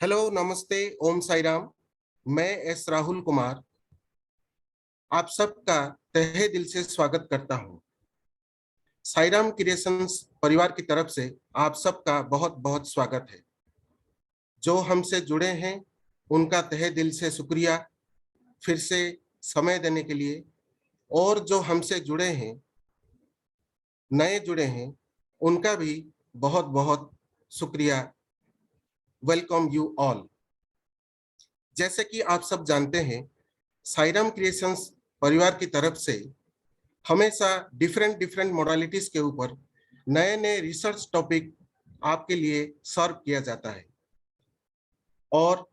Hello, नमस्ते, ओम साई राम। मैं S Rahul Kumar आप सबका तहे दिल से स्वागत करता हूं। साई राम क्रिएशंस परिवार की तरफ से आप सबका बहुत बहुत स्वागत है। जो हमसे जुड़े हैं उनका तहे दिल से शुक्रिया फिर से समय देने के लिए, और जो हमसे जुड़े हैं, नए जुड़े हैं, उनका भी बहुत बहुत शुक्रिया। Welcome you all. जैसे कि आप सब जानते हैं, साई राम क्रिएशंस परिवार की तरफ से हमेशा डिफरेंट डिफरेंट मोडालिटीज के ऊपर नए नए रिसर्च टॉपिक आपके लिए सर्व किया जाता है। और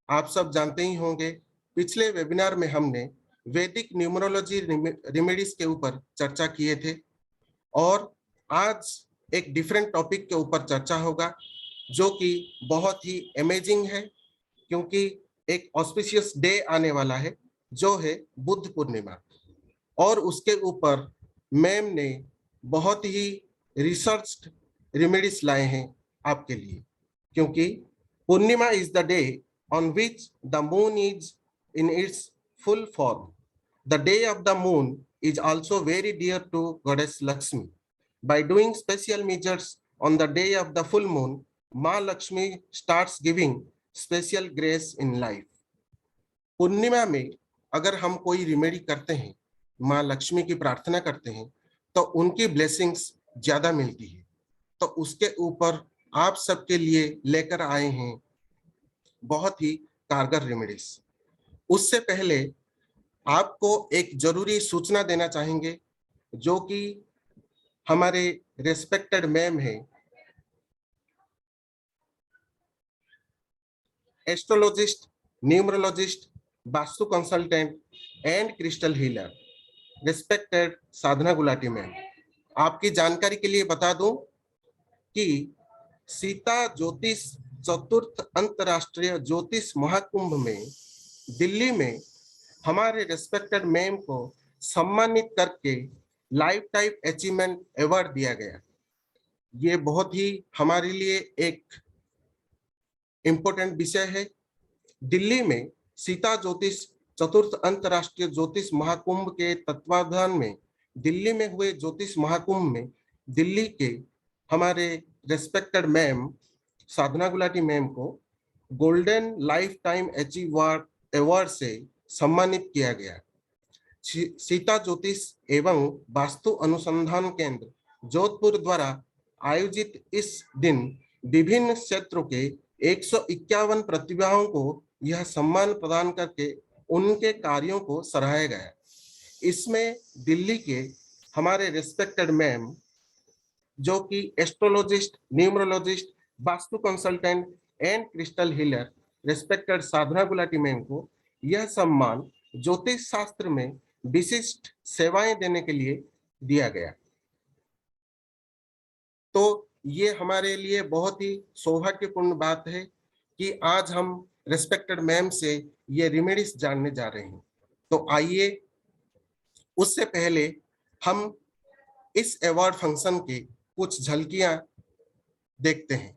आप सब जानते ही होंगे, पिछले वेबिनार में हमने वैदिक न्यूमरोलॉजी रेमेडीज के ऊपर चर्चा किए थे, और आज एक डिफरेंट टॉपिक के ऊपर चर्चा होगा जो कि बहुत ही अमेजिंग है, क्योंकि एक ऑस्पिशियस डे आने वाला है जो है बुद्ध पूर्णिमा। और उसके ऊपर मैम ने बहुत ही रिसर्च्ड रेमेडीज लाए हैं आपके लिए, क्योंकि Purnima is the day on which the moon is in its full form. The day of the moon is also very dear to goddess Lakshmi. By doing special measures on the day of the full moon, Ma Lakshmi starts giving special grace in life. पूर्णिमा में अगर हम कोई remedy करते हैं, माँ लक्ष्मी की प्रार्थना करते हैं, तो उनकी ब्लेसिंग्स ज्यादा मिलती है। तो उसके ऊपर आप सबके लिए लेकर आए हैं बहुत ही कारगर रेमेडीज। उससे पहले आपको एक जरूरी सूचना देना चाहेंगे, जो कि हमारे रेस्पेक्टेड मैम है, astrologist, numerologist, vastu consultant and crystal healer, respected Sadhana Gulati ma'am. आपकी जानकारी के लिए बता दूं कि सीता ज्योतिष चतुर्थ अंतरराष्ट्रीय ज्योतिष महाकुंभ में दिल्ली में हमारे रिस्पेक्टेड मैम को सम्मानित करके लाइफ टाइम अचीवमेंट अवार्ड दिया गया। ये बहुत ही हमारे लिए एक इम्पोर्टेंट विषय है। दिल्ली में सीता ज्योतिष चतुर्थ अंतरराष्ट्रीय ज्योतिष महाकुंभ के तत्वाधान में दिल्ली में हुए ज्योतिष महाकुंभ में दिल्ली के हमारे रेस्पेक्टेड मैम साधना गुलाटी मैम को गोल्डन लाइफ टाइम अचीवर्ड अवार्ड से सम्मानित किया गया। सीता ज्योतिष एवं वास्तु अनुसंधान केंद्र जोधपुर द्वारा आयोजित इस दिन विभिन्न क्षेत्रों के 151 प्रतिभाओं को यह सम्मान प्रदान करके उनके कार्यों को सराहा गया। इसमें दिल्ली के हमारे रिस्पेक्टेड मैम, जो कि astrologist, numerologist, vastu consultant and crystal healer, respected Sadhana Gulati ma'am को यह सम्मान ज्योतिष शास्त्र में विशिष्ट सेवाएं देने के लिए दिया गया। तो ये हमारे लिए बहुत ही सौभाग्यपूर्ण बात है कि आज हम रिस्पेक्टेड मैम से ये रेमेडीज जानने जा रहे हैं। तो आइए, उससे पहले हम इस अवार्ड फंक्शन के कुछ झलकियां देखते हैं।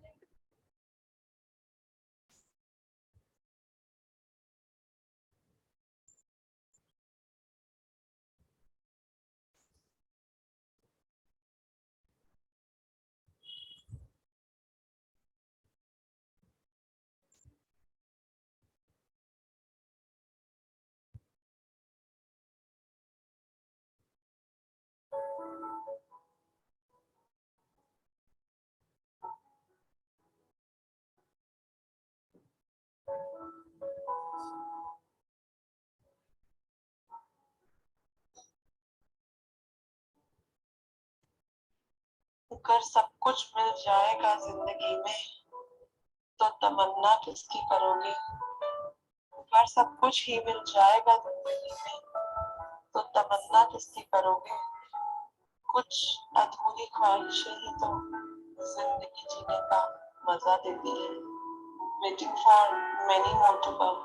अगर सब कुछ मिल जाएगा जिंदगी में तो तमन्ना किसकी करोगे। अगर सब कुछ ही मिल जाएगा जिंदगी में तो तमन्ना किसकी करोगे। कुछ अधूरी ख्वाहिशें ही तो जिंदगी जीने का मजा देती है। Waiting for many more to come.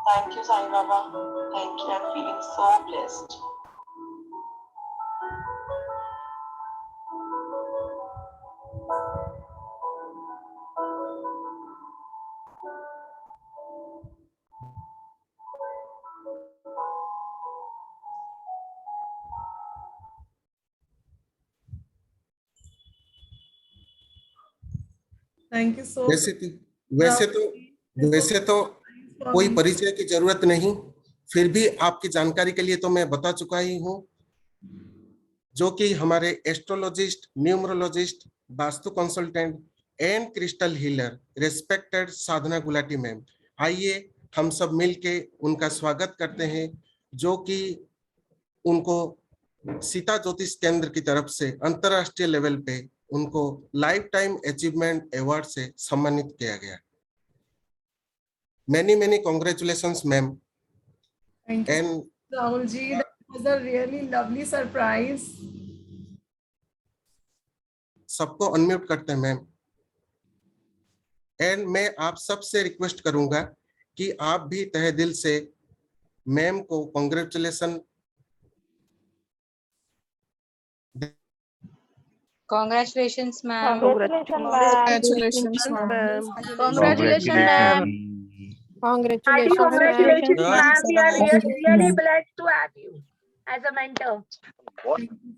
Thank you, Sai Baba. Thank you. I'm feeling so blessed. Thank you सो वैसे तो वैसे तो वैसे तो कोई परिचय की जरूरत नहीं, फिर भी आपकी जानकारी के लिए तो मैं बता चुका ही हूँ, जो कि हमारे astrologist, numerologist, vastu consultant and crystal healer respected Sadhana Gulati ma'am. आइए हम सब मिलके उनका स्वागत करते हैं, जो कि उनको सीता ज्योतिष केंद्र की तरफ से अंतरराष्ट्रीय लेवल पे उनको लाइफ टाइम अचीवमेंट अवार्ड से सम्मानित किया गया। many congratulations ma'am. Thank you, And Rahul ji. That was a really lovely surprise. सबको अनम्यूट करते हैं मैम। एंड मैं आप सबसे रिक्वेस्ट करूंगा कि आप भी तहे दिल से मैम को congratulation. Congratulations, ma'am. Congratulations, ma'am. Congratulations, ma'am. Congratulations, Congratulations, ma'am. ma'am. We are really blessed to have you as a mentor.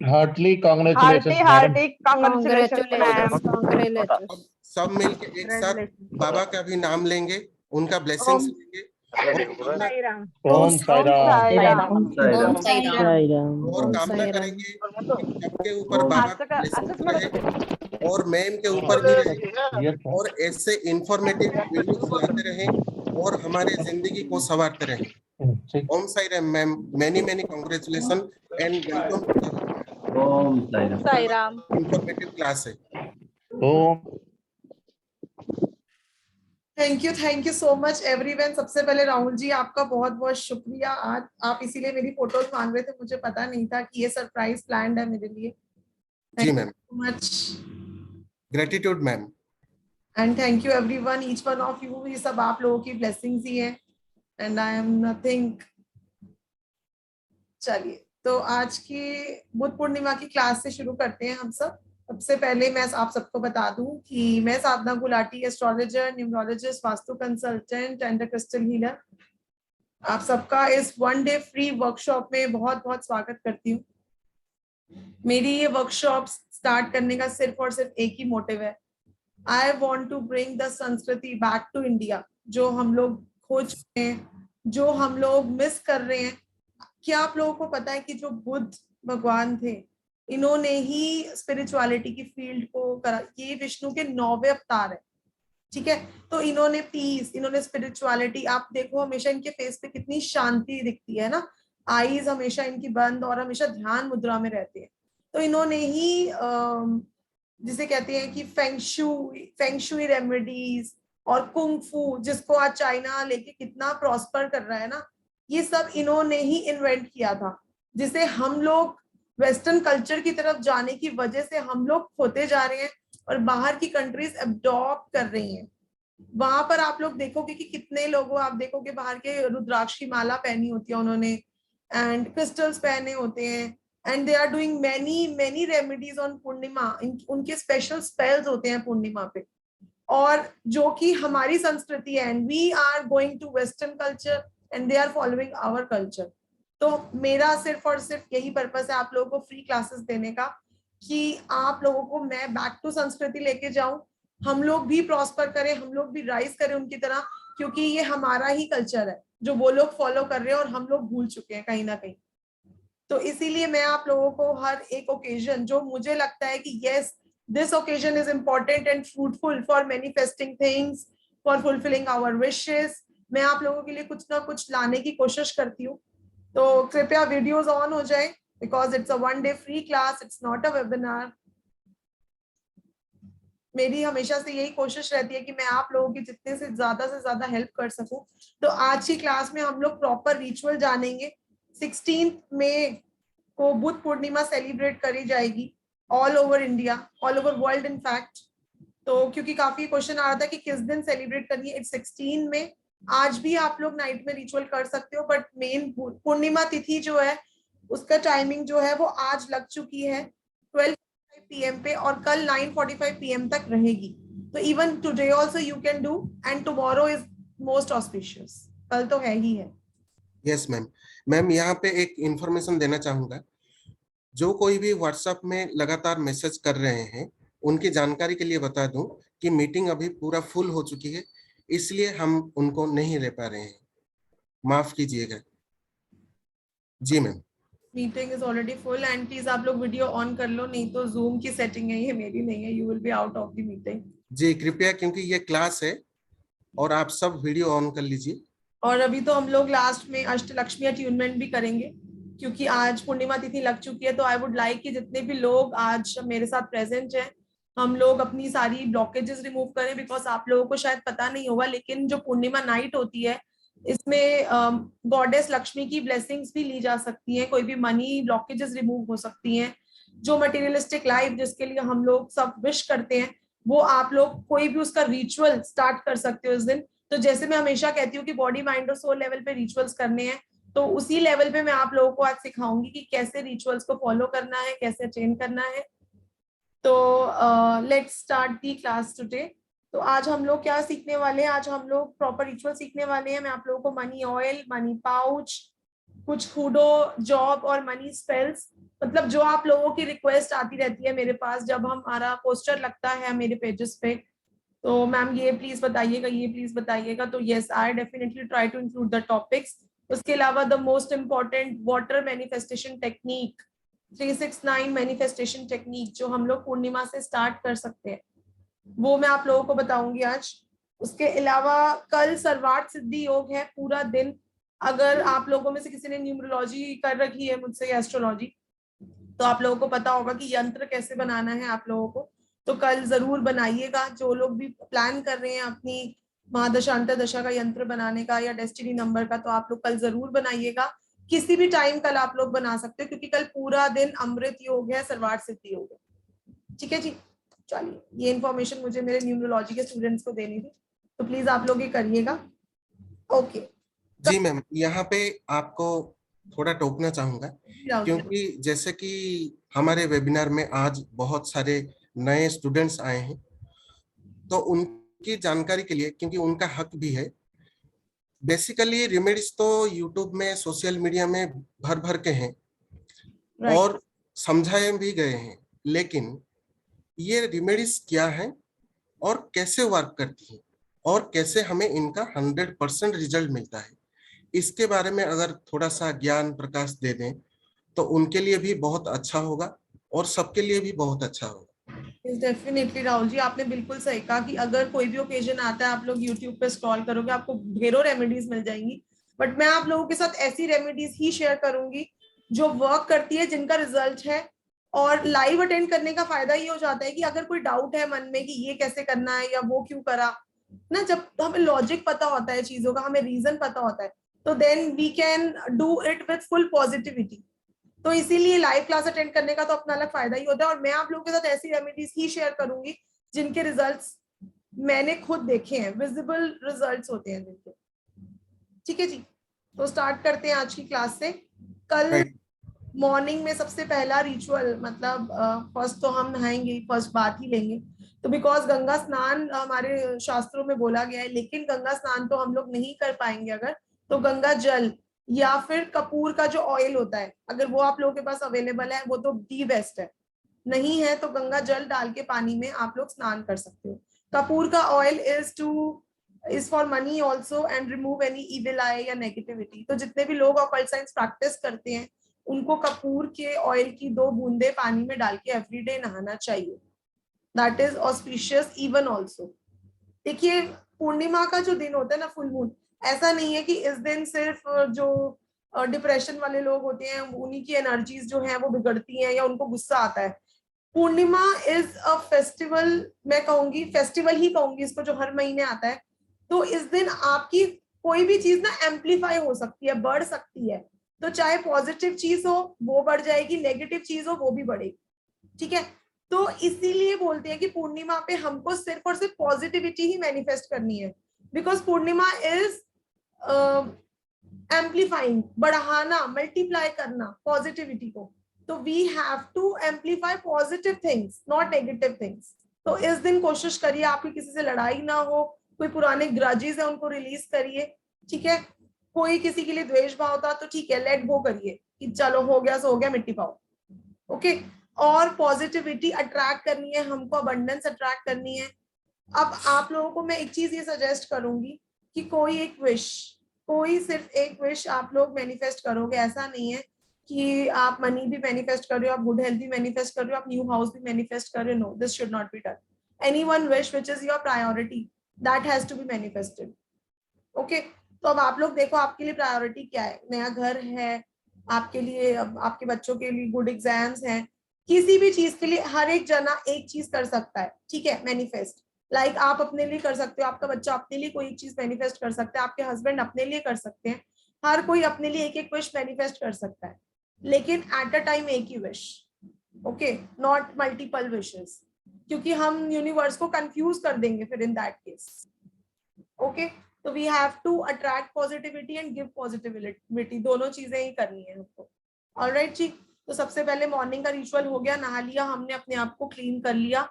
Heartily congratulations, madam. Congratulations, ma'am. Congratulations. सब मिलके एक साथ बाबा का भी नाम लेंगे, उनका ब्लेसिंग्स लेंगे और Sai Ram. Om Sai Ram. Om Sai Ram. और कामना करेंगे कि सबके ऊपर बाबा का ब्लेसिंग्स रहे और मैम के ऊपर भी रहे Yes, sir. और ऐसे इंफॉर्मेटिव वीडियोस लाते रहें और हमारे जिंदगी को संवारते रहें। ठीक। Om Sai Ram ma'am, many congratulations and welcome to Om Sai Ram. Sai Ram. informative class है। Om thank you so much everyone. सबसे पहले राहुल जी आपका बहुत बहुत शुक्रिया। आज आप इसीलिए मेरी फोटोज मांग रहे थे, मुझे पता नहीं था कि ये सरप्राइज प्लान्ड है मेरे लिए। जी ma'am, much gratitude ma'am. And thank you everyone, each one of you. ये सब आप लोगों की ब्लेसिंग्स ही है एंड आई एम नथिंग। चलिए तो आज की बुद्ध पूर्णिमा की क्लास से शुरू करते हैं हम सब। सबसे पहले मैं आप सबको बता दूं कि मैं Sadhana Gulati, astrologer, numerologist, vastu consultant and crystal healer, आप सबका इस 1 डे फ्री वर्कशॉप में बहुत बहुत स्वागत करती हूँ। मेरी ये वर्कशॉप स्टार्ट करने का सिर्फ और सिर्फ एक ही मोटिव है, I want to bring the sanskriti back to India, जो हम लोग खो चुके हैं, जो हम लोग मिस कर रहे हैं। क्या आप लोगों को पता है कि जो बुद्ध भगवान थे, इन्होंने ही स्पिरिचुअलिटी की फील्ड को करा। ये विष्णु के 9वें अवतार है, ठीक है। तो इन्होंने पीस, इन्होंने स्पिरिचुअलिटी, आप देखो हमेशा इनके फेस पे कितनी शांति दिखती है ना, आईज हमेशा इनकी बंद और हमेशा ध्यान मुद्रा में रहते हैं। तो इन्होंने ही जिसे कहते हैं कि फेंगशुई रेमेडीज और कुंग-फू, जिसको आज चाइना लेके कितना प्रॉस्पर कर रहा है ना, ये सब इन्होंने ही इन्वेंट किया था, जिसे हम लोग वेस्टर्न कल्चर की तरफ जाने की वजह से हम लोग खोते जा रहे हैं और बाहर की कंट्रीज अडॉप्ट कर रही हैं। वहां पर आप लोग देखोगे कि कितने लोगों, आप देखोगे बाहर के रुद्राक्ष की माला पहनी होती है उन्होंने एंड क्रिस्टल्स पहने होते हैं and they are doing many remedies on Purnima. उनके स्पेशल स्पेल्स होते हैं पूर्णिमा पे, और जो कि हमारी संस्कृति है and we are going to western culture and they are following our culture. तो मेरा सिर्फ और सिर्फ यही पर्पस है आप लोगों को फ्री क्लासेस देने का, कि आप लोगों को मैं बैक टू संस्कृति लेके जाऊं, हम लोग भी प्रॉस्पर करें, हम लोग भी राइज करें उनकी तरह, क्योंकि ये हमारा ही कल्चर है जो वो लोग फॉलो कर रहे हैं और हम लोग भूल चुके हैं कहीं ना कहीं। तो इसीलिए मैं आप लोगों को हर एक ओकेजन, जो मुझे लगता है कि yes this occasion is important and fruitful for manifesting things, for fulfilling our wishes, मैं आप लोगों के लिए कुछ ना कुछ लाने की कोशिश करती हूँ। तो कृपया वीडियोस ऑन हो जाए, because it's a 1 day free class, it's not a webinar. मेरी हमेशा से यही कोशिश रहती है कि मैं आप लोगों की जितने से ज्यादा हेल्प कर सकूं। तो आज की क्लास में हम लोग प्रॉपर रिचुअल जानेंगे। 16 मई को बुद्ध पूर्णिमा सेलिब्रेट करी जाएगी all over India, all over world in fact. तो क्योंकि काफी क्वेश्चन आ रहा था कि किस दिन सेलिब्रेट करनी है, इट्स 16 में। आज भी आप लोग नाइट में रिचुअल कर सकते हो, बट मेन पूर्णिमा तिथि जो है उसका टाइमिंग जो है वो आज लग चुकी है 12:45 PM पे और कल 9:45 PM तक रहेगी। तो even today also you can do and tomorrow is most auspicious, कल तो है ही है। Yes ma'am. मैम यहाँ पे एक इंफॉर्मेशन देना चाहूंगा, जो कोई भी व्हाट्सएप में लगातार मैसेज कर रहे हैं उनकी जानकारी के लिए बता दूं कि मीटिंग अभी पूरा फुल हो चुकी है, इसलिए हम उनको नहीं ले पा रहे हैं, माफ कीजिएगा। जी ma'am. Meeting is already full and please आप लोग वीडियो ऑन कर लो, नहीं तो जूम की सेटिंग है, ये मेरी नहीं है, you will be out of the meeting. जी कृपया, क्योंकि ये क्लास है और आप सब वीडियो ऑन कर लीजिए। और अभी तो हम लोग लास्ट में अष्टलक्ष्मी अट्यूनमेंट भी करेंगे, क्योंकि आज पूर्णिमा तिथि लग चुकी है। तो आई वुड लाइक कि जितने भी लोग आज मेरे साथ प्रेजेंट हैं, हम लोग अपनी सारी ब्लॉकेजेस रिमूव करें, बिकॉज आप लोगों को शायद पता नहीं होगा, लेकिन जो पूर्णिमा नाइट होती है इसमें गॉडेस लक्ष्मी की ब्लेसिंग्स भी ली जा सकती हैं, कोई भी मनी ब्लॉकेजेस रिमूव हो सकती हैं। जो मटेरियलिस्टिक लाइफ जिसके लिए हम लोग सब विश करते हैं, वो आप लोग कोई भी उसका रिचुअल स्टार्ट कर सकते हो इस दिन। तो जैसे मैं हमेशा कहती हूँ कि बॉडी माइंड और सोल लेवल पे रिचुअल्स करने हैं, तो उसी लेवल पे मैं आप लोगों को आज सिखाऊंगी कि कैसे रिचुअल्स को फॉलो करना है, कैसे अटेन करना है। तो let's start the class today. तो आज हम लोग क्या सीखने वाले हैं? आज हम लोग प्रॉपर रिचुअल सीखने वाले हैं। मैं आप लोगों को मनी ऑयल, मनी पाउच, कुछ हुडो, जॉब और मनी स्पेल्स, मतलब जो आप लोगों की रिक्वेस्ट आती रहती है मेरे पास जब हमारा पोस्टर लगता है मेरे पेजेस पे, तो मैम ये प्लीज बताइएगा, ये प्लीज बताइएगा। तो yes, I definitely try to include the topics. उसके अलावा the most important water manifestation technique, 369 manifestation technique, जो हम लोग पूर्णिमा से स्टार्ट कर सकते हैं, वो मैं आप लोगों को बताऊंगी आज। उसके अलावा कल सर्वार्थ सिद्धि योग है पूरा दिन। अगर आप लोगों में से किसी ने न्यूमरोलॉजी कर रखी है मुझसे या एस्ट्रोलॉजी, तो आप लोगों को पता होगा कि यंत्र कैसे बनाना है आप लोगों को। तो कल जरूर बनाइएगा। जो लोग भी प्लान कर रहे हैं अपनी महादशा अंतरदशा का यंत्र बनाने का या डेस्टिनी नंबर का, तो आप लोग कल जरूर बनाइएगा। किसी भी टाइम कल आप लोग बना सकते हो, क्योंकि कल पूरा दिन अमृत योग है, सर्वार्थ सिद्धि योग है। ठीक है जी, चलिए, ये इन्फॉर्मेशन मुझे मेरे न्यूमरोलॉजी के स्टूडेंट्स को देनी थी, तो प्लीज आप लोग ये करिएगा। ओके जी मैम, यहाँ पे आपको थोड़ा टोकना चाहूंगा, क्योंकि जैसे कि हमारे वेबिनार में आज बहुत सारे नए स्टूडेंट्स आए हैं, तो उनकी जानकारी के लिए, क्योंकि उनका हक भी है। बेसिकली रेमेडीज तो यूट्यूब में, सोशल मीडिया में भर भर के हैं और समझाए भी गए हैं, लेकिन ये रेमेडीज क्या है और कैसे वर्क करती है और कैसे हमें इनका 100% रिजल्ट मिलता है, इसके बारे में अगर थोड़ा सा ज्ञान प्रकाश दे दें तो उनके लिए भी बहुत अच्छा होगा और सबके लिए भी बहुत अच्छा होगा। डेफिनेटली राहुल जी, आपने बिल्कुल सही कहा कि अगर कोई भी ओकेजन आता है, आप लोग यूट्यूब पे स्क्रॉल करोगे, आपको ढेरों रेमेडीज मिल जाएंगी, बट मैं आप लोगों के साथ ऐसी रेमेडीज ही शेयर करूंगी जो वर्क करती है, जिनका रिजल्ट है। और लाइव अटेंड करने का फायदा ये हो जाता है कि अगर कोई डाउट है मन में कि ये कैसे करना है या वो क्यों करा ना, जब हमें लॉजिक पता होता है चीजों का, हमें रीजन पता होता है, तो then we can do it with full positivity. तो इसीलिए लाइव क्लास अटेंड करने का तो अपना अलग फायदा ही होता है। और मैं आप लोगों के साथ ऐसी रेमेडीज ही शेयर करूंगी जिनके रिजल्ट्स मैंने खुद देखे हैं, विजिबल रिजल्ट्स होते हैं जिनके। ठीक है जी, तो स्टार्ट करते हैं आज की क्लास से। कल मॉर्निंग में सबसे पहला रिचुअल, मतलब फर्स्ट तो हम नहाएंगे, फर्स्ट बात ही लेंगे। तो बिकॉज गंगा स्नान हमारे शास्त्रों में बोला गया है, लेकिन गंगा स्नान तो हम लोग नहीं कर पाएंगे अगर, तो गंगा जल या फिर कपूर का जो ऑयल होता है, अगर वो आप लोगों के पास अवेलेबल है, वो तो दी बेस्ट है। नहीं है तो गंगा जल डाल के पानी में आप लोग स्नान कर सकते हो। कपूर का oil is for money also and remove any evil eye या नेगेटिविटी। तो जितने भी लोग ऑकल्ट साइंस प्रैक्टिस करते हैं, उनको कपूर के ऑयल की 2 बूंदे पानी में डाल के एवरीडे नहाना चाहिए। That is auspicious even also. देखिए, पूर्णिमा का जो दिन होता है ना, फुल मून, ऐसा नहीं है कि इस दिन सिर्फ जो डिप्रेशन वाले लोग होते हैं उन्हीं की एनर्जीज जो हैं वो बिगड़ती हैं या उनको गुस्सा आता है। पूर्णिमा इज अ फेस्टिवल, मैं कहूंगी फेस्टिवल ही कहूंगी इसको, जो हर महीने आता है। तो इस दिन आपकी कोई भी चीज ना एम्पलीफाई हो सकती है, बढ़ सकती है। तो चाहे पॉजिटिव चीज हो वो बढ़ जाएगी, नेगेटिव चीज हो वो भी बढ़ेगी। ठीक है, तो इसीलिए बोलते हैं कि पूर्णिमा पे हमको सिर्फ और सिर्फ पॉजिटिविटी ही मैनिफेस्ट करनी है, बिकॉज पूर्णिमा इज एम्पलीफाइंग, बढ़ाना, मल्टीप्लाई करना पॉजिटिविटी को। तो we have to amplify positive things, not negative things. तो इस दिन कोशिश करिए आपकी किसी से लड़ाई ना हो, कोई पुराने ग्रजेस है उनको रिलीज करिए। ठीक है, कोई किसी के लिए द्वेष भाव था तो ठीक है, लेट गो करिए कि चलो हो गया सो हो गया, मिट्टी पाओ। ओके, और पॉजिटिविटी अट्रैक्ट करनी है हमको, अबंडेंस अट्रैक्ट करनी है। अब आप लोगों को मैं एक चीज ये सजेस्ट करूंगी कि कोई सिर्फ एक विश आप लोग मैनिफेस्ट करोगे, ऐसा नहीं है कि आप मनी भी मैनिफेस्ट कर रहे हो, आप गुड हेल्थ भी मैनिफेस्ट कर रहे हो, आप न्यू हाउस भी मैनिफेस्ट कर रहे हो। No, this should not be done. Any one wish which is your priority, that has to be manifested. Okay, तो अब आप लोग देखो आपके लिए प्रायोरिटी क्या है। नया घर है आपके लिए, अब आपके बच्चों के लिए गुड एग्जाम्स हैं, किसी भी चीज के लिए हर एक जना एक चीज कर सकता है, ठीक है, मैनिफेस्ट। लाइक आप अपने लिए कर सकते हो, आपका बच्चा अपने लिए कोई एक चीज मैनिफेस्ट कर सकता है, आपके हस्बैंड अपने लिए कर सकते हैं, हर कोई अपने लिए एक एक विश मैनिफेस्ट कर सकता है, लेकिन एट अ टाइम एक ही wish. Okay, not multiple wishes, क्योंकि हम यूनिवर्स को कंफ्यूज कर देंगे फिर इन दैट केस। ओके, तो we have to attract positivity and give positivity, दोनों चीजें ही करनी है हमको। ऑलराइट जी, तो सबसे पहले मॉर्निंग का रिचुअल हो गया, नहा लिया हमने, अपने आप को क्लीन कर लिया।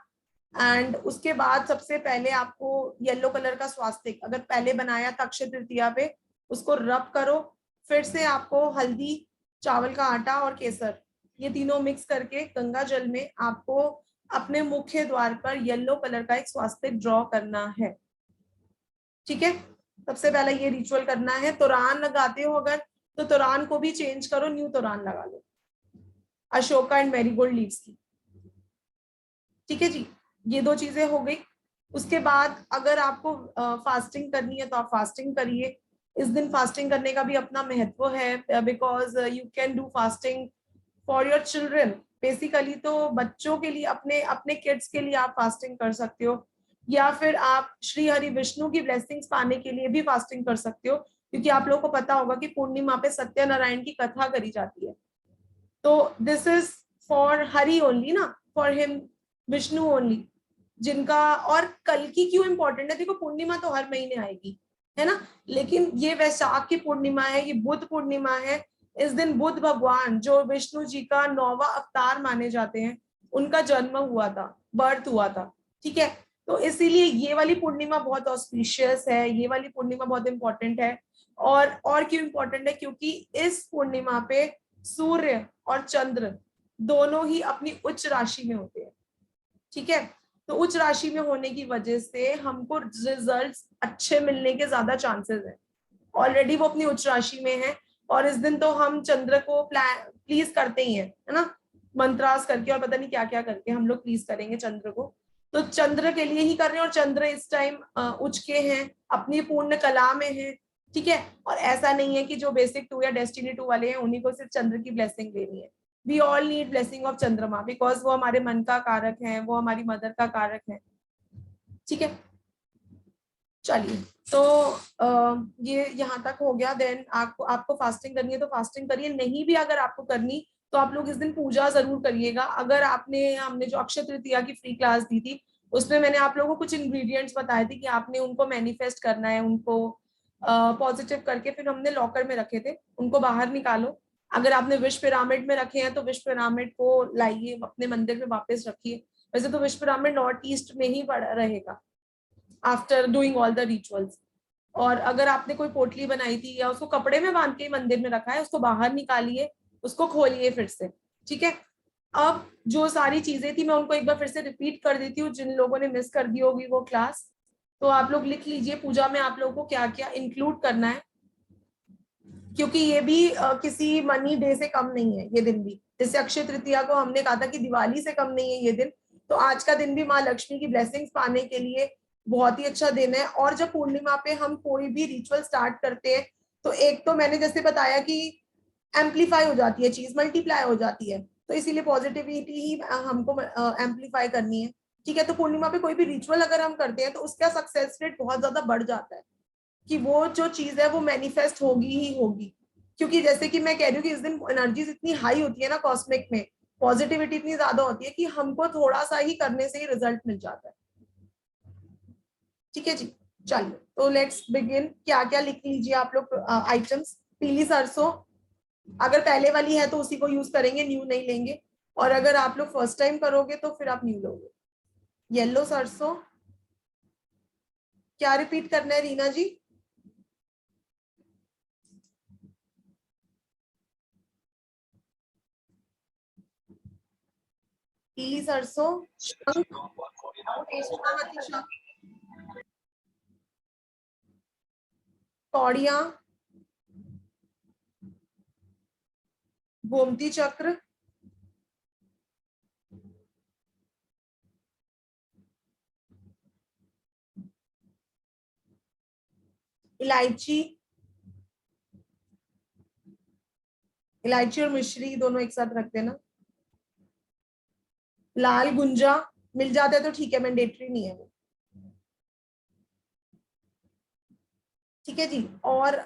एंड उसके बाद सबसे पहले आपको येलो कलर का स्वास्तिक, अगर पहले बनाया था अक्षय तृतीया पे, उसको रब करो। फिर से आपको हल्दी, चावल का आटा और केसर, ये तीनों मिक्स करके गंगा जल में आपको अपने मुख्य द्वार पर येलो कलर का एक स्वास्तिक ड्रॉ करना है। ठीक है, सबसे पहले ये रिचुअल करना है। तोरान लगाते हो अगर, तो तोरान को भी चेंज करो, न्यू तोरान लगा लो, अशोका एंड मैरीगोल्ड लीव्स की। ठीक है जी, ये दो चीजें हो गई। उसके बाद अगर आपको फास्टिंग करनी है तो आप फास्टिंग करिए। इस दिन फास्टिंग करने का भी अपना महत्व है, because you can do fasting for your children. Basically तो बच्चों के लिए, अपने अपने किड्स के लिए आप फास्टिंग कर सकते हो, या फिर आप श्री हरि विष्णु की ब्लेसिंग्स पाने के लिए भी फास्टिंग कर सकते हो, क्योंकि आप लोगों को पता होगा कि पूर्णिमा पे सत्यनारायण की कथा करी जाती है। तो this is for Hari only ना, फॉर हिम, विष्णु ओनली, जिनका। और कल की क्यों इंपॉर्टेंट है, देखो पूर्णिमा तो हर महीने आएगी, है ना, लेकिन ये वैशाख की पूर्णिमा है, ये बुद्ध पूर्णिमा है। इस दिन बुद्ध भगवान, जो विष्णु जी का 9वां अवतार माने जाते हैं, उनका जन्म हुआ था, बर्थ हुआ था। ठीक है, तो इसीलिए ये वाली पूर्णिमा बहुत ऑस्पिशियस है, ये वाली पूर्णिमा बहुत इंपॉर्टेंट है। और क्यों इंपॉर्टेंट है, क्योंकि इस पूर्णिमा पे सूर्य और चंद्र दोनों ही अपनी उच्च राशि में होते हैं। ठीक है, तो उच्च राशि में होने की वजह से हमको रिजल्ट्स अच्छे मिलने के ज्यादा चांसेस हैं। ऑलरेडी वो अपनी उच्च राशि में है, और इस दिन तो हम चंद्र को प्लीज करते ही है ना, मंत्रास करके और पता नहीं क्या क्या करके हम लोग प्लीज करेंगे चंद्र को। तो चंद्र के लिए ही कर रहे हैं, और चंद्र इस टाइम उच्च के हैं, अपनी पूर्ण कला में है। ठीक है, और ऐसा नहीं है कि जो बेसिक 2 या डेस्टिनी 2 वाले हैं उन्हीं को सिर्फ चंद्र की ब्लेसिंग लेनी है। We all need blessing of Chandrama, because वो हमारे मन का कारक है, वो हमारी मदर का कारक है। ठीक है, चलिए, तो ये यहाँ तक हो गया। देन आपको फास्टिंग करनी है तो फास्टिंग करिए, नहीं भी अगर आपको करनी तो आप लोग इस दिन पूजा जरूर करिएगा। अगर हमने जो अक्षय तृतीया की फ्री क्लास दी थी, उसमें मैंने आप लोगों को कुछ इंग्रेडिएंट्स बताए थे कि आपने उनको मैनिफेस्ट करना है, उनको पॉजिटिव करके फिर हमने लॉकर में रखे थे, उनको बाहर निकालो। अगर आपने विश पिरामिड में रखे हैं तो विश पिरामिड को लाइए, अपने मंदिर में वापस रखिए। वैसे तो विश पिरामिड नॉर्थ ईस्ट में ही पड़ा रहेगा after doing all the rituals. और अगर आपने कोई पोटली बनाई थी या उसको कपड़े में बांध के मंदिर में रखा है, उसको बाहर निकालिए, उसको खोलिए फिर से। ठीक है, अब जो सारी चीजें थी मैं उनको एक बार फिर से रिपीट कर देती हूँ, जिन लोगों ने मिस कर दी होगी वो क्लास। तो आप लोग लिख लीजिए पूजा में आप लोगों को क्या क्या इंक्लूड करना है, क्योंकि ये भी किसी मनी डे से कम नहीं है ये दिन भी। जैसे अक्षय तृतीया को हमने कहा था कि दिवाली से कम नहीं है ये दिन, तो आज का दिन भी माँ लक्ष्मी की ब्लेसिंग्स पाने के लिए बहुत ही अच्छा दिन है। और जब पूर्णिमा पे हम कोई भी रिचुअल स्टार्ट करते हैं, तो एक तो मैंने जैसे बताया कि एम्पलीफाई हो जाती है चीज, मल्टीप्लाई हो जाती है, तो इसीलिए पॉजिटिविटी ही हमको एम्पलीफाई करनी है। ठीक है, तो पूर्णिमा पे कोई भी रिचुअल अगर हम करते हैं तो उसका सक्सेस रेट बहुत ज्यादा बढ़ जाता है, कि वो जो चीज है वो मैनिफेस्ट होगी ही होगी। क्योंकि जैसे कि मैं कह रही हूँ कि इस दिन एनर्जीज इतनी हाई होती है ना, कॉस्मिक में पॉजिटिविटी इतनी ज्यादा होती है कि हमको थोड़ा सा ही करने से ही रिजल्ट मिल जाता है। ठीक है जी, चलिए, तो लेट्स बिगिन। क्या क्या लिख लीजिए आप लोग आइटम्स। पीली सरसों, अगर पहले वाली है तो उसी को यूज करेंगे, न्यू नहीं लेंगे। और अगर आप लोग फर्स्ट टाइम करोगे तो फिर आप न्यू लोगे। येलो सरसों, क्या रिपीट करना है रीना जी? पीली सरसों, शंख, सोनामती शंख, कौड़ियां, गोमती चक्र, इलायची, इलायची और मिश्री दोनों एक साथ रख देना, लाल गुंजा, मिल जाता है तो ठीक है, मैंडेटरी नहीं है वो, ठीक है जी। और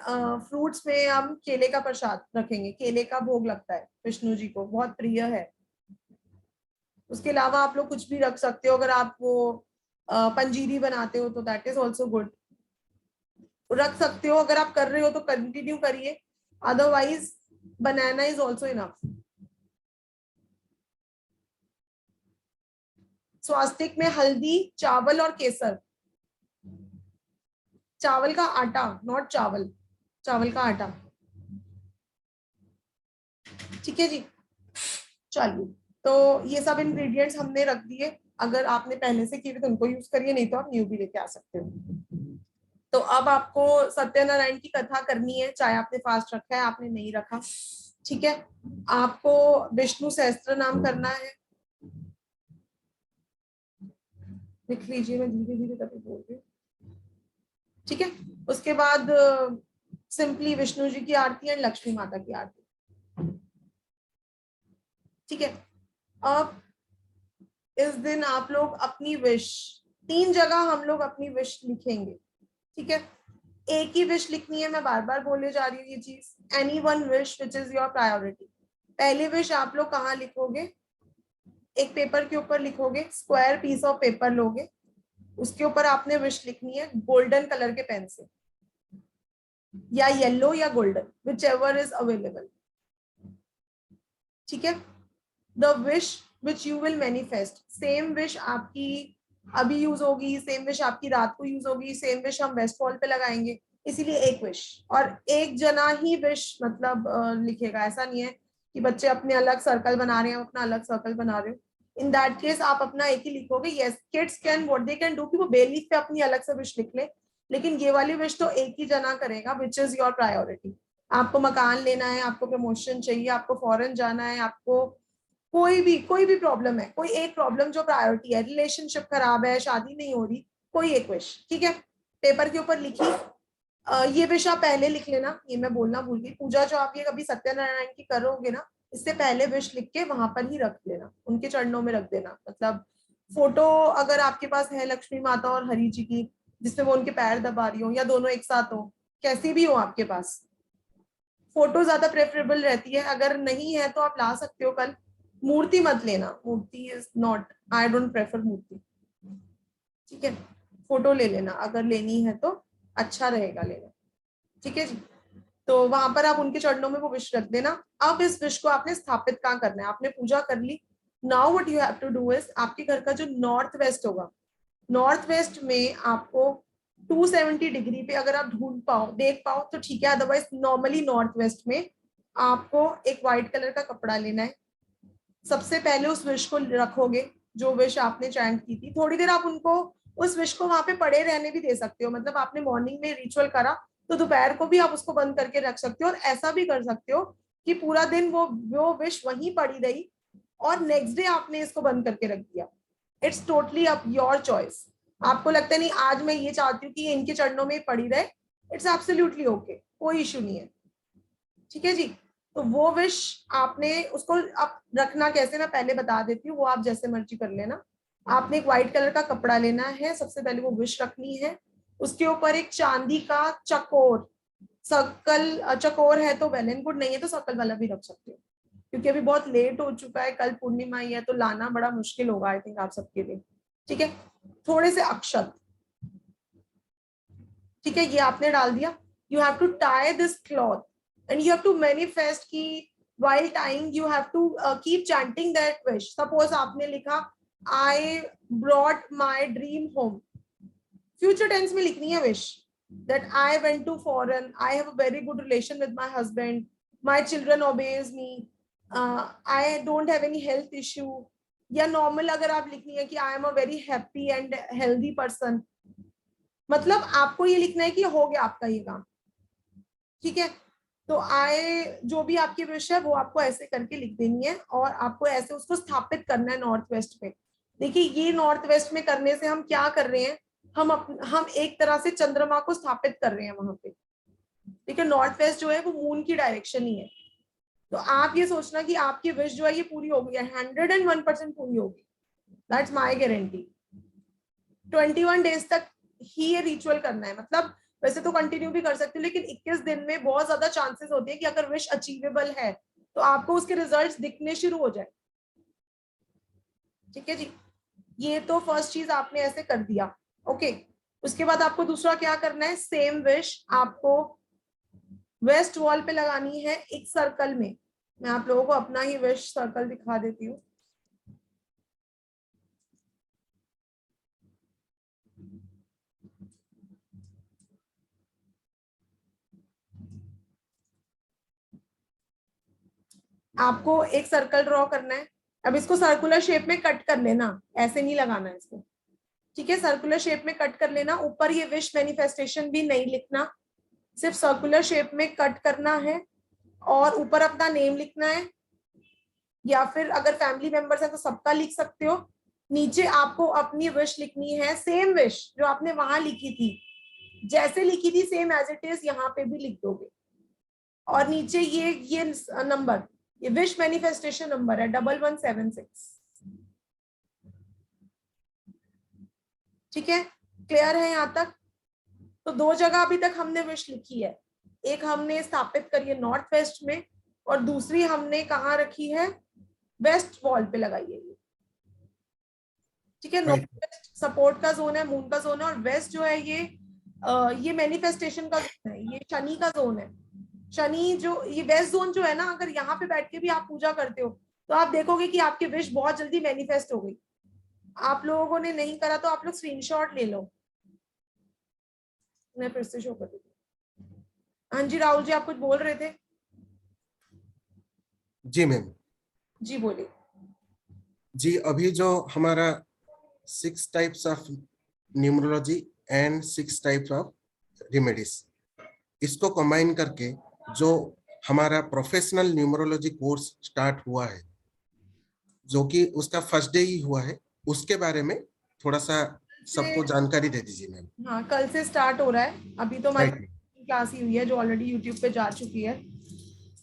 फ्रूट्स में हम केले का प्रसाद रखेंगे, केले का भोग लगता है विष्णु जी को, बहुत प्रिय है। उसके अलावा आप लोग कुछ भी रख सकते हो, अगर आप वो पंजीरी बनाते हो तो दैट इज ऑल्सो गुड, रख सकते हो। अगर आप कर रहे हो तो कंटिन्यू करिए, otherwise banana is also enough. स्वास्तिक में हल्दी, चावल और केसर, चावल का आटा, नॉट चावल, चावल का आटा, ठीक है जी। चलिए, तो ये सब इंग्रेडिएंट्स हमने रख दिए, अगर आपने पहले से किए तो उनको यूज करिए, नहीं तो आप न्यू भी लेके आ सकते हो। तो अब आपको सत्यनारायण की कथा करनी है, चाहे आपने फास्ट रखा है आपने नहीं रखा, ठीक है। आपको विष्णु सहस्त्र नाम करना है, लिख लीजिए, मैं धीरे धीरे तभी बोल रही हूँ, ठीक है। उसके बाद सिंपली विष्णु जी की आरती एंड लक्ष्मी माता की आरती, ठीक है। अब इस दिन आप लोग अपनी विश, 3 जगह हम लोग अपनी विश लिखेंगे, ठीक है। एक ही विश लिखनी है, मैं बार बार बोले जा रही हूँ ये चीज, any one wish which is your priority. पहली विश आप लोग कहाँ लिखोगे, एक पेपर के ऊपर लिखोगे, स्क्वायर पीस ऑफ पेपर लोगे, उसके ऊपर आपने विश लिखनी है गोल्डन कलर के पेन से, या येलो या golden, which ever is available, ठीक है। The wish which you will manifest, same wish आपकी अभी यूज होगी, सेम विश आपकी रात को यूज होगी, सेम विश हम वेस्ट वॉल पे लगाएंगे, इसीलिए एक विश, और एक जना ही विश मतलब लिखेगा, ऐसा नहीं है कि बच्चे अपने अलग सर्कल बना रहे हैं, अपना अलग सर्कल बना रहे हो। इन दैट केस आप अपना एक ही लिखोगे। Yes, kids can what they can do कि वो बेलीफ पे अपनी अलग से विश लिख ले, लेकिन ये वाली विश तो एक ही जना करेगा, विच इज योर प्रायोरिटी। आपको मकान लेना है, आपको प्रमोशन चाहिए, आपको फॉरेन जाना है, आपको कोई भी प्रॉब्लम है, कोई एक प्रॉब्लम जो प्रायोरिटी है, रिलेशनशिप खराब है, शादी नहीं हो रही, कोई एक विश, ठीक है, पेपर के ऊपर लिखी। ये विश आप पहले लिख लेना, ये मैं बोलना भूल गई, पूजा जो आप ये कभी सत्यनारायण की करोगे ना, इससे पहले विश लिख के वहां पर ही रख लेना, उनके चरणों में रख देना। मतलब फोटो अगर आपके पास है लक्ष्मी माता और हरि जी की, जिसमें वो उनके पैर दबा रही हो, या दोनों एक साथ हो, कैसी भी हो आपके पास, फोटो ज्यादा प्रेफरेबल रहती है। अगर नहीं है तो आप ला सकते हो कल, मूर्ति मत लेना, मूर्ति is not, I don't prefer मूर्ति, ठीक है। फोटो ले लेना अगर लेनी है तो, अच्छा रहेगा लेना, ठीक है जी। तो वहां पर आप उनके चरणों में वो विश रख देना। अब इस विश को आपने स्थापित कहाँ करना है, आपने पूजा कर ली, now what you have to do is, आपके घर का जो नॉर्थ वेस्ट होगा, नॉर्थ वेस्ट में आपको 270 डिग्री पे अगर आप ढूंढ पाओ, देख पाओ तो ठीक है, अदरवाइज नॉर्मली नॉर्थ वेस्ट में आपको एक व्हाइट कलर का कपड़ा लेना है। सबसे पहले उस विश को रखोगे, जो विश आपने चैंट की थी, थोड़ी देर आप उनको उस विश को वहां पे पड़े रहने भी दे सकते हो, मतलब आपने मॉर्निंग में रिचुअल करा तो दोपहर को भी आप उसको बंद करके रख सकते हो, और ऐसा भी कर सकते हो कि पूरा दिन वो विश वहीं पड़ी रही और नेक्स्ट डे आपने इसको बंद करके रख दिया। It's totally up your choice. आपको लगता है नहीं आज मैं ये चाहती हूँ कि इनके चरणों में पड़ी रहे, इट्स एब्सोल्युटली ओके, कोई इशू नहीं है, ठीक है जी। तो वो विश आपने उसको आप रखना कैसे मैं पहले बता देती हूँ, वो आप जैसे मर्जी कर लेना। आपने एक व्हाइट कलर का कपड़ा लेना है, सबसे पहले वो विश रखनी है, उसके ऊपर एक चांदी का चकोर, सर्कल चकोर है तो वेल एंड गुड, नहीं है तो सर्कल वाला भी रख सकते हो, क्योंकि अभी बहुत लेट हो चुका है, कल पूर्णिमा ही है तो लाना बड़ा मुश्किल होगा आई थिंक आप सबके लिए, ठीक है। थोड़े से अक्षत, ठीक है, ये आपने डाल दिया। You have to tie this cloth and you have to manifest कि while tying you have to keep chanting that wish. Suppose आपने लिखा I brought my dream home, future tense में लिखनी है wish that I went to foreign, I have a very good relation with my husband, my children obeys me, I don't have any health issue, या normal अगर आप लिखनी है कि आई am a very happy and healthy person, मतलब आपको ये लिखना है कि हो गया आपका ये काम, ठीक है। तो जो भी आपकी विश है वो आपको ऐसे करके लिख देनी है और आपको ऐसे उसको स्थापित करना है नॉर्थ वेस्ट में। देखिए ये नॉर्थ वेस्ट में करने से हम क्या कर रहे हैं, हम एक तरह से चंद्रमा को स्थापित कर रहे हैं वहां पे, ठीक है। नॉर्थ वेस्ट जो है वो मून की डायरेक्शन ही है। तो आप ये सोचना कि आपकी विश जो है ये पूरी होगी, 101% पूरी होगी, दैट्स माय गारंटी। 21 डेज तक ही ये रिचुअल करना है, मतलब वैसे तो कंटिन्यू भी कर सकते हो, लेकिन 21 दिन में बहुत ज्यादा चांसेस होते हैं कि अगर विश अचीवेबल है तो आपको उसके रिजल्ट्स दिखने शुरू हो जाए, ठीक है जी। ये तो फर्स्ट चीज आपने ऐसे कर दिया, ओके। उसके बाद आपको दूसरा क्या करना है, सेम विश आपको वेस्ट वॉल पे लगानी है एक सर्कल में। मैं आप लोगों को अपना ही विश सर्कल दिखा देती हूँ। आपको एक सर्कल ड्रॉ करना है। अब इसको सर्कुलर शेप में कट कर लेना, ऐसे नहीं लगाना है इसको, ठीक है। सर्कुलर शेप में कट कर लेना, ऊपर ये विश मैनिफेस्टेशन भी नहीं लिखना, सिर्फ सर्कुलर शेप में कट करना है और ऊपर अपना नेम लिखना है, या फिर अगर फैमिली मेंबर्स है तो सबका लिख सकते हो। नीचे आपको अपनी विश लिखनी है, सेम विश जो आपने वहां लिखी थी, जैसे लिखी थी सेम एज इट इज यहाँ पे भी लिख दोगे। और नीचे ये नंबर, ये विश मैनिफेस्टेशन नंबर है 1176, ठीक है। क्लियर है यहाँ तक? तो दो जगह अभी तक हमने विश लिखी है, एक हमने स्थापित करी है नॉर्थ वेस्ट में और दूसरी हमने कहाँ रखी है, वेस्ट वॉल पे लगाई है, ठीक है। नॉर्थ वेस्ट सपोर्ट का जोन है, मून का जोन है, और वेस्ट जो है ये मैनिफेस्टेशन का जोन है, ये शनि का जोन है। शनि जो ये वेस्ट जोन जो है ना, अगर यहाँ पे बैठ के भी आप पूजा करते हो तो आप देखोगे कि आपकी विश बहुत जल्दी मैनिफेस्ट हो गई। आप लोगों ने नहीं करा तो आप लोग स्क्रीनशॉट ले लो, मैं फिर से शो कर देती हूँ। हाँ जी राहुल जी, आप कुछ बोल रहे थे? जी मैम। जी बोलिए। जी, अभी जो हमारा 6 types of numerology and 6 types of remedies, इसको कंबाइन करके जो हमारा प्रोफेशनल न्यूमरोलॉजी कोर्स स्टार्ट हुआ है, जो कि उसका फर्स्ट डे ही हुआ है, उसके बारे में थोड़ा सा सबको जानकारी दे दीजिए मैम। हाँ, कल से स्टार्ट हो रहा है। अभी तो हमारी क्लास ही हुई है जो ऑलरेडी यूट्यूब पे जा चुकी है।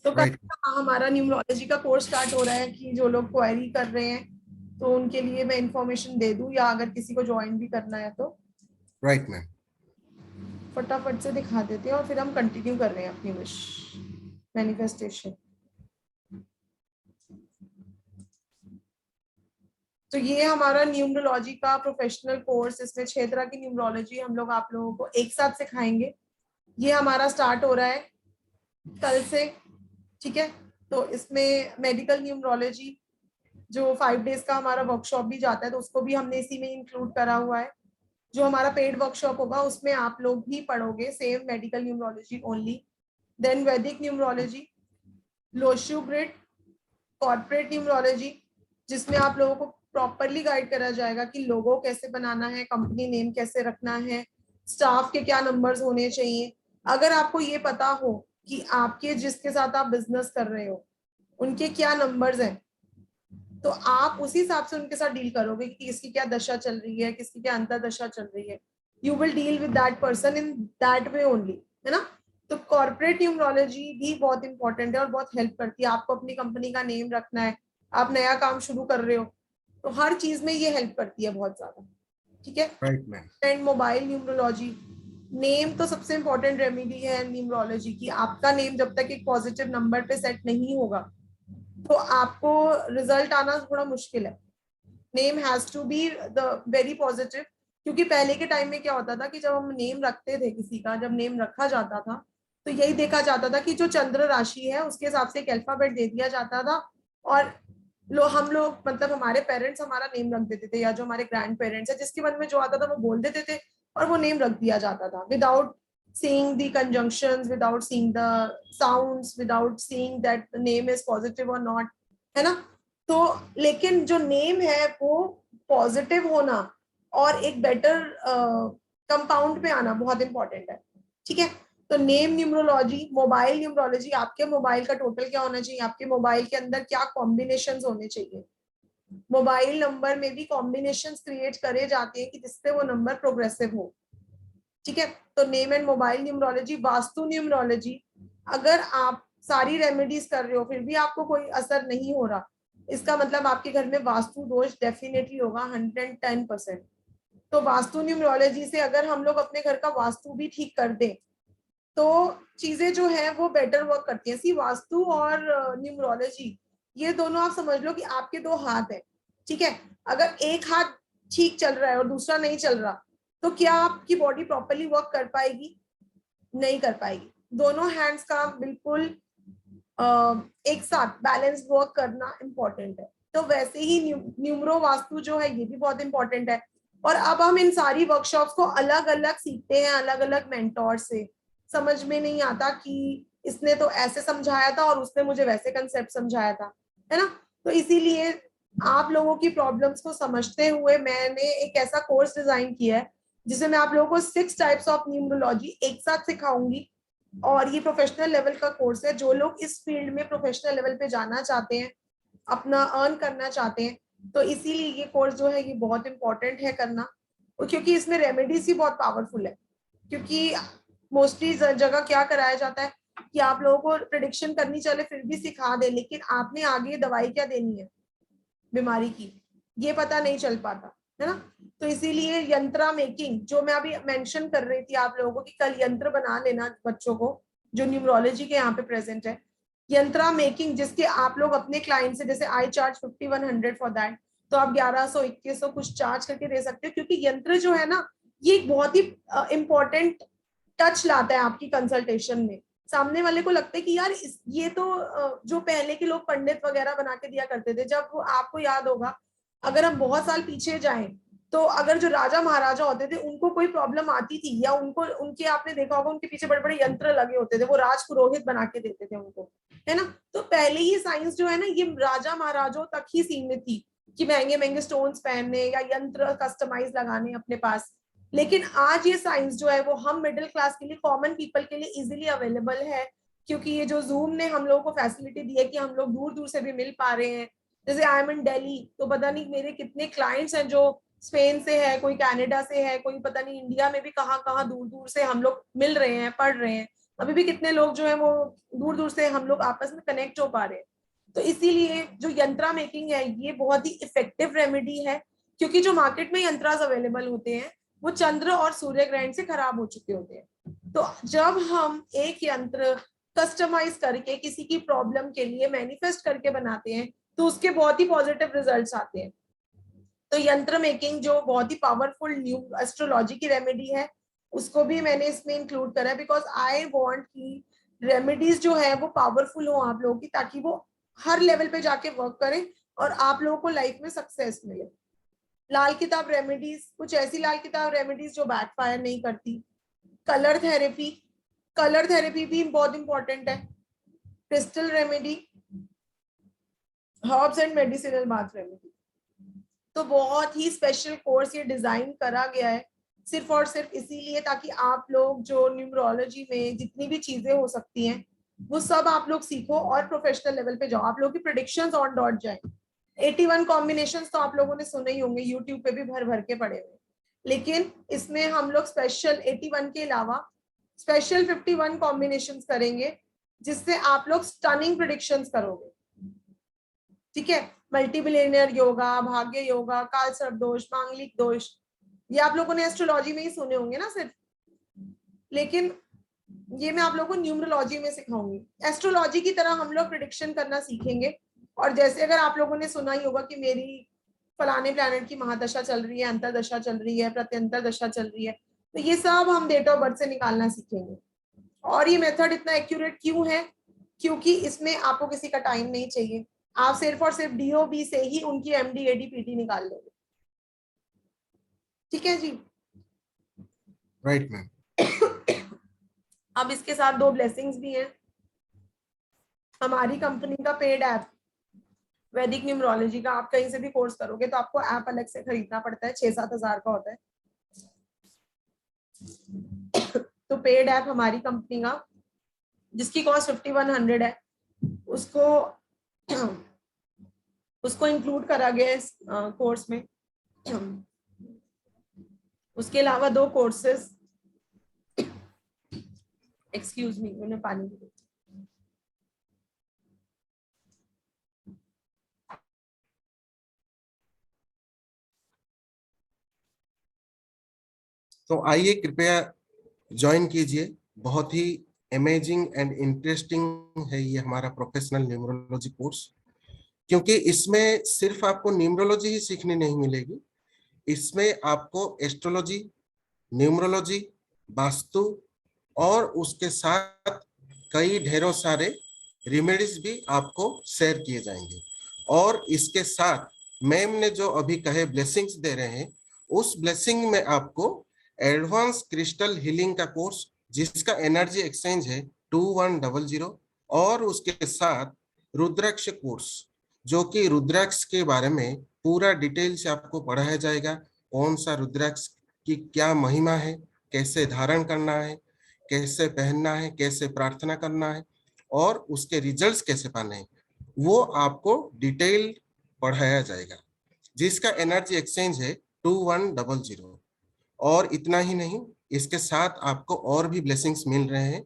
तो कल हमारा न्यूमरोलॉजी का कोर्स स्टार्ट हो रहा है कि जो लोग क्वेरी कर रहे हैं तो उनके लिए मैं इंफॉर्मेशन दे दूं, या अगर किसी को ज्वाइन भी करना है तो राइट मैम। फटाफट से दिखा देते हैं और फिर हम कंटिन्यू कर रहे हैं अपनी विश मैनिफेस्टेशन। तो ये हमारा न्यूमरोलॉजी का प्रोफेशनल कोर्स, इसमें 6 तरह की न्यूमरोलॉजी हम लोग आप लोगों को एक साथ सिखाएंगे। ये हमारा स्टार्ट हो रहा है कल से, ठीक है। तो इसमें मेडिकल न्यूमरोलॉजी जो 5 डेज का हमारा वर्कशॉप भी जाता है, तो उसको भी हमने इसी में इंक्लूड करा हुआ है। जो हमारा पेड वर्कशॉप होगा उसमें आप लोग भी पढ़ोगे same medical numerology only. Then Vedic numerology, Lo Shu grid, corporate numerology, जिसमें आप लोगों को प्रॉपरली गाइड करा जाएगा कि लोगो कैसे बनाना है, कंपनी नेम कैसे रखना है, स्टाफ के क्या नंबर्स होने चाहिए। अगर आपको ये पता हो कि आपके जिसके साथ आप बिजनेस कर रहे हो उनके क्या नंबर्स हैं, तो आप उसी हिसाब से उनके साथ डील करोगे कि किसकी क्या दशा चल रही है, किसकी क्या अंतर दशा चल रही है। You will deal with that person in that way only, है ना। तो कॉर्पोरेट न्यूमरोलॉजी भी बहुत इंपॉर्टेंट है और बहुत हेल्प करती है। आपको अपनी कंपनी का नेम रखना है, आप नया काम शुरू कर रहे हो, तो हर चीज में ये हेल्प करती है बहुत ज्यादा, ठीक है। Right ma'am. And mobile numerology, name तो सबसे इंपॉर्टेंट रेमेडी है न्यूमरोलॉजी की। आपका नेम जब तक एक पॉजिटिव नंबर पे सेट नहीं होगा तो आपको रिजल्ट आना थोड़ा मुश्किल है। Name has to be the very positive, क्योंकि पहले के टाइम में क्या होता था कि जब हम नेम रखते थे किसी का, जब नेम रखा जाता था तो यही देखा जाता था कि जो चंद्र राशि है उसके हिसाब से एक अल्फाबेट दे दिया जाता था, और हम लोग मतलब हमारे पेरेंट्स हमारा नेम रख देते थे, या जो हमारे ग्रैंड पेरेंट्स है जिसके मन में जो आता था वो बोल देते थे और वो नेम रख दिया जाता था, without seeing the conjunctions, without seeing the sounds, without seeing that the name is positive or not, है ना। तो लेकिन जो नेम है वो पॉजिटिव होना और एक बेटर कंपाउंड पे आना बहुत इंपॉर्टेंट है, ठीक है। तो नेम न्यूमरोलॉजी, मोबाइल न्यूमरोलॉजी, आपके मोबाइल का टोटल क्या होना चाहिए, आपके मोबाइल के अंदर क्या कॉम्बिनेशंस होने चाहिए। मोबाइल नंबर में भी कॉम्बिनेशंस क्रिएट करे जाते हैं कि जिससे वो नंबर प्रोग्रेसिव हो, ठीक है। तो name and mobile numerology. Vastu numerology, अगर आप सारी रेमेडीज कर रहे हो फिर भी आपको कोई असर नहीं हो रहा, इसका मतलब आपके घर में वास्तु दोष डेफिनेटली होगा 110%। तो वास्तु न्यूमरोलॉजी से अगर हम लोग अपने घर का वास्तु भी ठीक कर दें तो चीजें जो है वो बेटर वर्क करती हैं। सी वास्तु और न्यूमरोलॉजी ये दोनों आप समझ लो कि आपके दो हाथ हैं, ठीक है। अगर एक हाथ ठीक चल रहा है और दूसरा नहीं चल रहा तो क्या आपकी बॉडी प्रॉपरली वर्क कर पाएगी, नहीं कर पाएगी। दोनों हैंड्स का बिल्कुल एक साथ बैलेंस वर्क करना इंपॉर्टेंट है। तो वैसे ही न्यूमरो वास्तु जो है ये भी बहुत इंपॉर्टेंट है। और अब हम इन सारी वर्कशॉप्स को अलग अलग सीखते हैं, अलग अलग मेंटोर से। समझ में नहीं आता कि इसने तो ऐसे समझाया था और उसने मुझे वैसे कंसेप्ट समझाया था, है ना। तो इसीलिए आप लोगों की प्रॉब्लम्स को समझते हुए मैंने एक ऐसा कोर्स डिजाइन किया है जिसमें मैं आप लोगों को 6 टाइप्स ऑफ न्यूमरोलॉजी एक साथ सिखाऊंगी। और ये प्रोफेशनल लेवल का कोर्स है। जो लोग इस फील्ड में प्रोफेशनल लेवल पे जाना चाहते हैं, अपना अर्न करना चाहते हैं, तो इसीलिए ये कोर्स जो है ये बहुत इंपॉर्टेंट है करना। क्योंकि इसमें रेमेडीज ही बहुत पावरफुल है। क्योंकि मोस्टली जगह क्या कराया जाता है कि आप लोगों को प्रिडिक्शन करनी चले फिर भी सिखा दे, लेकिन आपने आगे दवाई क्या देनी है बीमारी की ये पता नहीं चल पाता, है ना। तो इसीलिए यंत्रा मेकिंग जो मैं अभी मेंशन कर रही थी आप लोगों को कि कल यंत्र बना लेना बच्चों को, जो न्यूमरोलॉजी के यहाँ पे प्रेजेंट है। यंत्रा मेकिंग जिसके आप लोग अपने क्लाइंट से, जैसे आई चार्ज 5100 फॉर दैट, तो आप 1100 2100 कुछ चार्ज करके दे सकते हो। क्योंकि यंत्र जो है ना ये एक बहुत ही इंपॉर्टेंट टच लाता है आपकी कंसल्टेशन में। सामने वाले को लगता है कि यार ये तो जो पहले के लोग पंडित वगैरह बना के दिया करते थे। जब आपको याद होगा अगर हम बहुत साल पीछे जाएं तो अगर जो राजा महाराजा होते थे उनको कोई प्रॉब्लम आती थी या उनको उनके आपने देखा होगा उनके पीछे बड़े बड़े यंत्र लगे होते थे, वो राज पुरोहित बना के देते थे उनको, है ना। तो पहले ही साइंस जो है ना ये राजा महाराजों तक ही सीमित थी कि महंगे महंगे स्टोन्स पहनने या यंत्र कस्टमाइज लगाने अपने पास। लेकिन आज ये साइंस जो है वो हम मिडिल क्लास के लिए, कॉमन पीपल के लिए इजीली अवेलेबल है। क्योंकि ये जो जूम ने हम लोगों को फैसिलिटी दी है कि हम लोग दूर दूर से भी मिल पा रहे हैं। जैसे आई एम इन दिल्ली तो पता नहीं मेरे कितने क्लाइंट्स हैं जो स्पेन से है, कोई कनाडा से है, कोई पता नहीं इंडिया में भी कहाँ कहाँ दूर दूर से हम लोग मिल रहे हैं, पढ़ रहे हैं। अभी भी कितने लोग जो है वो दूर दूर से हम लोग आपस में कनेक्ट हो पा रहे हैं। तो इसीलिए जो यंत्रा मेकिंग है ये बहुत ही इफेक्टिव रेमेडी है। क्योंकि जो मार्केट में यंत्रास अवेलेबल होते हैं वो चंद्र और सूर्य ग्रहण से खराब हो चुके होते हैं। तो जब हम एक यंत्र कस्टमाइज करके किसी की प्रॉब्लम के लिए मैनिफेस्ट करके बनाते हैं तो उसके बहुत ही पॉजिटिव रिजल्ट्स आते हैं। तो यंत्र मेकिंग जो बहुत ही पावरफुल न्यू एस्ट्रोलॉजी की रेमेडी है उसको भी मैंने इसमें इंक्लूड करा है। बिकॉज आई वांट कि रेमेडीज जो है वो पावरफुल हो आप लोगों की, ताकि वो हर लेवल पे जाके वर्क करें और आप लोगों को लाइफ में सक्सेस मिले। लाल किताब रेमेडीज, कुछ ऐसी लाल किताब रेमेडीज जो बैकफायर नहीं करती। कलर थेरेपी, कलर थेरेपी भी बहुत इंपॉर्टेंट है। Crystal remedy, herbs and medicinal bath remedy. तो बहुत ही स्पेशल कोर्स ये डिजाइन करा गया है सिर्फ और सिर्फ इसीलिए ताकि आप लोग जो न्यूमरोलॉजी में जितनी भी चीजें हो सकती हैं वो सब आप लोग सीखो और प्रोफेशनल लेवल पे जाओ। आप लोग की प्रेडिक्शंस ऑन डॉट जाए। 81 कॉम्बिनेशंस तो आप लोगों ने सुने ही होंगे, यूट्यूब पे भी भर भर के पड़े हुए। लेकिन इसमें हम लोग स्पेशल 81 के अलावा स्पेशल 51 कॉम्बिनेशंस करेंगे जिससे आप लोग स्टनिंग प्रेडिक्शंस करोगे, ठीक है। मल्टी बिलियनियर योगा, भाग्य योगा, काल सर्प दोष, मांगलिक दोष, ये आप लोगों ने एस्ट्रोलॉजी में ही सुने होंगे ना सिर्फ, लेकिन ये मैं आप लोगों को न्यूमरोलॉजी में सिखाऊंगी। एस्ट्रोलॉजी की तरह हम लोग प्रिडिक्शन करना सीखेंगे। और जैसे अगर आप लोगों ने सुना ही होगा कि मेरी फलाने प्लैनेट की महादशा चल रही है, अंतरदशा चल रही है, प्रत्यंतर दशा चल रही है, तो ये सब हम डेट ऑफ बर्थ से निकालना सीखेंगे। और ये मेथड इतना एक्यूरेट क्यों है? क्योंकि इसमें आपको किसी का टाइम नहीं चाहिए। आप सिर्फ और सिर्फ डीओबी से ही उनकी एमडी एडी पीटी निकाल लोगे, ठीक है जी। Right ma'am. अब इसके साथ 2 ब्लेसिंग्स भी हैं। हमारी कंपनी का पेड ऐप वैदिक न्यूमरोलॉजी का आप कहीं से भी कोर्स करोगे तो आपको ऐप अलग से खरीदना पड़ता है, 6-7 हजार का होता है। तो पेड ऐप हमारी कंपनी का जिसकी कॉस्ट 5100 है उसको इंक्लूड करा गया है इस कोर्स में। उसके अलावा 2 कोर्सेज, एक्सक्यूज मी, उन्हें पानी दे। तो आइए कृपया ज्वाइन कीजिए। बहुत ही अमेजिंग एंड इंटरेस्टिंग है ये हमारा प्रोफेशनल न्यूमरोलॉजी कोर्स, क्योंकि इसमें सिर्फ आपको न्यूमरोलॉजी ही सीखने नहीं मिलेगी, इसमें आपको एस्ट्रोलॉजी, न्यूमरोलॉजी, वास्तु और उसके साथ कई ढेरों सारे रेमेडीज भी आपको शेयर किए जाएंगे। और इसके साथ मैम ने जो अभी कहे ब्लेसिंग्स दे रहे हैं, उस ब्लेसिंग में आपको एडवांस क्रिस्टल हीलिंग का कोर्स जिसका एनर्जी एक्सचेंज है 2100, और उसके साथ रुद्राक्ष कोर्स जो कि रुद्राक्ष के बारे में पूरा डिटेल से आपको पढ़ाया जाएगा। कौन सा रुद्राक्ष की क्या महिमा है, कैसे धारण करना है, कैसे पहनना है, कैसे प्रार्थना करना है और उसके रिजल्ट्स कैसे पाने हैं, वो आपको डिटेल पढ़ाया जाएगा, जिसका एनर्जी एक्सचेंज है 2100। और इतना ही नहीं, इसके साथ आपको और भी ब्लेसिंग्स मिल रहे हैं,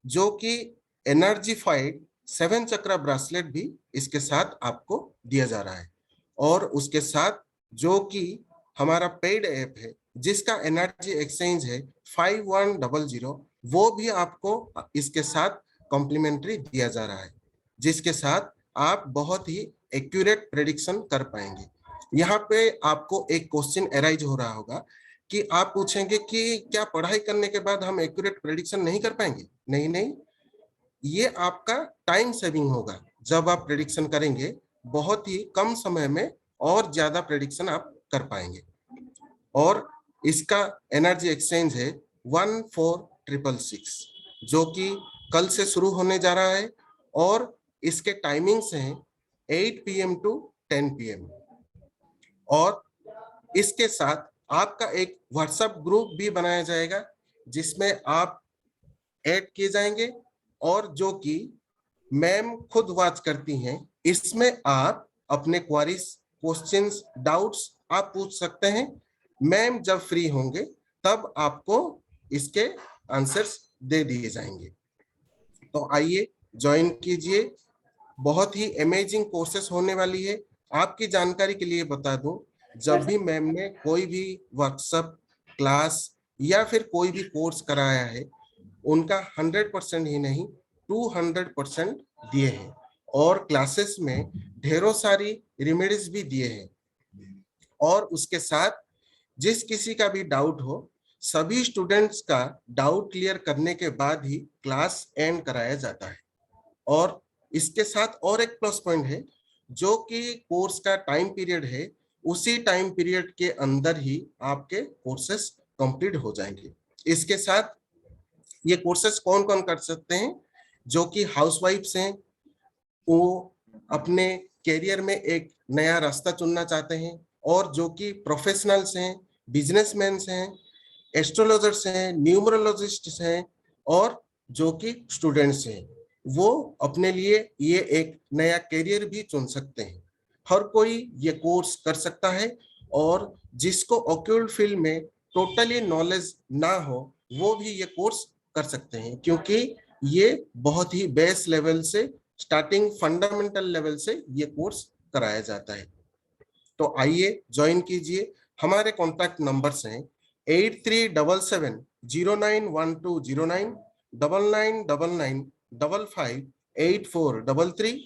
जो कि एनर्जीफाइड 7 चक्रा ब्रासलेट भी इसके साथ आपको दिया जा रहा है। और उसके साथ जो कि हमारा पेड ऐप है जिसका एनर्जी एक्सचेंज है 5100, वो भी आपको इसके साथ कॉम्प्लीमेंट्री दिया जा रहा है, जिसके साथ आप बहुत ही एक्यूरेट प्रेडिक्शन कर पाएंगे। यहाँ पे आपको एक क्वेश्चन अराइज हो रहा होगा कि आप पूछेंगे कि क्या पढ़ाई करने के बाद हम एक्यूरेट प्रेडिक्शन नहीं कर पाएंगे? नहीं नहीं, ये आपका टाइम सेविंग होगा। जब आप प्रेडिक्शन करेंगे बहुत ही कम समय में और ज्यादा प्रेडिक्शन आप कर पाएंगे। और इसका एनर्जी एक्सचेंज है 14666, जो कि कल से शुरू होने जा रहा है और इसके टाइमिंग्स हैं 8 PM to 10 PM। और इसके साथ आपका एक व्हाट्सएप ग्रुप भी बनाया जाएगा जिसमें आप ऐड किए जाएंगे और जो कि मैम खुद वॉच करती हैं। इसमें आप अपने क्वारीज, क्वेश्चंस, डाउट्स आप पूछ सकते हैं। मैम जब फ्री होंगे तब आपको इसके आंसर्स दे दिए जाएंगे। तो आइए ज्वाइन कीजिए, बहुत ही अमेजिंग कोर्सेस होने वाली है। आपकी जानकारी के लिए बता दूं, जब भी मैम ने कोई भी वर्कशॉप, क्लास या फिर कोई भी कोर्स कराया है, उनका 100% ही नहीं 200% दिए हैं। और क्लासेस में ढेरों सारी रेमेडीज भी दिए हैं। और उसके साथ जिस किसी का भी डाउट हो, सभी स्टूडेंट्स का डाउट क्लियर करने के बाद ही क्लास एंड कराया जाता है। और इसके साथ और एक प्लस पॉइंट है, जो कि कोर्स का टाइम पीरियड है, उसी टाइम पीरियड के अंदर ही आपके कोर्सेस कंप्लीट हो जाएंगे। इसके साथ ये कोर्सेस कौन कौन कर सकते हैं? जो कि हाउसवाइफ्स हैं, वो अपने कैरियर में एक नया रास्ता चुनना चाहते हैं, और जो कि प्रोफेशनल्स हैं, बिजनेसमैन हैं, एस्ट्रोलॉजर्स हैं, न्यूमरोलॉजिस्ट्स हैं, और जो कि स्टूडेंट्स हैं, वो अपने लिए ये एक नया कैरियर भी चुन सकते हैं। हर कोई ये कोर्स कर सकता है। और जिसको ऑक्यूल्ट फील्ड में टोटली नॉलेज ना हो, वो भी ये कोर्स कर सकते हैं, क्योंकि ये बहुत ही बेस लेवल से, स्टार्टिंग फंडामेंटल लेवल से ये कोर्स कराया जाता है। तो आइए ज्वाइन कीजिए। हमारे कॉन्टैक्ट नंबर्स हैं 8377091209, 9999558433,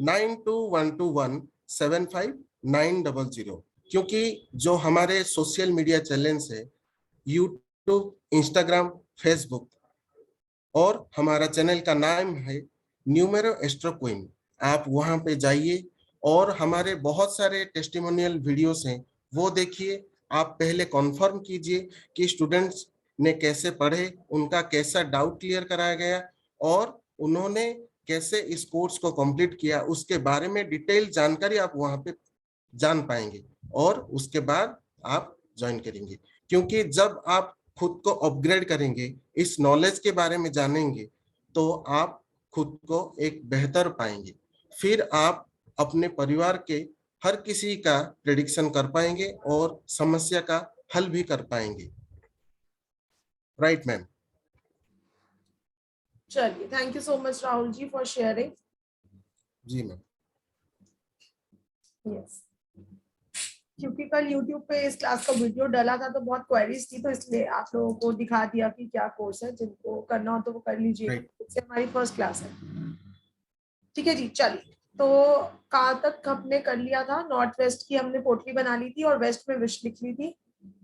9212175900। क्योंकि जो हमारे सोशल मीडिया चैनल्स है, यूट्यूब, इंस्टाग्राम, फेसबुक, और हमारा चैनल का नाम है न्यूमेरो एस्ट्रो क्वीन, आप वहां पे जाइए और हमारे बहुत सारे टेस्टिमोनियल वीडियोस हैं, वो देखिए। आप पहले कॉन्फर्म कीजिए कि स्टूडेंट्स ने कैसे पढ़े, उनका कैसा डाउट क्लियर कराया गया, और उन्होंने कैसे इस कोर्स को कंप्लीट किया, उसके बारे में डिटेल जानकारी आप वहां पे जान पाएंगे और उसके बाद आप ज्वाइन करेंगे। क्योंकि जब आप खुद को अपग्रेड करेंगे, इस नॉलेज के बारे में जानेंगे, तो आप खुद को एक बेहतर पाएंगे। फिर आप अपने परिवार के हर किसी का प्रेडिक्शन कर पाएंगे और समस्या का हल भी कर पाएंगे। Right ma'am? चलिए, thank you so much Rahul ji for sharing. जी मैम। यस, क्योंकि कल YouTube पे इस क्लास का वीडियो डाला था तो बहुत क्वेरीज थी, तो इसलिए आप लोगों को दिखा दिया कि क्या कोर्स है। जिनको करना हो तो वो कर लीजिए, Right. इससे हमारी फर्स्ट क्लास है। ठीक है जी, चलिए। तो कहाँ तक हमने कर लिया था? नॉर्थ वेस्ट की हमने पोटली बना ली थी और वेस्ट में विश लिख ली थी।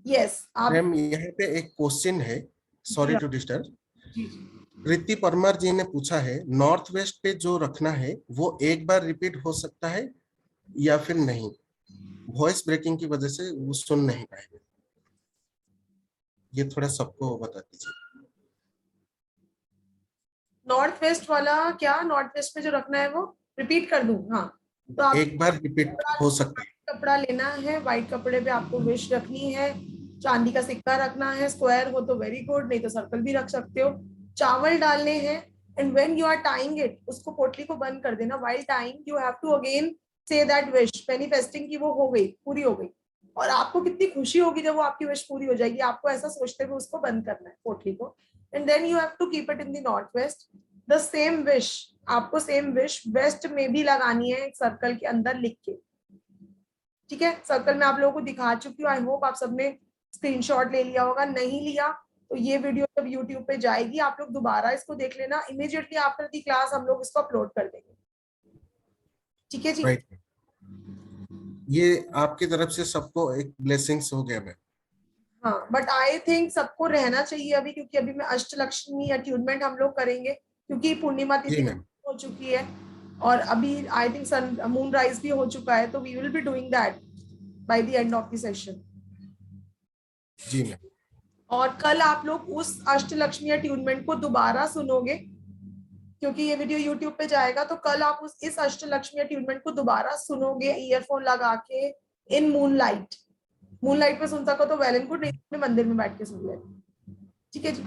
यस, आप मैम यहाँ पे एक क्वेश्चन है, सॉरी टू डिस्टर्ब। जी जी रिद्धि परमार जी ने पूछा है, नॉर्थ वेस्ट पे जो रखना है वो एक बार रिपीट हो सकता है या फिर नहीं? वॉइस ब्रेकिंग की वजह से वो सुन नहीं पाएंगे, ये थोड़ा सबको बता दीजिए। नॉर्थ वेस्ट वाला क्या, नॉर्थ वेस्ट में जो रखना है वो रिपीट कर दूं? हाँ, तो आप एक बार रिपीट हो सकता है। कपड़ा लेना है, व्हाइट कपड़े पे आपको विश रखनी है, चांदी का सिक्का रखना है, स्क्वायर हो तो वेरी गुड, नहीं तो सर्कल भी रख सकते हो। चावल डालने हैं and when you are tying it, उसको पोटली को बंद कर देना। While tying you have to again say that wish, manifesting की वो हो गई, पूरी हो गई। और आपको कितनी खुशी होगी जब वो आपकी विश पूरी हो जाएगी। आपको ऐसा सोचते हुए उसको बंद करना है पोटली को, and then you have to keep it in the north west. The same wish आपको सेम विश वेस्ट में भी लगानी है, एक सर्कल के अंदर लिख के। ठीक है, सर्कल में आप लोगों को दिखा चुकी हूँ। आई होप आप सबने स्क्रीनशॉट ले लिया होगा। नहीं लिया तो ये वीडियो जब यूट्यूब पे जाएगी आप लोग दोबारा इसको देख लेना। इमीडिएटली आफ्टर दी क्लास हम लोग इसको अपलोड कर देंगे। ठीक है जी। राइट, ये आपकी तरफ से सबको एक ब्लेसिंग्स हो गया मैम। हाँ, बट आई थिंक सबको रहना चाहिए अभी, क्योंकि अभी मैं अष्टलक्ष्मी अट्यूनमेंट हम लोग करेंगे, क्योंकि पूर्णिमा जी तिथि मैम। हो चुकी है और अभी I think sun moon rise भी हो चुका है, तो we will be doing that by the end of the session. जी मैम। और कल आप लोग उस अष्टलक्ष्मी अट्यूनमेंट को दोबारा सुनोगे, क्योंकि ये वीडियो YouTube पे जाएगा। तो कल आप इस अष्टलक्ष्मी अट्यूनमेंट को दोबारा सुनोगे ईयरफोन लगा के, इन मूनलाइट। मूनलाइट पे सुन सको तो वेल एंड गुड, नहीं अपने मंदिर में बैठ के सुन लेना। ठीक है जी,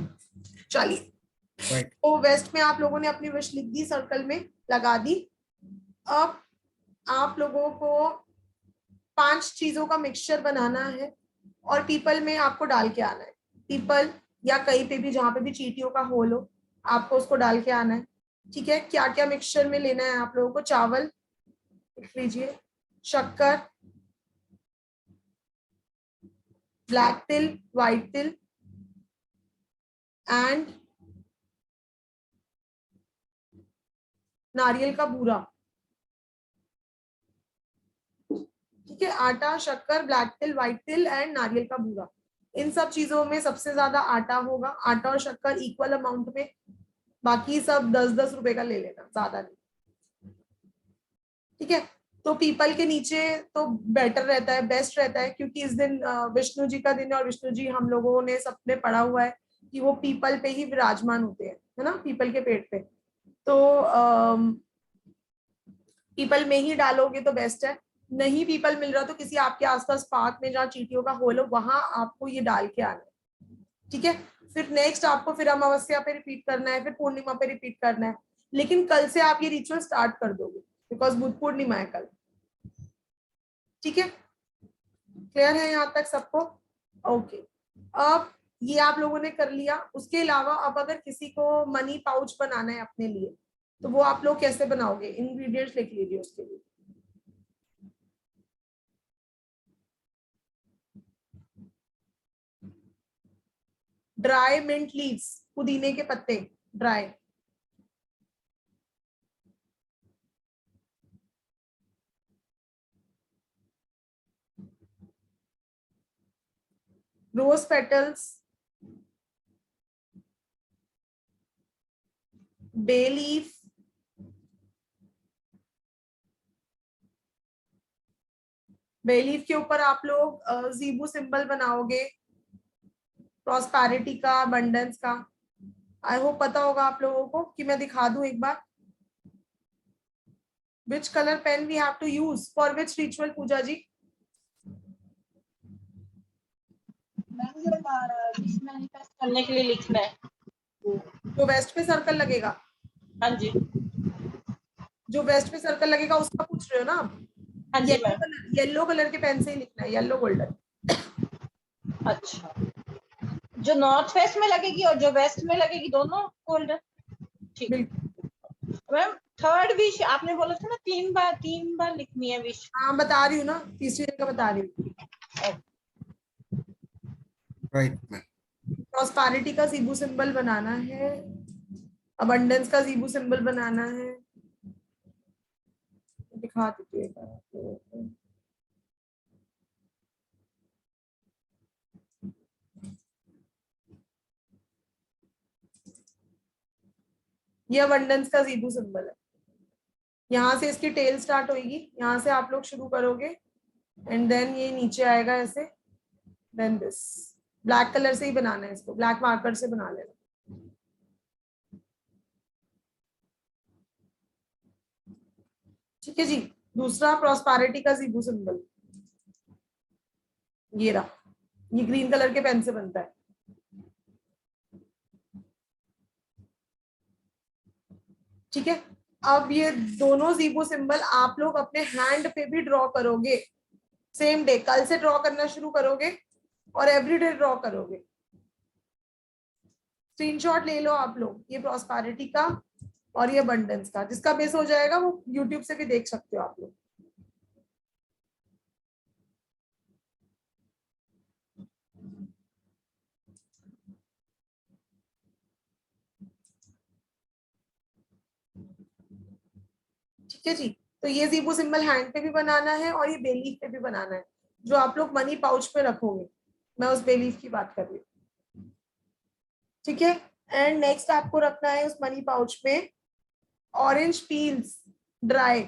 चलिए। राइट। तो वेस्ट में आप लोगों ने अपनी विश लिख दी, सर्कल में लगा दी। अब आप लोगों को 5 चीजों का मिक्सचर बनाना है और पीपल में आपको डाल के आना है। पीपल या कहीं पे भी जहां पे भी चींटियों का होल हो, आपको उसको डाल के आना है। ठीक है, क्या क्या मिक्सचर में लेना है आप लोगों को? चावल लिख लीजिए, शक्कर, ब्लैक तिल, व्हाइट तिल एंड नारियल का बूरा। ठीक है, आटा, शक्कर, ब्लैक तिल, व्हाइट तिल एंड नारियल का बूरा। इन सब चीजों में सबसे ज्यादा आटा होगा। आटा और शक्कर इक्वल अमाउंट में, बाकी सब 10-10 रुपए का ले लेना, ज्यादा नहीं। ठीक है, तो पीपल के नीचे तो बेटर रहता है, बेस्ट रहता है, क्योंकि इस दिन विष्णु जी का दिन है और विष्णु जी हम लोगों ने सबने पढ़ा हुआ है कि वो पीपल पे ही विराजमान होते हैं, है ना, पीपल के पेड़ पे। तो पीपल में ही डालोगे तो बेस्ट है। नहीं पीपल मिल रहा तो किसी आपके आसपास पार्क में जहाँ चींटियों का होल हो, वहां आपको ये डाल के आना है। ठीक है, फिर नेक्स्ट आपको फिर अमावस्या पे रिपीट करना है, फिर पूर्णिमा पे रिपीट करना है। लेकिन कल से आप ये रिचुअल स्टार्ट कर दोगे, बिकॉज बुध पूर्णिमा है कल। ठीक है, क्लियर है यहाँ तक सबको? ओके, अब ये आप लोगों ने कर लिया। उसके अलावा अब अगर किसी को मनी पाउच बनाना है अपने लिए, तो वो आप लोग कैसे बनाओगे? इंग्रेडिएंट्स लिख लीजिए उसके लिए। ड्राई मिंट लीव्स, पुदीने के पत्ते dry, rose petals, bay leaf, bay leaf के ऊपर आप लोग जीबू सिंबल बनाओगे, प्रॉस्पेरिटी का, अबंडेंस का। आई होप पता होगा आप लोगों को, कि मैं दिखा दूं एक बार। Which color pen we have to use for which ritual, Pooja ji? Manifest करने के लिए लिखना है। जो वेस्ट पे सर्कल लगेगा, हाँ जी, जो वेस्ट पे सर्कल लगेगा उसका पूछ रहे हो ना आप? हाँ जी मैम। येलो कलर के पेन से ही लिखना है, येलो गोल्डन। अच्छा, जो नॉर्थ वेस्ट में लगेगी और जो वेस्ट में लगेगी दोनों गोल्डन। ठीक मैम। थर्ड विश आपने बोला था ना, 3 बार लिखनी है विश। हाँ बता रही हूँ ना, तीसरी जगह बता रही हूँ। Right ma'am. प्रॉस्पेरिटी का ज़ीबू सिंबल बनाना है, अबंडेंस का ज़ीबू सिंबल बनाना है। दिखा दीजिएगा। ये अबंडेंस का ज़ीबू सिंबल है। यहाँ से इसकी टेल स्टार्ट होगी, यहाँ से आप लोग शुरू करोगे एंड देन ये नीचे आएगा ऐसे, देन दिस। ब्लैक कलर से ही बनाना है इसको, ब्लैक मार्कर से बना लेना। ठीक है जी। दूसरा प्रॉस्पेरिटी का ज़ीबू सिंबल, ये रहा, ये ग्रीन कलर के पेन से बनता है। ठीक है, अब ये दोनों ज़ीबू सिंबल आप लोग अपने हैंड पे भी ड्रॉ करोगे सेम डे। कल से ड्रॉ करना शुरू करोगे और एवरीडे ड्रॉ करोगे। स्क्रीनशॉट ले लो आप लोग, ये प्रॉस्पेरिटी का और ये अबंडेंस का। जिसका बेस हो जाएगा वो यूट्यूब से भी देख सकते हो आप लोग। ठीक है जी। तो ये ज़ीबू सिंबल हैंड पे भी बनाना है और ये बेलीफ पे भी बनाना है, जो आप लोग मनी पाउच पे रखोगे। मैं उस बेलीफ की बात कर रही हूँ। ठीक है, एंड नेक्स्ट आपको रखना है उस मनी पाउच में ऑरेंज पील्स ड्राई।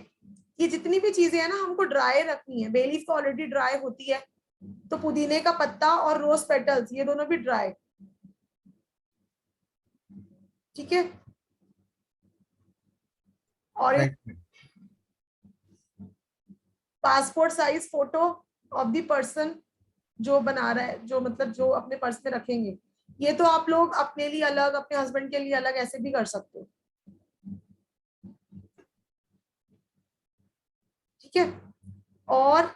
ये जितनी भी चीजें हैं ना हमको ड्राई रखनी है। बेलीफ तो ऑलरेडी ड्राई होती है, तो पुदीने का पत्ता और रोज पेटल्स ये दोनों भी ड्राई। ठीक है, orange passport size photo of the person जो बना रहा है, जो मतलब जो अपने पर्स में रखेंगे। ये तो आप लोग अपने लिए अलग, अपने हस्बैंड के लिए अलग ऐसे भी कर सकते हो। ठीक है, और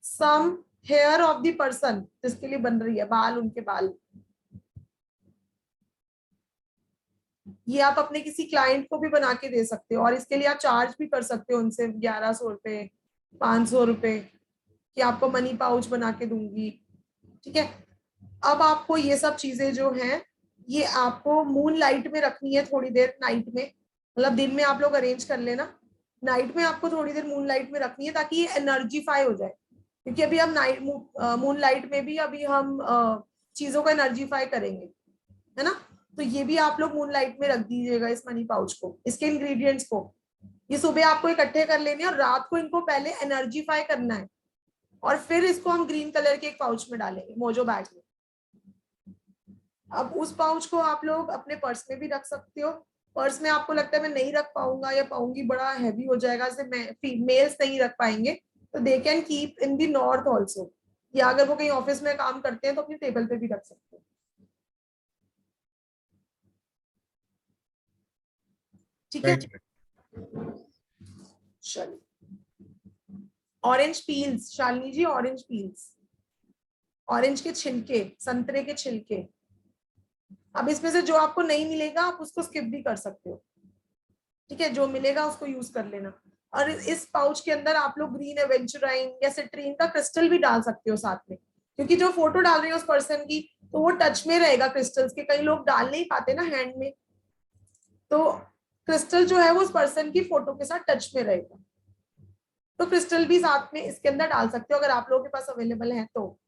सम हेयर ऑफ द पर्सन जिसके लिए बन रही है, बाल, उनके बाल। ये आप अपने किसी क्लाइंट को भी बना के दे सकते हो और इसके लिए आप चार्ज भी कर सकते हो उनसे 1100 रुपए, 500 रुपए कि आपको मनी पाउच बना के दूंगी। ठीक है, अब आपको ये सब चीजें जो हैं ये आपको मून लाइट में रखनी है थोड़ी देर नाइट में। मतलब दिन में आप लोग अरेंज कर लेना, नाइट में आपको थोड़ी देर मून लाइट में रखनी है ताकि ये एनर्जीफाई हो जाए। क्योंकि अभी हम नाइट मून लाइट में भी अभी हम चीजों को एनर्जीफाई करेंगे, है ना। तो ये भी आप लोग मून लाइट में रख दीजिएगा इस मनी पाउच को, इसके इंग्रेडिएंट्स को। ये सुबह आपको इकट्ठे कर लेने और रात को इनको पहले एनर्जीफाई करना है और फिर इसको हम ग्रीन कलर के एक पाउच में डालेंगे, मोजो बैग में। अब उस पाउच को आप लोग अपने पर्स में भी रख सकते हो। पर्स में आपको लगता है मैं नहीं रख पाऊंगा या पाऊंगी, बड़ा हैवी हो जाएगा, मेल्स नहीं रख पाएंगे, तो they can keep in the north also, या अगर वो कहीं ऑफिस में काम करते हैं तो अपनी टेबल पे भी रख सकते हैं। ठीक है, चलिए। ऑरेंज पील्स, शालिनी जी, ऑरेंज पील्स, ऑरेंज के छिलके, संतरे के छिलके। अब इसमें से जो आपको नहीं मिलेगा आप उसको स्किप भी कर सकते हो। ठीक है, जो मिलेगा उसको यूज कर लेना। और इस पाउच के अंदर आप लोग ग्रीन एवेंचुराइन या सिट्रीन का क्रिस्टल भी डाल सकते हो साथ में, क्योंकि जो फोटो डाल रहे हो उस पर्सन की तो वो टच में रहेगा क्रिस्टल्स के। कई लोग डाल नहीं पाते ना हैंड में, तो क्रिस्टल जो है वो उस पर्सन की फोटो के साथ टच में रहेगा। तो क्रिस्टल भी साथ में इसके अंदर डाल सकते हो अगर आप लोगों के पास अवेलेबल है तो।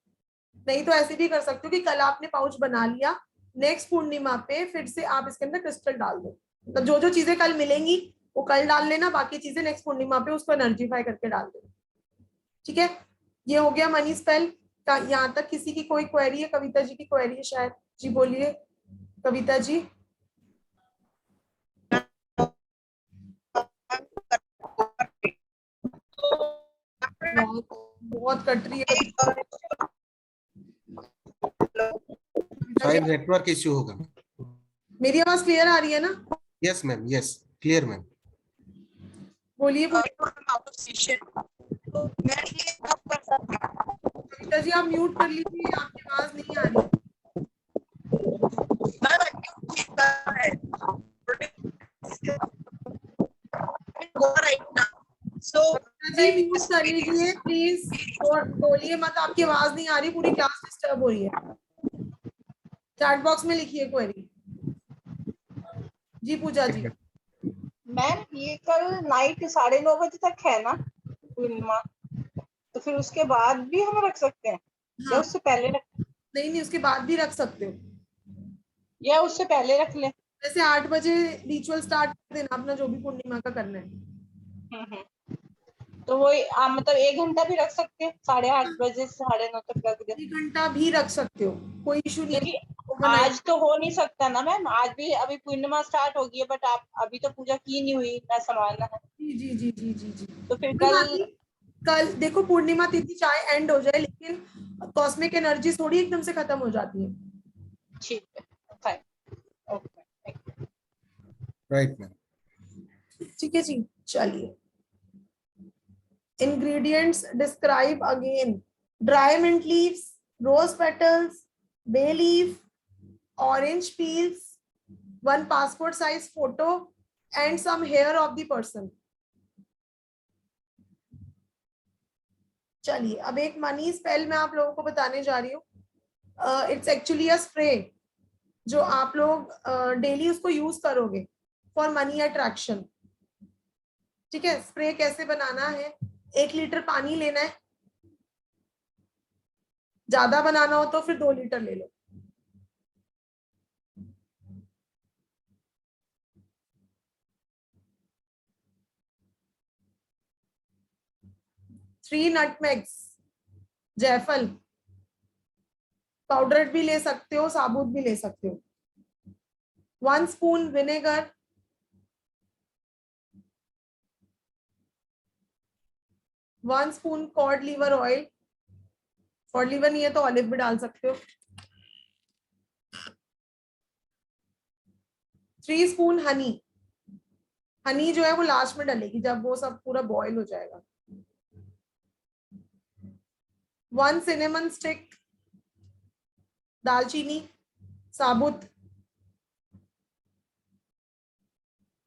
नहीं तो ऐसे भी कर सकते हो कि कल आपने पाउच बना लिया, नेक्स्ट पूर्णिमा पे फिर से आप इसके अंदर क्रिस्टल डाल दो। तो जो जो चीजें कल मिलेंगी वो कल डाल लेना, बाकी चीजें नेक्स्ट पूर्णिमा पे उसको एनर्जीफाई करके डाल देना। ठीक है, ये हो गया मनी स्पेल का। यहाँ तक किसी की कोई क्वेरी है? कविता जी की क्वेरी है शायद, जी बोलिए कविता जी। बहुत कट रही है। शायद नेटवर्क इश्यू होगा। मेरी आवाज क्लियर आ रही है ना? Yes ma'am, yes clear ma'am. बोलिए कविता जी, आप म्यूट कर लीजिए, आपकी आवाज नहीं आ रही। जी म्यूट कर लीजिए प्लीज, और बोलिए मत, आपकी आवाज नहीं आ रही, पूरी क्लास डिस्टर्ब हो रही है। चैट बॉक्स में लिखिए क्वेरी। जी पूजा जी। मैम ये कल नाइट 9:30 बजे तक है ना पूर्णिमा, तो फिर उसके बाद भी हम रख सकते हैं या हाँ, उससे पहले नहीं नहीं, उसके बाद भी रख सकते हो, या उससे पहले रख ले? जैसे 8 बजे रिचुअल स्टार्ट कर देना अपना, जो भी पूर्णिमा का करना है। तो वो मतलब 1 घंटा भी रख सकते हैं, 8:30 बजे से 9:30 तक रख दे। 1 घंटा भी रख सकते हो, कोई इशू नहीं है। क्योंकि आज तो हो नहीं सकता ना मैम, आज भी अभी पूर्णिमा स्टार्ट होगी है, बट आप अभी तो पूजा की नहीं हुई, मैं संभालना है। जी जी जी जी जी जी। तो फिर कोई बात नहीं, कल देखो पूर्णिमा तिथि चाहे एंड हो जाए, लेकिन कॉस्मिक एनर्जी थोड़ी एकदम से खत्म हो जाती है। ठीक है, फाइन, ओके, राइट मैम। ठीक है जी, चलिए ingredients describe again: dry mint leaves, rose petals, bay leaf, orange peels, one passport size photo, and some hair of the person. चलिए अब एक मनी स्पेल मैं आप लोगों को बताने जा रही हूँ। इट्स एक्चुअली अ स्प्रे जो आप लोग डेली उसको यूज करोगे फॉर मनी अट्रैक्शन। ठीक है, स्प्रे कैसे बनाना है? 1 लीटर पानी लेना है, ज्यादा बनाना हो तो फिर 2 लीटर ले लो। थ्री नटमेग्स, जायफल पाउडर भी ले सकते हो, साबुत भी ले सकते हो। 1 spoon vinegar, 1 spoon cod liver oil, cod liver नहीं है तो ऑलिव भी डाल सकते हो। 3 स्पून हनी, हनी जो है वो लास्ट में डलेगी जब वो सब पूरा बॉईल हो जाएगा। 1 सिनेमन स्टिक, दालचीनी साबुत,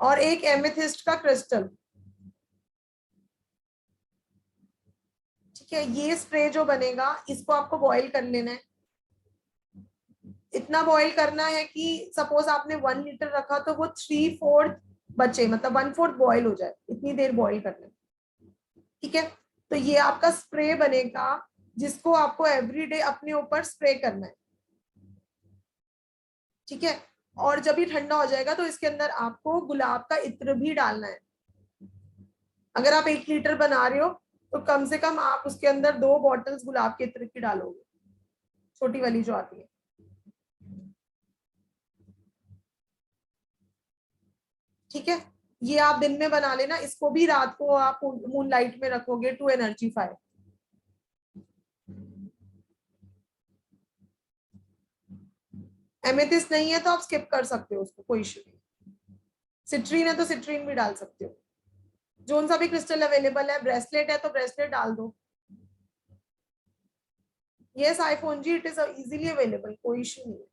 और 1 एमेथिस्ट का क्रिस्टल। ठीक है, ये स्प्रे जो बनेगा इसको आपको बॉईल कर लेना है। इतना बॉईल करना है कि सपोज आपने 1 लीटर रखा तो वो 3/4 बचे, मतलब 1/4 बॉईल हो जाए, इतनी देर बॉईल करना है। ठीक है, तो ये आपका स्प्रे बनेगा जिसको आपको एवरीडे अपने ऊपर स्प्रे करना है। ठीक है, और जब ये ठंडा हो जाएगा तो इसके अंदर आपको गुलाब का इत्र भी डालना है। अगर आप 1 लीटर बना रहे हो तो कम से कम आप उसके अंदर 2 बॉटल्स गुलाब के इत्र की डालोगे, छोटी वाली जो आती है। ठीक है, ये आप दिन में बना लेना, इसको भी रात को आप मून लाइट में रखोगे टू एनर्जीफाई। एमेथिस्ट नहीं है तो आप स्किप कर सकते हो उसको, कोई इशू नहीं। सिट्रीन है तो सिट्रीन भी डाल सकते हो, जोन सा भी क्रिस्टल अवेलेबल है। ब्रेसलेट है तो ब्रेसलेट डाल दो। यस आईफोन जी, इट इज इजीली अवेलेबल, कोई इशू नहीं है।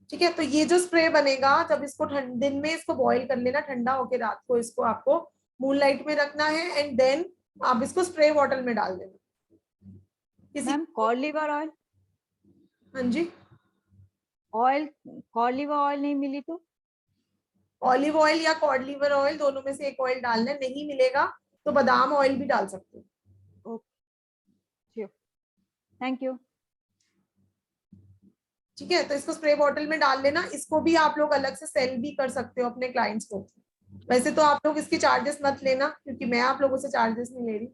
ठीक है, तो ये जो स्प्रे बनेगा जब इसको दिन में इसको बॉईल कर लेना, ठंडा होके रात को इसको आपको मूनलाइट में रखना है, एंड देन आप इसको स्प्रे बॉटल में डाल देना। मैम कॉड लिवर ऑयल, हाँ जी, ऑयल कॉड लिवर ऑयल नहीं मिली तो? ऑलिव ऑयल या कॉड लीवर ऑयल दोनों में से एक ऑयल डालना है। नहीं मिलेगा तो बादाम ऑयल भी डाल सकते हो। Okay, thank you. ठीक है, तो इसको स्प्रे बॉटल में डाल लेना। इसको भी आप लोग अलग से सेल भी कर सकते हो अपने क्लाइंट्स को। वैसे तो आप लोग इसकी चार्जेस मत लेना, क्योंकि मैं आप लोगों से चार्जेस नहीं ले रही।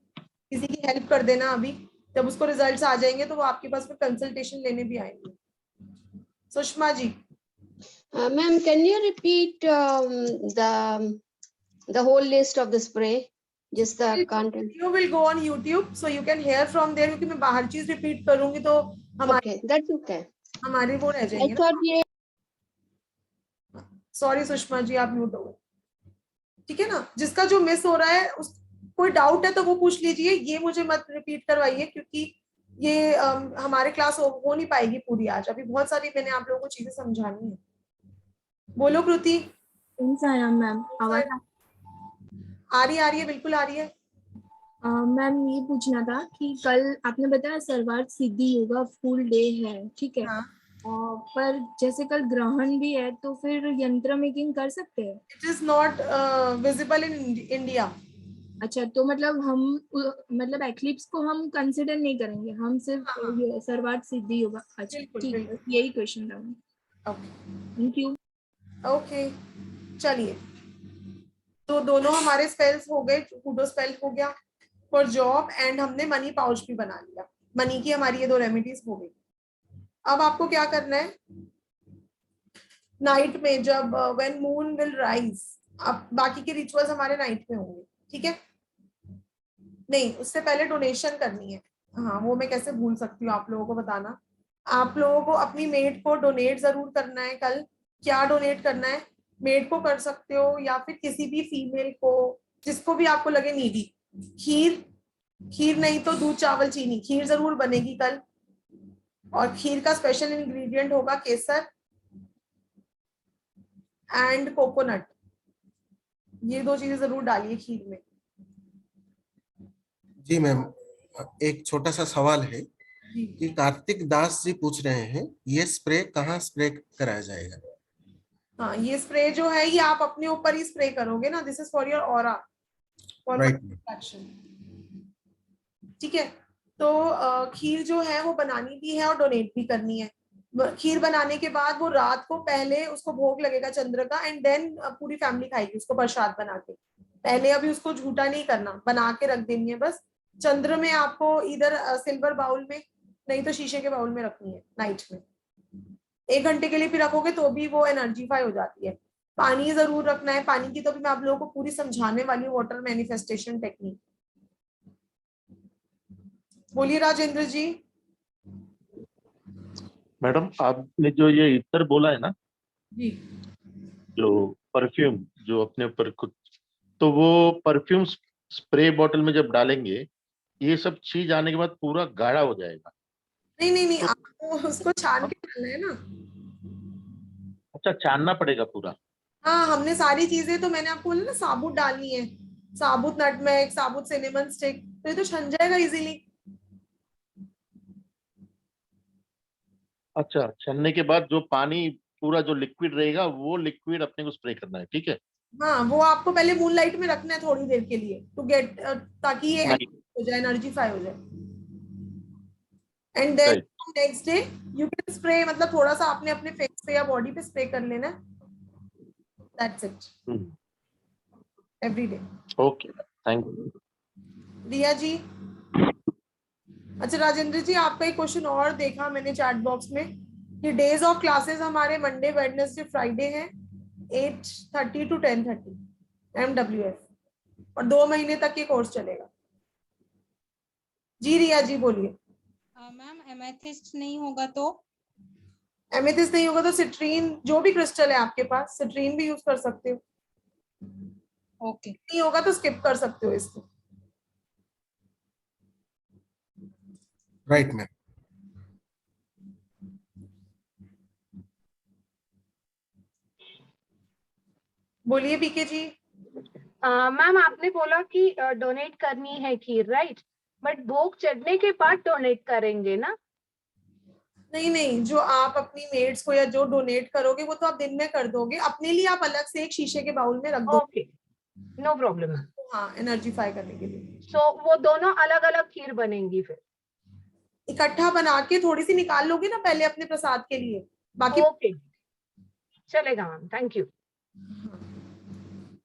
किसी की हेल्प कर देना, अभी जब उसको रिजल्ट्स आ जाएंगे तो वो आपके पास में कंसल्टेशन लेने भी आएंगे। Sushma ji. Ma'am, can you repeat the whole list of the spray? Just the content. You will go on YouTube, so you can hear from there. क्योंकि मैं बाहर चीज रिपीट करूंगी तो Okay, that's okay. हमारे वो रह I जाएंगे ना. thought ये सॉरी सुषमा जी, आप म्यूट हो गए. ठीक है ना, जिसका जो मिस हो रहा है उस कोई डाउट है तो वो पूछ लीजिए, ये मुझे मत रिपीट करवाइए क्योंकि ये हमारे क्लास हो नहीं पाएगी पूरी आज. अभी बहुत सारी मैंने आप लोगों को चीजें समझानी है. बोलो कृति. मैम आवाज आ रही है, बिल्कुल आ रही है. मैम ये पूछना था कि कल आपने बताया सर्वार्थ सिद्धि योगा फुल डे है, ठीक है. हाँ. पर जैसे कल ग्रहण भी है तो फिर यंत्र मेकिंग कर सकते हैं? It is not visible in India. अच्छा, तो मतलब हम मतलब एक्लिप्स को हम कंसिडर नहीं करेंगे, हम सिर्फ ये सर्वार्थ सिद्धि होगा. अच्छा ठीक है, यही क्वेश्चन था. Okay, thank you. ओके चलिए, तो दोनों हमारे स्पेल्स हो गए. कूडो स्पेल हो गया फॉर जॉब एंड हमने मनी पाउच भी बना लिया. मनी की हमारी ये 2 रेमेडीज हो गई. अब आपको क्या करना है, नाइट में जब व्हेन मून विल राइज, अब बाकी के रिचुअल्स हमारे नाइट में होंगे. ठीक है, नहीं उससे पहले डोनेशन करनी है. हाँ, वो मैं कैसे भूल सकती हूँ, आप लोगों को बताना. आप लोगों को अपनी मेड को डोनेट जरूर करना है कल. क्या डोनेट करना है, मेड को कर सकते हो या फिर किसी भी फीमेल को, जिसको भी आपको लगे नीडी. खीर नहीं तो दूध चावल चीनी, खीर जरूर बनेगी कल. और खीर का स्पेशल इंग्रेडिएंट होगा केसर एंड कोकोनट. ये 2 चीजें जरूर डालिए खीर में. जी मैम, एक छोटा सा सवाल है कि कार्तिक दास जी पूछ रहे हैं ये स्प्रे कहाँ स्प्रे कराया जाएगा? हाँ, ये स्प्रे जो है ये आप अपने ऊपर ही स्प्रे करोगे ना. This is for your aura, for protection. ठीक है, तो खीर जो है वो बनानी भी है और डोनेट भी करनी है. खीर बनाने के बाद वो रात को पहले उसको भोग लगेगा चंद्र का एंड देन पूरी फैमिली खाएगी उसको प्रसाद बना के. पहले अभी उसको झूठा नहीं करना, बना के रख देनी है बस. चंद्र में आपको इधर सिल्वर बाउल में नहीं तो शीशे के बाउल में रखनी है नाइट में. 1 घंटे के लिए भी रखोगे तो भी वो एनर्जीफाई हो जाती है. पानी जरूर रखना है. पानी की तो भी मैं आप लोगों को पूरी समझाने वाली हूँ, वाटर मैनिफेस्टेशन टेक्निक. बोलिए राजेंद्र जी. मैडम आपने जो ये इतर बोला है ना जी, जो परफ्यूम जो अपने ऊपर खुद, तो वो परफ्यूम स्प्रे बॉटल में जब डालेंगे ये सब चीज आने के बाद पूरा गाढ़ा हो जाएगा. नहीं तो, आपको उसको छान के डालना है ना. अच्छा छानना पड़ेगा पूरा? हाँ, हमने सारी चीजें तो मैंने आपको बोला ना, साबुत डालनी है, साबुत नटमेग, साबुत सिनेमन स्टिक, तो ये तो छन जाएगा इजीली. अच्छा, छनने के बाद जो पानी पूरा जो लिक्विड रहेगा वो लिक्विड अपने को स्प्रे करना है, ठीक है? हाँ, वो आपको पहले मूनलाइट में रखना है थोड़ी देर के लिए टू गेट, ताकि ये हो जाए, एनर्जीफाई हो जाए. And then next day you can spray, मतलब थोड़ा सा आपने अपने फेस पे या बॉडी पे स्प्रे कर लेना. That's it, every day. Okay, thank you. Riya ji. अच्छा राजेंद्र जी, आपका एक क्वेश्चन और देखा मैंने चैट बॉक्स में कि डेज ऑफ क्लासेस हमारे मंडे, वेडनेसडे, फ्राइडे हैं 8:30 to 10:30 MWF, और 2 महीने तक ये कोर्स चलेगा. जी रिया जी बोलिए. मैम एमेथिस्ट नहीं होगा तो? एमेथिस्ट नहीं होगा तो सिट्रीन, जो भी क्रिस्टल है आपके पास, सिट्रीन भी यूज कर सकते हो. ओके. नहीं होगा तो स्किप कर सकते हो इसको. Right ma'am. बोलिए पीके जी. मैम आपने बोला कि डोनेट करनी है खीर, राइट? बट भोग चढ़ने के बाद डोनेट करेंगे ना? नहीं, जो आप अपनी मेड्स को या जो डोनेट करोगे वो तो आप दिन में कर दोगे. अपने लिए आप अलग से एक शीशे के बाउल में रख दो. Okay, no problem. हाँ, एनर्जीफाई करने के लिए. सो वो दोनों अलग अलग खीर बनेंगी, फिर इकट्ठा बना के थोड़ी सी निकाल लोगे ना पहले अपने प्रसाद के लिए, बाकी. ओके, चलेगा मैम, थैंक यू.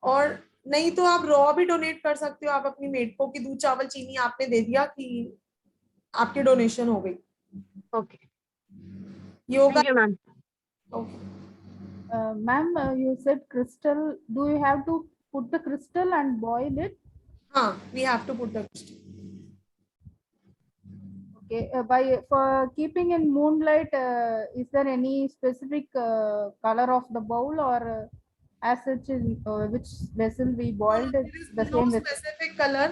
और नहीं तो आप रॉ भी डोनेट कर सकते हो. आप अपनी मेड को कि दूध चावल चीनी आपने दे दिया कि आपकी डोनेशन हो गई. Okay, yoga. Ma'am. Ma'am, you said crystal. Do you have to put the crystal and boil it? हाँ, we have to put the crystal. Okay, for keeping in moonlight, is there any specific color of the bowl, or as such is which vessel we boiled? There is The no same vessel. specific color.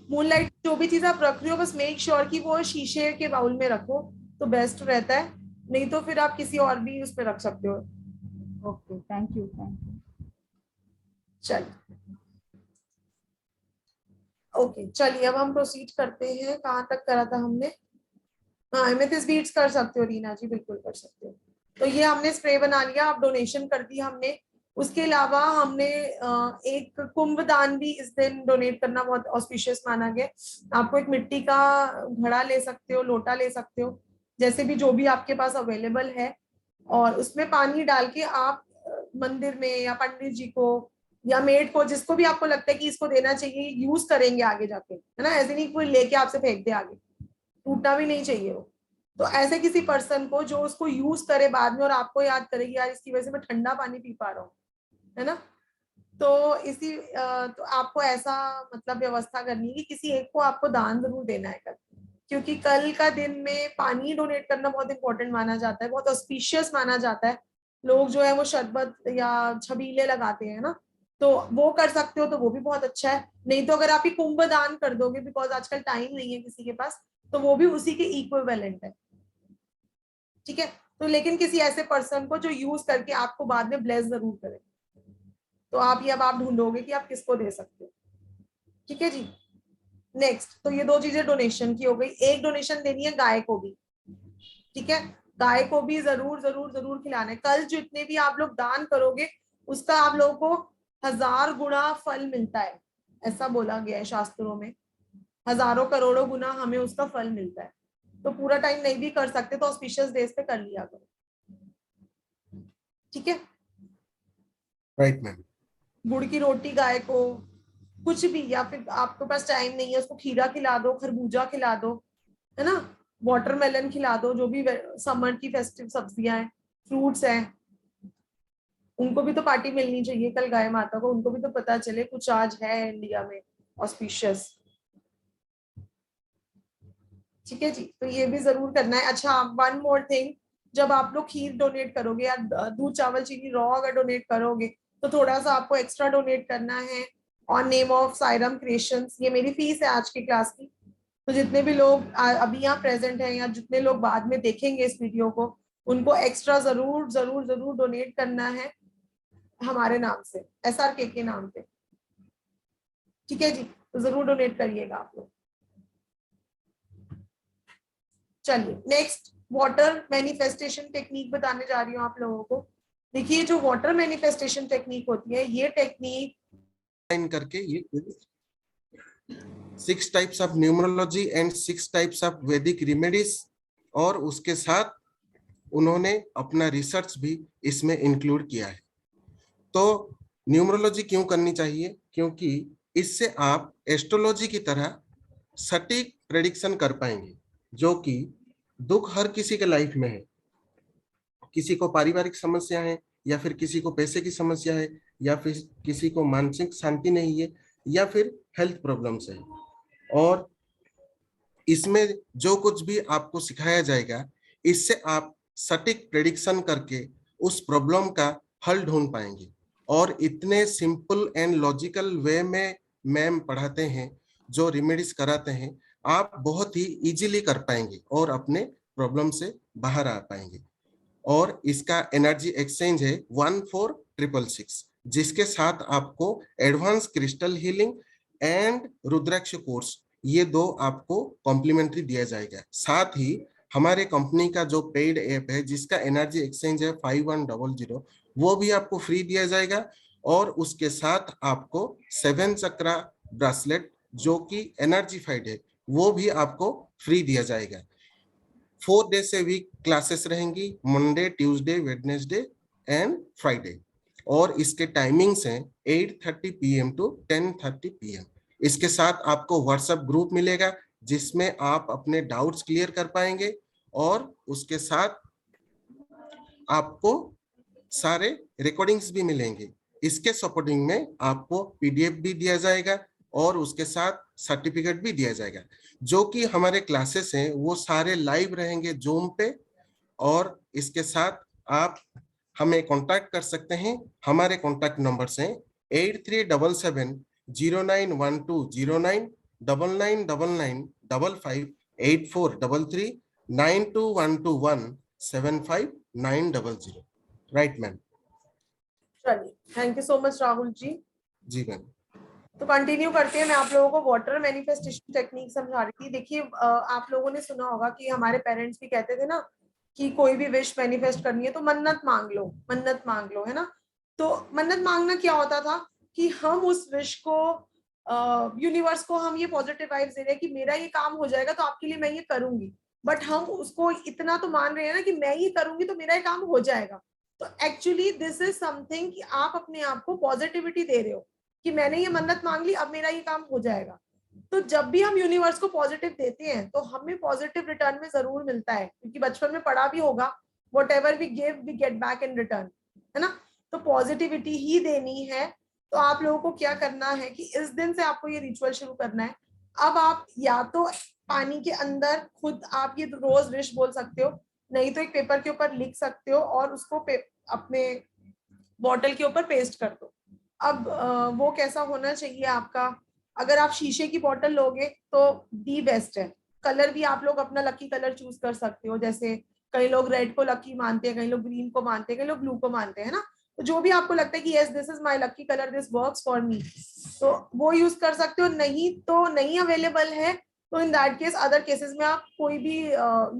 Moonlight जो भी चीज आप रख रही हो बस make sure कि वो शीशे के बाउल में रखो तो बेस्ट रहता है, नहीं तो फिर आप किसी और भी उस पे रख सकते हो। Okay, thank you, thank you. चलिए ओके, चलिए अब हम प्रोसीड करते हैं। कहाँ तक करा था हमने? हाँ, एमेथिस्ट बीड्स कर सकते हो रीना जी, बिल्कुल कर सकते हो। तो ये हमने स्प्रे बना लिया, अब डोनेशन कर दी हमने। उसके अलावा हमने एक कुंभदान भी इस दिन डोनेट करना बहुत ऑस्पिशियस माना गया। आपको एक मिट्टी का घड़ा ले सकते हो, लोटा ले सकते हो, जैसे भी जो भी आपके पास अवेलेबल है, और उसमें पानी डाल के आप मंदिर में या पंडित जी को या मेड को, जिसको भी आपको लगता है कि इसको देना चाहिए, यूज करेंगे आगे जाके, है ना। ऐसे नहीं कोई लेके आपसे फेंक दे आगे, टूटना भी नहीं चाहिए वो। तो ऐसे किसी पर्सन को जो उसको यूज करे बाद में और आपको याद करेगी यार इसकी वजह से मैं ठंडा पानी पी पा रहा हूँ, है ना। तो तो आपको ऐसा मतलब व्यवस्था करनी है कि किसी एक को आपको दान जरूर देना है कल, क्योंकि कल का दिन में पानी डोनेट करना बहुत इंपॉर्टेंट माना जाता है, बहुत ऑस्पिशियस माना जाता है। लोग जो है वो शरबत या छबीले लगाते हैं ना, तो वो कर सकते हो तो वो भी बहुत अच्छा है। नहीं तो अगर आप ही कुंभ दान कर दोगे, बिकॉज आजकल टाइम नहीं है किसी के पास, तो वो भी उसी के इक्विवेलेंट है, ठीक है। तो लेकिन किसी ऐसे पर्सन को जो यूज करके आपको बाद में ब्लेस जरूर करे, तो आप ये अब आप ढूंढोगे कि आप किसको दे सकते हो, ठीक है जी। नेक्स्ट, तो ये दो चीजें डोनेशन की हो गई। एक डोनेशन देनी है गाय को भी, ठीक है। गाय को भी जरूर जरूर जरूर खिलाना है। कल जितने भी आप लोग दान करोगे उसका आप लोगों को 1000 गुना फल मिलता है, ऐसा बोला गया है शास्त्रों में। हजारों करोड़ों गुना हमें उसका फल मिलता है। तो पूरा टाइम नहीं भी कर सकते तो ऑस्पिशियस डेज पे कर लिया करो, ठीक है। Right ma'am. गुड़ की रोटी गाय को, कुछ भी, या फिर आपके पास टाइम नहीं है उसको खीरा खिला दो, खरबूजा खिला दो, है ना, वाटरमेलन खिला दो, जो भी समर की फेस्टिव सब्जियां हैं, फ्रूट्स हैं, उनको भी तो पार्टी मिलनी चाहिए कल गाय माता को, उनको भी तो पता चले कुछ आज है इंडिया में ऑस्पिशियस, ठीक है जी। तो ये भी जरूर करना है। अच्छा, वन मोर थिंग, जब आप लोग खीर डोनेट करोगे या दूध चावल चीनी रॉ अगर डोनेट करोगे तो थोड़ा सा आपको एक्स्ट्रा डोनेट करना है ऑन नेम ऑफ सायरम क्रिएशंस। ये मेरी फीस है आज की क्लास की। तो जितने भी लोग अभी यहाँ प्रेजेंट हैं या जितने लोग बाद में देखेंगे इस वीडियो को, उनको एक्स्ट्रा जरूर जरूर जरूर डोनेट करना है हमारे नाम से, SRK के नाम पे, ठीक है जी। तो जरूर डोनेट करिएगा आप लोग। चलिए नेक्स्ट, वाटर मैनिफेस्टेशन टेक्निक बताने जा रही हूँ आप लोगों को। देखिए, जो वाटर मैनिफेस्टेशन टेक्निक होती है, ये टेक्निक करके ये 6 types of numerology and 6 types of वैदिक रेमेडीज, और उसके साथ उन्होंने अपना रिसर्च भी इसमें इंक्लूड किया है। तो न्यूमरोलॉजी क्यों करनी चाहिए? क्योंकि इससे आप एस्ट्रोलॉजी की तरह सटीक प्रेडिक्शन कर पाएंगे, जो कि दुख हर किसी के लाइफ में है। किसी को पारिवारिक समस्या है, या फिर किसी को पैसे की समस्या है, या फिर किसी को मानसिक शांति नहीं है, या फिर हेल्थ प्रॉब्लम्स है। और इसमें जो कुछ भी आपको सिखाया जाएगा, इससे आप सटीक प्रेडिक्शन करके उस प्रॉब्लम का हल ढूंढ पाएंगे। और इतने सिंपल एंड लॉजिकल वे में मैम पढ़ाते हैं, जो रेमेडीज कराते हैं, आप बहुत ही इजीली कर पाएंगे और अपने प्रॉब्लम से बाहर आ पाएंगे। और इसका एनर्जी एक्सचेंज है 14666, जिसके साथ आपको advance crystal healing and rudraksha course, ये 2 आपको कॉम्प्लीमेंट्री दिया जाएगा। साथ ही हमारे कंपनी का जो पेड ऐप है, जिसका एनर्जी एक्सचेंज है 5100, वो भी आपको फ्री दिया जाएगा। और उसके साथ आपको 7 चक्रा ब्रेसलेट, जो कि एनर्जीफाइड है, वो भी आपको फ्री दिया जाएगा। 4 डेज से वीक क्लासेस रहेंगी, Monday, Tuesday, Wednesday and Friday. और इसके टाइमिंग्स हैं 8:30 PM to 10:30 PM। इसके साथ आपको व्हाट्सएप ग्रुप मिलेगा, जिसमें आप अपने डाउट्स क्लियर कर पाएंगे, और उसके साथ आपको सारे रिकॉर्डिंग्स भी मिलेंगे। इसके सपोर्टिंग में आपको PDF भी दिया जाएगा, और उसके साथ सर्टिफिकेट भी दिया जाएगा। जो कि हमारे क्लासेस हैं वो सारे लाइव रहेंगे जूम पे, और इसके साथ आप हमें कांटेक्ट कर सकते हैं। हमारे कांटेक्ट नंबर्स हैं 8377091209, 9954884921217590। Right ma'am? चलिए, thank you so much Rahul ji. जी मैम। तो कंटिन्यू करते हैं। मैं आप लोगों को वाटर मैनिफेस्टेशन टेक्निक समझा रही थी। देखिए, आप लोगों ने सुना होगा कि हमारे पेरेंट्स भी कहते थे ना कि कोई भी विश मैनिफेस्ट करनी है तो मन्नत मांग लो, मन्नत मांग लो, है ना। तो मन्नत मांगना क्या होता था कि हम उस विश को, यूनिवर्स को हम ये पॉजिटिव वाइब्स दे रहे हैं कि मेरा ये काम हो जाएगा तो आपके लिए मैं ये करूंगी। बट हम उसको इतना तो मान रहे हैं ना कि मैं ये करूंगी तो मेरा ये काम हो जाएगा। तो एक्चुअली दिस इज समथिंग कि आप अपने आप को पॉजिटिविटी दे रहे हो कि मैंने ये मन्नत मांग ली, अब मेरा ये काम हो जाएगा। तो जब भी हम यूनिवर्स को पॉजिटिव देते हैं तो हमें पॉजिटिव रिटर्न में जरूर मिलता है, क्योंकि बचपन में पढ़ा भी होगा, whatever we give we get back in return, है ना। तो पॉजिटिविटी ही देनी है। तो आप लोगों को क्या करना है कि इस दिन से आपको ये रिचुअल शुरू करना है। अब आप या तो पानी के अंदर खुद आप ये रोज विश बोल सकते हो, नहीं तो एक पेपर के ऊपर लिख सकते हो और उसको अपने बॉटल के ऊपर पेस्ट कर दो। अब वो कैसा होना चाहिए आपका, अगर आप शीशे की बोतल लोगे तो दी बेस्ट है। कलर भी आप लोग अपना लकी कलर चूज कर सकते हो, जैसे कई लोग रेड को लकी मानते हैं, कई लोग ग्रीन को मानते हैं, कई लोग ब्लू को मानते हैं ना। तो जो भी आपको लगता है कि yes this is my lucky colour, this works for me, तो वो यूज कर सकते हो। नहीं तो नहीं अवेलेबल है तो इन दैट केस अदर केसेस में आप कोई भी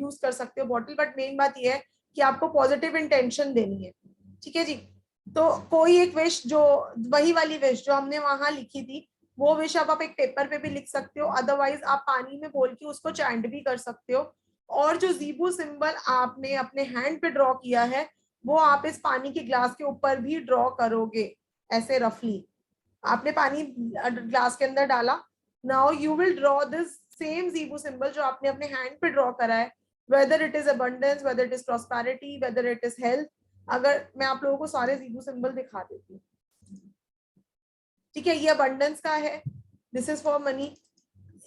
यूज कर सकते हो बॉटल। बट मेन बात ये है कि आपको पॉजिटिव इंटेंशन देनी है, ठीक है जी। तो कोई एक विश, जो वही वाली विश जो हमने वहां लिखी थी, वो विश आप एक पेपर पे भी लिख सकते हो, अदरवाइज आप पानी में बोल के उसको चैंट भी कर सकते हो। और जो जीबू सिंबल आपने अपने हैंड पे ड्रॉ किया है वो आप इस पानी के ग्लास के ऊपर भी ड्रॉ करोगे, ऐसे रफली। आपने पानी ग्लास के अंदर डाला, now you will draw this same Jibu symbol जो आपने अपने हैंड पे ड्रॉ करा है, whether it is abundance, whether it is prosperity, whether it is health. अगर मैं आप लोगों को सारे जीबू सिंबल दिखा देती हूँ, ठीक है। ये अबंडेंस का है, दिस इज फॉर मनी।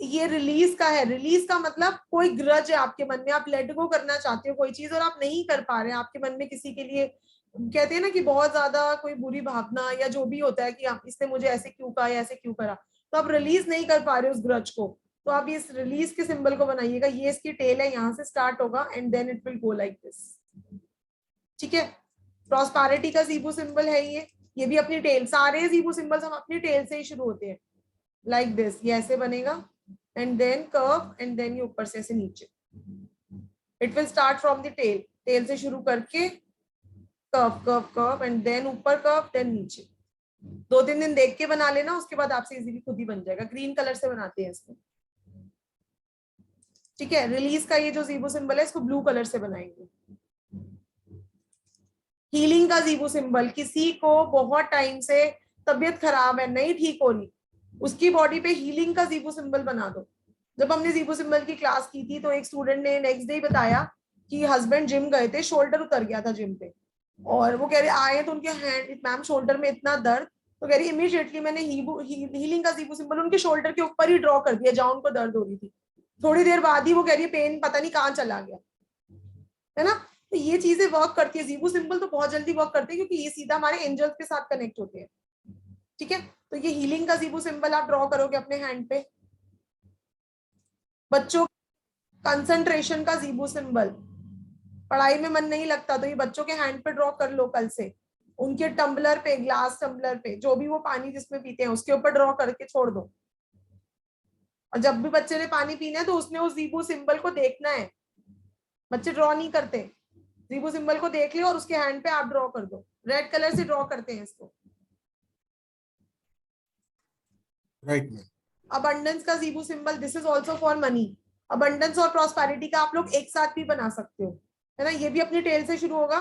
ये रिलीज का है, रिलीज का मतलब कोई ग्रज है आपके मन में, आप लेट गो करना चाहते हो कोई चीज और आप नहीं कर पा रहे हैं, आपके मन में किसी के लिए, कहते हैं ना कि बहुत ज्यादा कोई बुरी भावना या जो भी होता है कि आप इसने मुझे ऐसे क्यों कहा या ऐसे क्यों करा, तो आप रिलीज नहीं कर पा रहे उस ग्रज को। तो आप इस रिलीज के सिंबल को बनाइएगा। ये इसकी टेल है, यहाँ से स्टार्ट होगा and then it will go like this, ठीक है। प्रॉस्पेरिटी का जीबू सिंबल है ये भी अपनी टेल, सारे जीबू सिंबल्स हम अपनी टेल से ही शुरू होते हैं, लाइक दिस। ये ऐसे बनेगा and then curve and then ये ऊपर से ऐसे नीचे। It will start from the tail, tail से शुरू करके curve curve curve and then ऊपर कर्व देन नीचे। 2-3 दिन देख के बना लेना, उसके बाद आपसे इजीली खुद ही बन जाएगा। ग्रीन कलर से बनाते हैं इसको, ठीक है। रिलीज का ये जो जीबू सिंबल है इसको ब्लू कलर से बनाएंगे। हीलिंग का जीबू सिंबल, किसी को बहुत टाइम से तबीयत खराब है, नहीं ठीक हो रही, उसकी बॉडी पे हीलिंग का जीबू सिंबल बना दो। जब हमने जीबू सिंबल की क्लास की थी तो एक स्टूडेंट ने नेक्स्ट डे बताया कि हस्बैंड जिम गए थे, शोल्डर उतर गया था जिम पे, और वो कह रहे आए तो उनके हैंड, मैम शोल्डर में इतना दर्द, तो कह रही इमीडिएटली मैंने हीलिंग का जीबू सिंबल उनके शोल्डर के ऊपर ही ड्रॉ कर दिया जहां उनको दर्द हो रही थी। थोड़ी देर बाद ही वो कह रही है पेन पता नहीं कहाँ चला गया, है ना। तो ये चीजें वर्क करती है। जीबू सिंबल तो बहुत जल्दी वर्क करते हैं क्योंकि ये सीधा हमारे एंजल्स के साथ कनेक्ट होते हैं, ठीक है। तो ये हीलिंग का जीबू सिंबल आप ड्रॉ करोगे अपने हैंड पे। बच्चों कंसंट्रेशन का जीबू सिंबल, पढ़ाई में मन नहीं लगता तो ये बच्चों के हैंड पे ड्रॉ कर लो कल से। उनके टम्बलर पे, ग्लास टम्बलर पे, जो भी वो पानी जिसमें पीते हैं उसके ऊपर ड्रॉ करके छोड़ दो। और जब भी बच्चे ने पानी पीना है तो उसने उस जीबू सिंबल को देखना है। बच्चे ड्रॉ नहीं करते, जीबू सिंबल को देख लियो और उसके हैंड पे आप ड्रॉ कर दो। रेड कलर से ड्रॉ करते हैं इसको, राइट मैम। अबंडेंस का जीबू symbol, this is also for money. Abundance और प्रॉस्पेरिटी का आप लोग एक साथ भी बना सकते हो, है ना। ये भी अपनी टेल से शुरू होगा,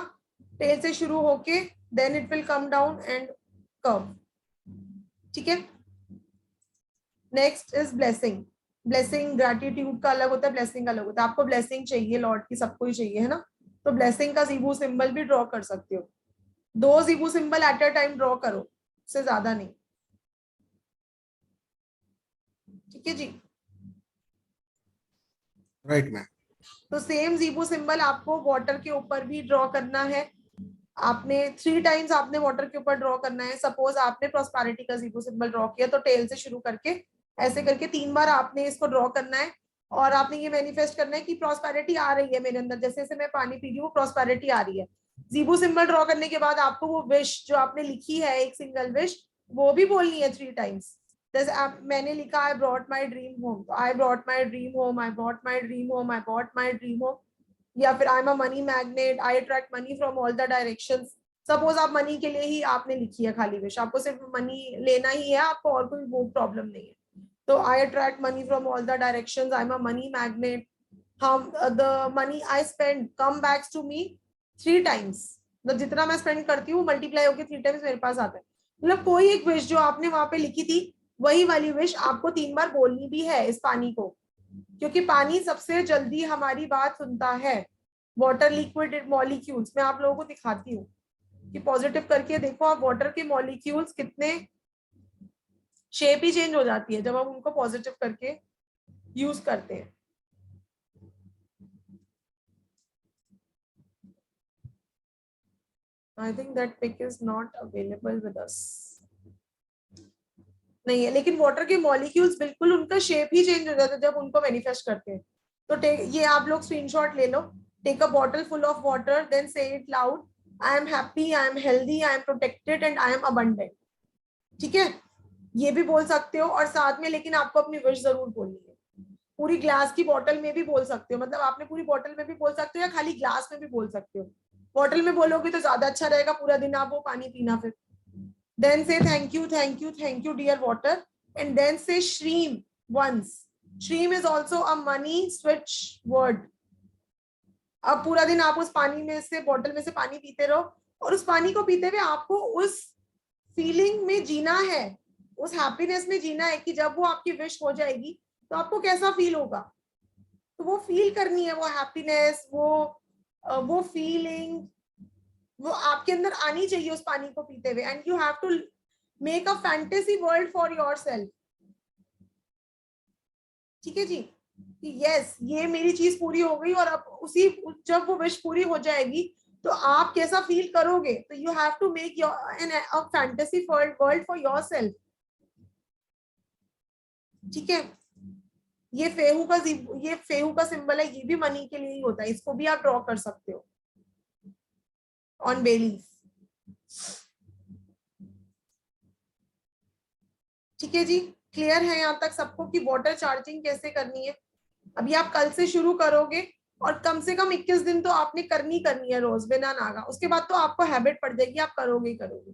टेल से शुरू होके then it will come down and curve, ठीक है। Next is blessing. Blessing gratitude का अलग होता है, ब्लेसिंग का अलग होता है। आपको ब्लेसिंग चाहिए लॉर्ड की, सबको ही चाहिए, है ना। तो ब्लेसिंग का जीबू सिंबल भी ड्रॉ कर सकते हो। 2 Zibu symbol at a time draw करो, उससे ज्यादा नहीं। ठीक है जी। Right ma'am. तो सेम जीबो सिंबल आपको वाटर के ऊपर भी ड्रॉ करना है। आपने 3 टाइम्स आपने वाटर के ऊपर ड्रॉ करना है। सपोज आपने प्रॉस्पेरिटी का जीबो सिंबल ड्रॉ किया तो टेल से शुरू करके ऐसे करके 3 बार आपने इसको ड्रॉ करना है और आपने ये मैनिफेस्ट करना है कि प्रॉस्पेरिटी आ रही है मेरे अंदर, जैसे जैसे मैं पानी पी रही हूँ प्रॉस्पेरिटी आ रही है। जीबो सिंबल ड्रॉ करने के बाद आपको वो विश जो आपने लिखी है, एक सिंगल विश, वो भी बोलनी है 3 टाइम्स। जैसे मैंने लिखा I brought my dream home, तो I brought my dream home, I brought my dream home, I brought my dream home. या फिर I am a money magnet, I attract money from all the directions. Suppose आप money के लिए ही आपने लिखी है खाली विश, आपको सिर्फ मनी लेना ही है, आपको और कोई वो प्रॉब्लम नहीं है। तो I attract money from all the directions, I am a money magnet, हम the money I spend come backs to me 3 times. मतलब जितना मैं स्पेंड करती हूँ मल्टीप्लाई होकर 3 टाइम्स मेरे पास आता है। मतलब कोई एक विश जो आपने वहां पे लिखी थी वही वाली विश आपको 3 बार बोलनी भी है इस पानी को, क्योंकि पानी सबसे जल्दी हमारी बात सुनता है। वाटर लिक्विड मॉलिक्यूल्स मैं आप लोगों को दिखाती हूँ कि पॉजिटिव करके देखो आप, वाटर के मॉलिक्यूल्स कितने शेप ही चेंज हो जाती है जब हम उनको पॉजिटिव करके यूज करते हैं। I think that pic is not available with us. नहीं है, लेकिन वाटर के मॉलिक्यूल्स बिल्कुल उनका शेप ही चेंज हो जाता है जब उनको मैनिफेस्ट करते हैं। तो ये आप लोग स्क्रीनशॉट ले लो। Take a bottle full of water, then say it loud, I am happy, I am healthy, I am protected and I am abundant. ठीक है, ये भी बोल सकते हो और साथ में लेकिन आपको अपनी विश जरूर बोलनी है। पूरी ग्लास की बॉटल में भी बोल सकते हो, मतलब आपने पूरी बॉटल में भी बोल सकते हो या खाली ग्लास में भी बोल सकते हो। बॉटल में बोलोगे तो ज्यादा अच्छा रहेगा, पूरा दिन आप वो पानी पीना। फिर then say thank you, thank you, thank you dear water, and then say shreem once. Shreem is also a money switch word. अब पूरा दिन आप उस पानी में से, बॉटल में से पानी पीते रहो और उस पानी को पीते हुए आपको उस फीलिंग में जीना है, उस हैप्पीनेस में जीना है कि जब वो आपकी विश हो जाएगी तो आपको कैसा फील होगा। तो वो फील करनी है, वो हैप्पीनेस, वो फीलिंग वो आपके अंदर आनी चाहिए उस पानी को पीते हुए। And you have to make a fantasy world for yourself. ठीक है जी, कि यस ये मेरी चीज पूरी हो गई और अब उसी जब वो विश पूरी हो जाएगी तो आप कैसा फील करोगे। तो you have to make a fantasy world for yourself. ठीक है, ये फेहू का सिंबल है, ये भी मनी के लिए ही होता है, इसको भी आप ड्रॉ कर सकते हो ऑन bay leaf। ठीक है जी, क्लियर है यहाँ तक सबको कि वाटर चार्जिंग कैसे करनी है। अभी आप कल से शुरू करोगे और कम से कम 21 दिन तो आपने करनी है रोज बिना नागा। उसके बाद तो आपको हैबिट पड़ जाएगी, आप करोगे ही करोगे,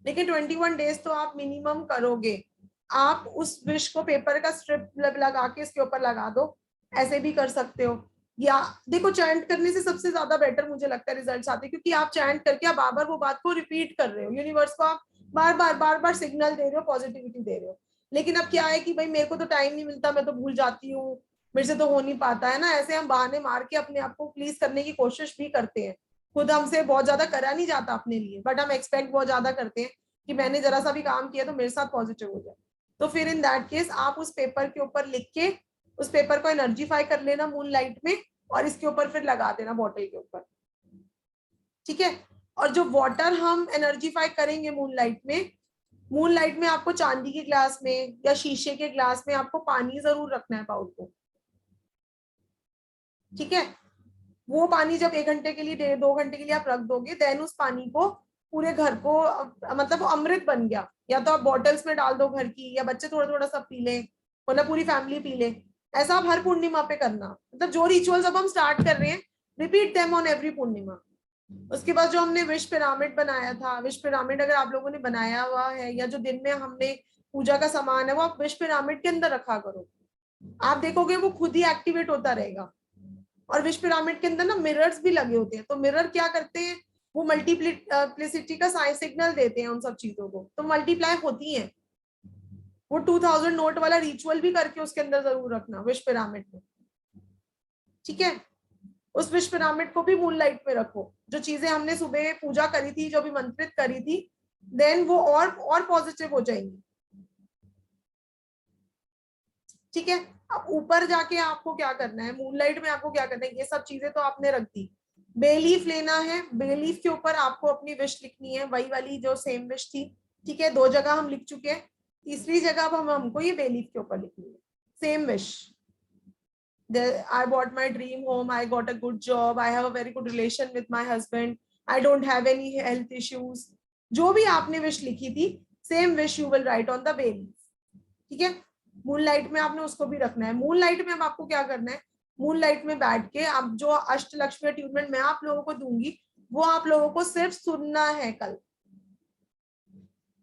लेकिन 21 डेज तो आप मिनिमम करोगे। आप उस विश को पेपर का स्ट्रिप लगा के इसके ऊपर लगा दो, ऐसे भी कर सकते हो। या देखो चैंट करने से सबसे ज्यादा बेटर मुझे लगता है रिजल्ट्स आते हैं, क्योंकि आप चैंट करके आप बार बार वो बात को रिपीट कर रहे हो, यूनिवर्स को आप बार बार सिग्नल दे रहे हो, पॉजिटिविटी दे रहे हो। लेकिन अब क्या है कि भाई मेरे को तो टाइम नहीं मिलता, मैं तो भूल जाती हूँ, मेरे से तो हो नहीं पाता है ना, ऐसे हम बहाने मार के अपने आप को प्लीज करने की कोशिश भी करते हैं। खुद हमसे बहुत ज्यादा करा नहीं जाता अपने लिए, बट हम एक्सपेक्ट बहुत ज्यादा करते हैं कि मैंने जरा सा भी काम किया तो मेरे साथ पॉजिटिव हो जाए। तो फिर इन दैट केस आप उस पेपर के ऊपर लिख के उस पेपर को एनर्जीफाई कर लेना मून लाइट में और इसके ऊपर फिर लगा देना बॉटल के ऊपर। ठीक है, और जो वाटर हम एनर्जीफाई करेंगे मून लाइट में आपको चांदी के ग्लास में या शीशे के ग्लास में आपको पानी जरूर रखना है, बाउल को। ठीक है, वो पानी जब 1 घंटे के लिए 2 घंटे के लिए आप रख दोगे, देन उस पानी को पूरे घर को, मतलब वो अमृत बन गया। या तो आप बॉटल्स में डाल दो घर की, या बच्चे थोड़ा थोड़ा सब पी लें, मतलब पूरी फैमिली पी ले। ऐसा आप हर पूर्णिमा पे करना, मतलब जो रिचुअल्स अब हम स्टार्ट कर रहे हैं रिपीट देम ऑन एवरी पूर्णिमा। उसके बाद जो हमने विश पिरामिड बनाया था, विश पिरामिड अगर आप लोगों ने बनाया हुआ है या जो दिन में हमने पूजा का सामान है वो आप विश पिरामिड के अंदर रखा करो। आप देखोगे वो खुद ही एक्टिवेट होता रहेगा। और विश पिरामिड के अंदर ना मिरर्स भी लगे होते हैं, तो मिरर क्या करते हैं, वो मल्टीप्लिसिटी का सिग्नल देते हैं उन सब चीजों को, तो मल्टीप्लाई होती हैं। वो 2000 नोट वाला रिचुअल भी करके उसके अंदर जरूर रखना विश पिरामिड में। ठीक है, उस विश पिरामिड को भी मूनलाइट में रखो। जो चीजें हमने सुबह पूजा करी थी, जो भी मंत्रित करी थी, देन वो और पॉजिटिव हो जाएंगी। ठीक है। अब ऊपर जाके आपको क्या करना है, मूनलाइट में आपको क्या करना है, ये सब चीजें तो आपने रख दी। बेलीफ लेना है, बेलीफ के ऊपर आपको अपनी विश लिखनी है, वही वाली जो सेम विश थी। ठीक है, 2 जगह हम लिख चुके हैं, तीसरी जगह अब हमको ये बेलीफ के ऊपर लिखनी है, same wish. I bought my dream home, I got a good job, I have a very good relation with my husband, I don't have any health issues। जो भी आपने विश लिखी थी, same wish you will write on the बेलीफ। ठीक है, moonlight में आपने उसको भी रखना है। मूनलाइट में अब आपको क्या करना है, मूनलाइट में बैठ के अब जो अष्टलक्ष्मी अट्यूनमेंट मैं आप लोगों को दूंगी वो आप लोगों को सिर्फ सुनना है कल।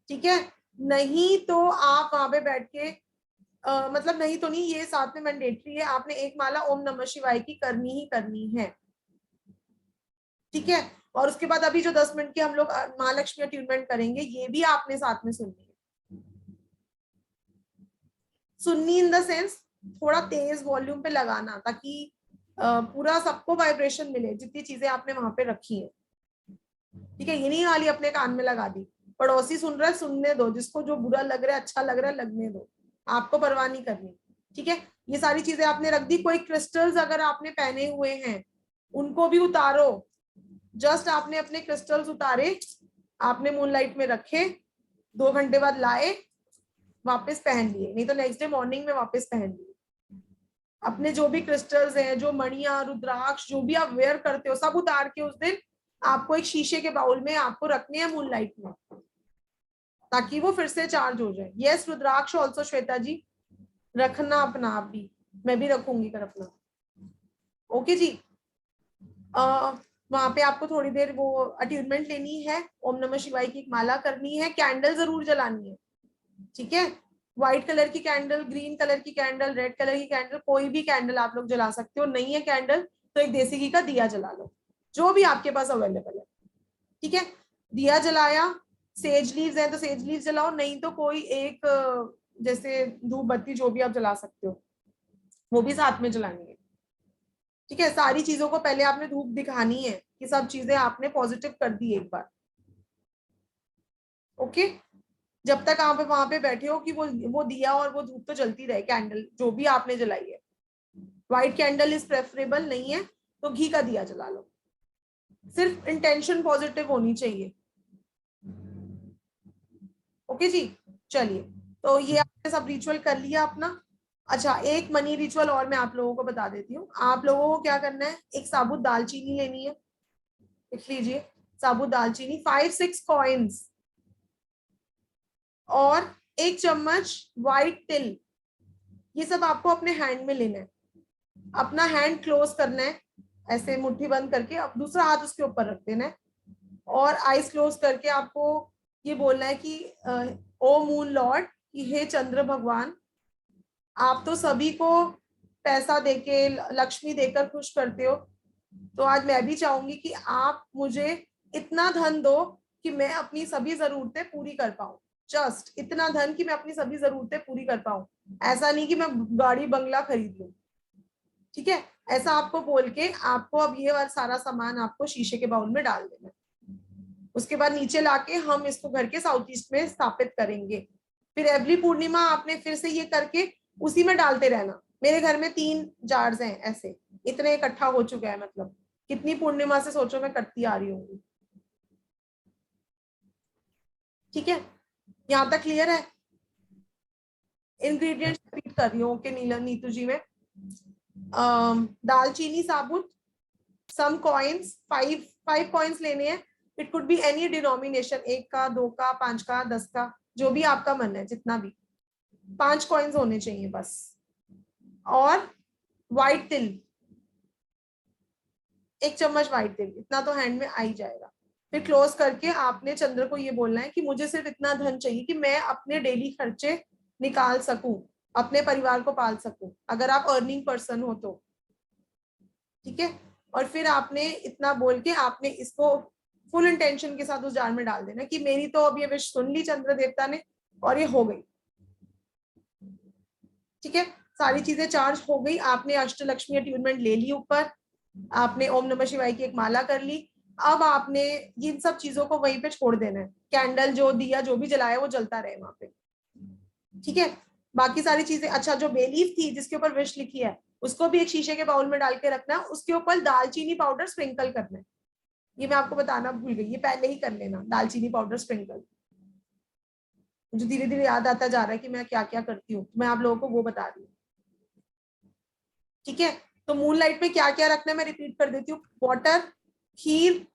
ठीक है, नहीं तो आप वहां पे बैठ के मतलब नहीं तो नहीं, ये साथ में मैंडेटरी है, आपने एक माला ओम नमः शिवाय की करनी ही करनी है। ठीक है, और उसके बाद अभी जो 10 मिनट की हम लोग महालक्ष्मी अट्यूनमेंट करेंगे ये भी आपने साथ में सुननी है। सुननी इन द सेंस थोड़ा तेज वॉल्यूम पे लगाना, ताकि पूरा सबको वाइब्रेशन मिले, जितनी चीजें आपने वहां पे रखी है। ठीक है, ये नहीं वाली अपने कान में लगा दी, पड़ोसी सुन रहा है सुनने दो, जिसको जो बुरा लग रहा है अच्छा लग रहा है लगने दो, आपको परवाह नहीं करनी। ठीक है, ये सारी चीजें आपने रख दी। कोई क्रिस्टल्स अगर आपने पहने हुए हैं उनको भी उतारो, जस्ट आपने अपने क्रिस्टल्स उतारे, आपने मूनलाइट में रखे, 2 घंटे बाद लाए, वापस पहन लिए, नहीं तो नेक्स्ट डे मॉर्निंग में वापस पहन लिए। अपने जो भी क्रिस्टल्स हैं, जो मणियां, रुद्राक्ष, जो भी आप वेयर करते हो सब उतार के उस दिन आपको एक शीशे के बाउल में आपको रखने हैं मूनलाइट में, ताकि वो फिर से चार्ज हो जाए। यस, रुद्राक्ष ऑल्सो श्वेता जी रखना अपना, आप भी, मैं भी रखूंगी कर अपना। ओके जी, वहां पे आपको थोड़ी देर वो अट्यूनमेंट लेनी है, ओम नमः शिवाय की एक माला करनी है, कैंडल जरूर जलानी है। ठीक है, व्हाइट कलर की कैंडल, ग्रीन कलर की कैंडल, रेड कलर की कैंडल, कोई भी कैंडल आप लोग जला सकते हो। नहीं है कैंडल तो एक देसी घी का दिया जला लो, जो भी आपके पास अवेलेबल है। ठीक है, दिया जलाया, सेज लीव्स है तो सेज लीव्स जलाओ, नहीं तो कोई एक जैसे धूप बत्ती जो भी आप जला सकते हो वो भी साथ में जलानी है। ठीक है, सारी चीजों को पहले आपने धूप दिखानी है कि सब चीजें आपने पॉजिटिव कर दी एक बार। ओके, जब तक आप वहां पे बैठे हो कि वो दिया और वो धूप तो जलती रहे, कैंडल जो भी आपने जलाई है। व्हाइट कैंडल इज प्रेफरेबल, नहीं है तो घी का दिया जला लो, सिर्फ इंटेंशन पॉजिटिव होनी चाहिए। ओके जी, चलिए, तो ये आपने सब रिचुअल कर लिया अपना। अच्छा, एक मनी रिचुअल और मैं आप लोगों को बता देती हूँ। आप लोगों को क्या करना है, एक साबुत दालचीनी लेनी है, लिख लीजिए, साबुत दालचीनी, 5-6 कॉइन्स और 1 चम्मच व्हाइट तिल, ये सब आपको अपने हैंड में लेना है। अपना हैंड क्लोज करना है, ऐसे मुट्ठी बंद करके, अब दूसरा हाथ उसके ऊपर रख देना है और आईज क्लोज करके आपको ये बोलना है कि ओ मून लॉर्ड, कि हे चंद्र भगवान, आप तो सभी को पैसा देके, लक्ष्मी देकर खुश करते हो, तो आज मैं भी चाहूंगी कि आप मुझे इतना धन दो कि मैं अपनी सभी जरूरतें पूरी कर पाऊं। जस्ट इतना धन कि मैं अपनी सभी जरूरतें पूरी कर पाऊं, ऐसा नहीं कि मैं गाड़ी बंगला खरीद लूं। ठीक है, ऐसा आपको बोल के आपको अब ये वाला सारा सामान आपको शीशे के बाउल में डाल देना। उसके बाद नीचे लाके हम इसको घर के साउथ ईस्ट में स्थापित करेंगे। फिर एवरी पूर्णिमा आपने फिर से ये करके उसी में डालते रहना। मेरे घर में 3 जार्स हैं ऐसे, इतने इकट्ठा हो चुका है, मतलब कितनी पूर्णिमा से सोचो मैं करती आ रही हूँ। ठीक है, यहाँ तक क्लियर है? इंग्रेडिएंट्स रिपीट कर रही हूँ। ओके नीतू जी, में दालचीनी साबुत, सम कॉइन्स, 5 कॉइन्स लेने हैं। It could be any denomination, 1 का, 2 का, 5 का, 10 का, जो भी आपका मन है, जितना भी, 5 कॉइन्स होने चाहिए बस। और व्हाइट तिल, 1 चम्मच व्हाइट तिल, इतना तो हैंड में आ ही जाएगा। फिर क्लोज करके आपने चंद्र को ये बोलना है कि मुझे सिर्फ इतना धन चाहिए कि मैं अपने डेली खर्चे निकाल सकूं, अपने परिवार को पाल सकूं, अगर आप अर्निंग पर्सन हो तो। ठीक है, और फिर आपने इतना बोल के आपने इसको फुल इंटेंशन के साथ उस जार में डाल देना कि मेरी तो अब ये विश सुन ली चंद्र देवता ने और ये हो गई। ठीक है, सारी चीजें चार्ज हो गई, आपने अष्टलक्ष्मी अट्यूनमेंट ले ली ऊपर, आपने ओम नमः शिवाय की एक माला कर ली। अब आपने इन सब चीजों को वहीं पे छोड़ देना है, कैंडल जो दिया जो भी जलाया वो जलता रहे वहां पे। ठीक है, बाकी सारी चीजें, अच्छा जो बेलीफ थी जिसके ऊपर विश लिखी है उसको भी एक शीशे के बाउल में डाल के रखना है, उसके ऊपर दालचीनी पाउडर स्प्रिंकल करना है। ये मैं आपको बताना भूल गई, ये पहले ही कर लेना, दालचीनी पाउडर स्प्रिंकल। मुझे धीरे धीरे याद आता जा रहा है कि मैं क्या क्या करती हूँ, मैं आप लोगों को वो बता रही हूँ। ठीक है, तो मून लाइट में क्या क्या रखना है मैं रिपीट कर देती हूँ। वाटर, खीर,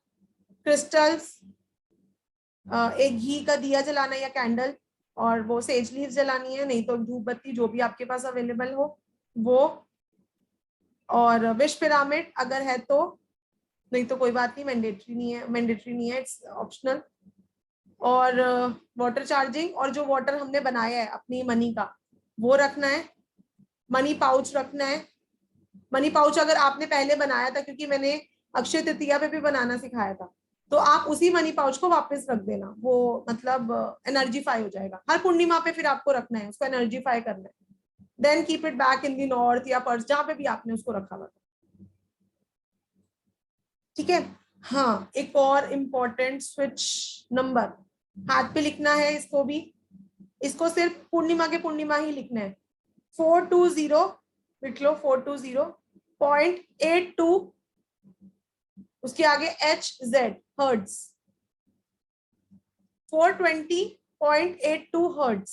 क्रिस्टल्स, एक घी का दिया जलाना या कैंडल, और वो सेज लीव्स जलानी है, नहीं तो धूप बत्ती जो भी आपके पास अवेलेबल हो वो, और विश पिरामिड अगर है तो, नहीं तो कोई बात नहीं, मैंडेटरी नहीं है, इट्स ऑप्शनल। और वाटर चार्जिंग, और जो वाटर हमने बनाया है अपनी मनी का वो रखना है। मनी पाउच रखना है। मनी पाउच अगर आपने पहले बनाया था, क्योंकि मैंने अक्षय तृतीया पे भी बनाना सिखाया था, तो आप उसी मनी पाउच को वापस रख देना, वो मतलब एनर्जीफाई हो जाएगा। हर पूर्णिमा पे फिर आपको रखना है, उसको एनर्जीफाई करना है। Then keep it back in the north या पर्स, जहां पे भी आपने उसको रखा हुआ था। ठीक है, हाँ, एक और इम्पोर्टेंट स्विच नंबर हाथ पे लिखना है, इसको भी, इसको सिर्फ पूर्णिमा के पूर्णिमा ही लिखना है। 420 लिख लो, 420.82, उसके आगे HZ हर्ट्ज, 420.82 हर्ट्ज।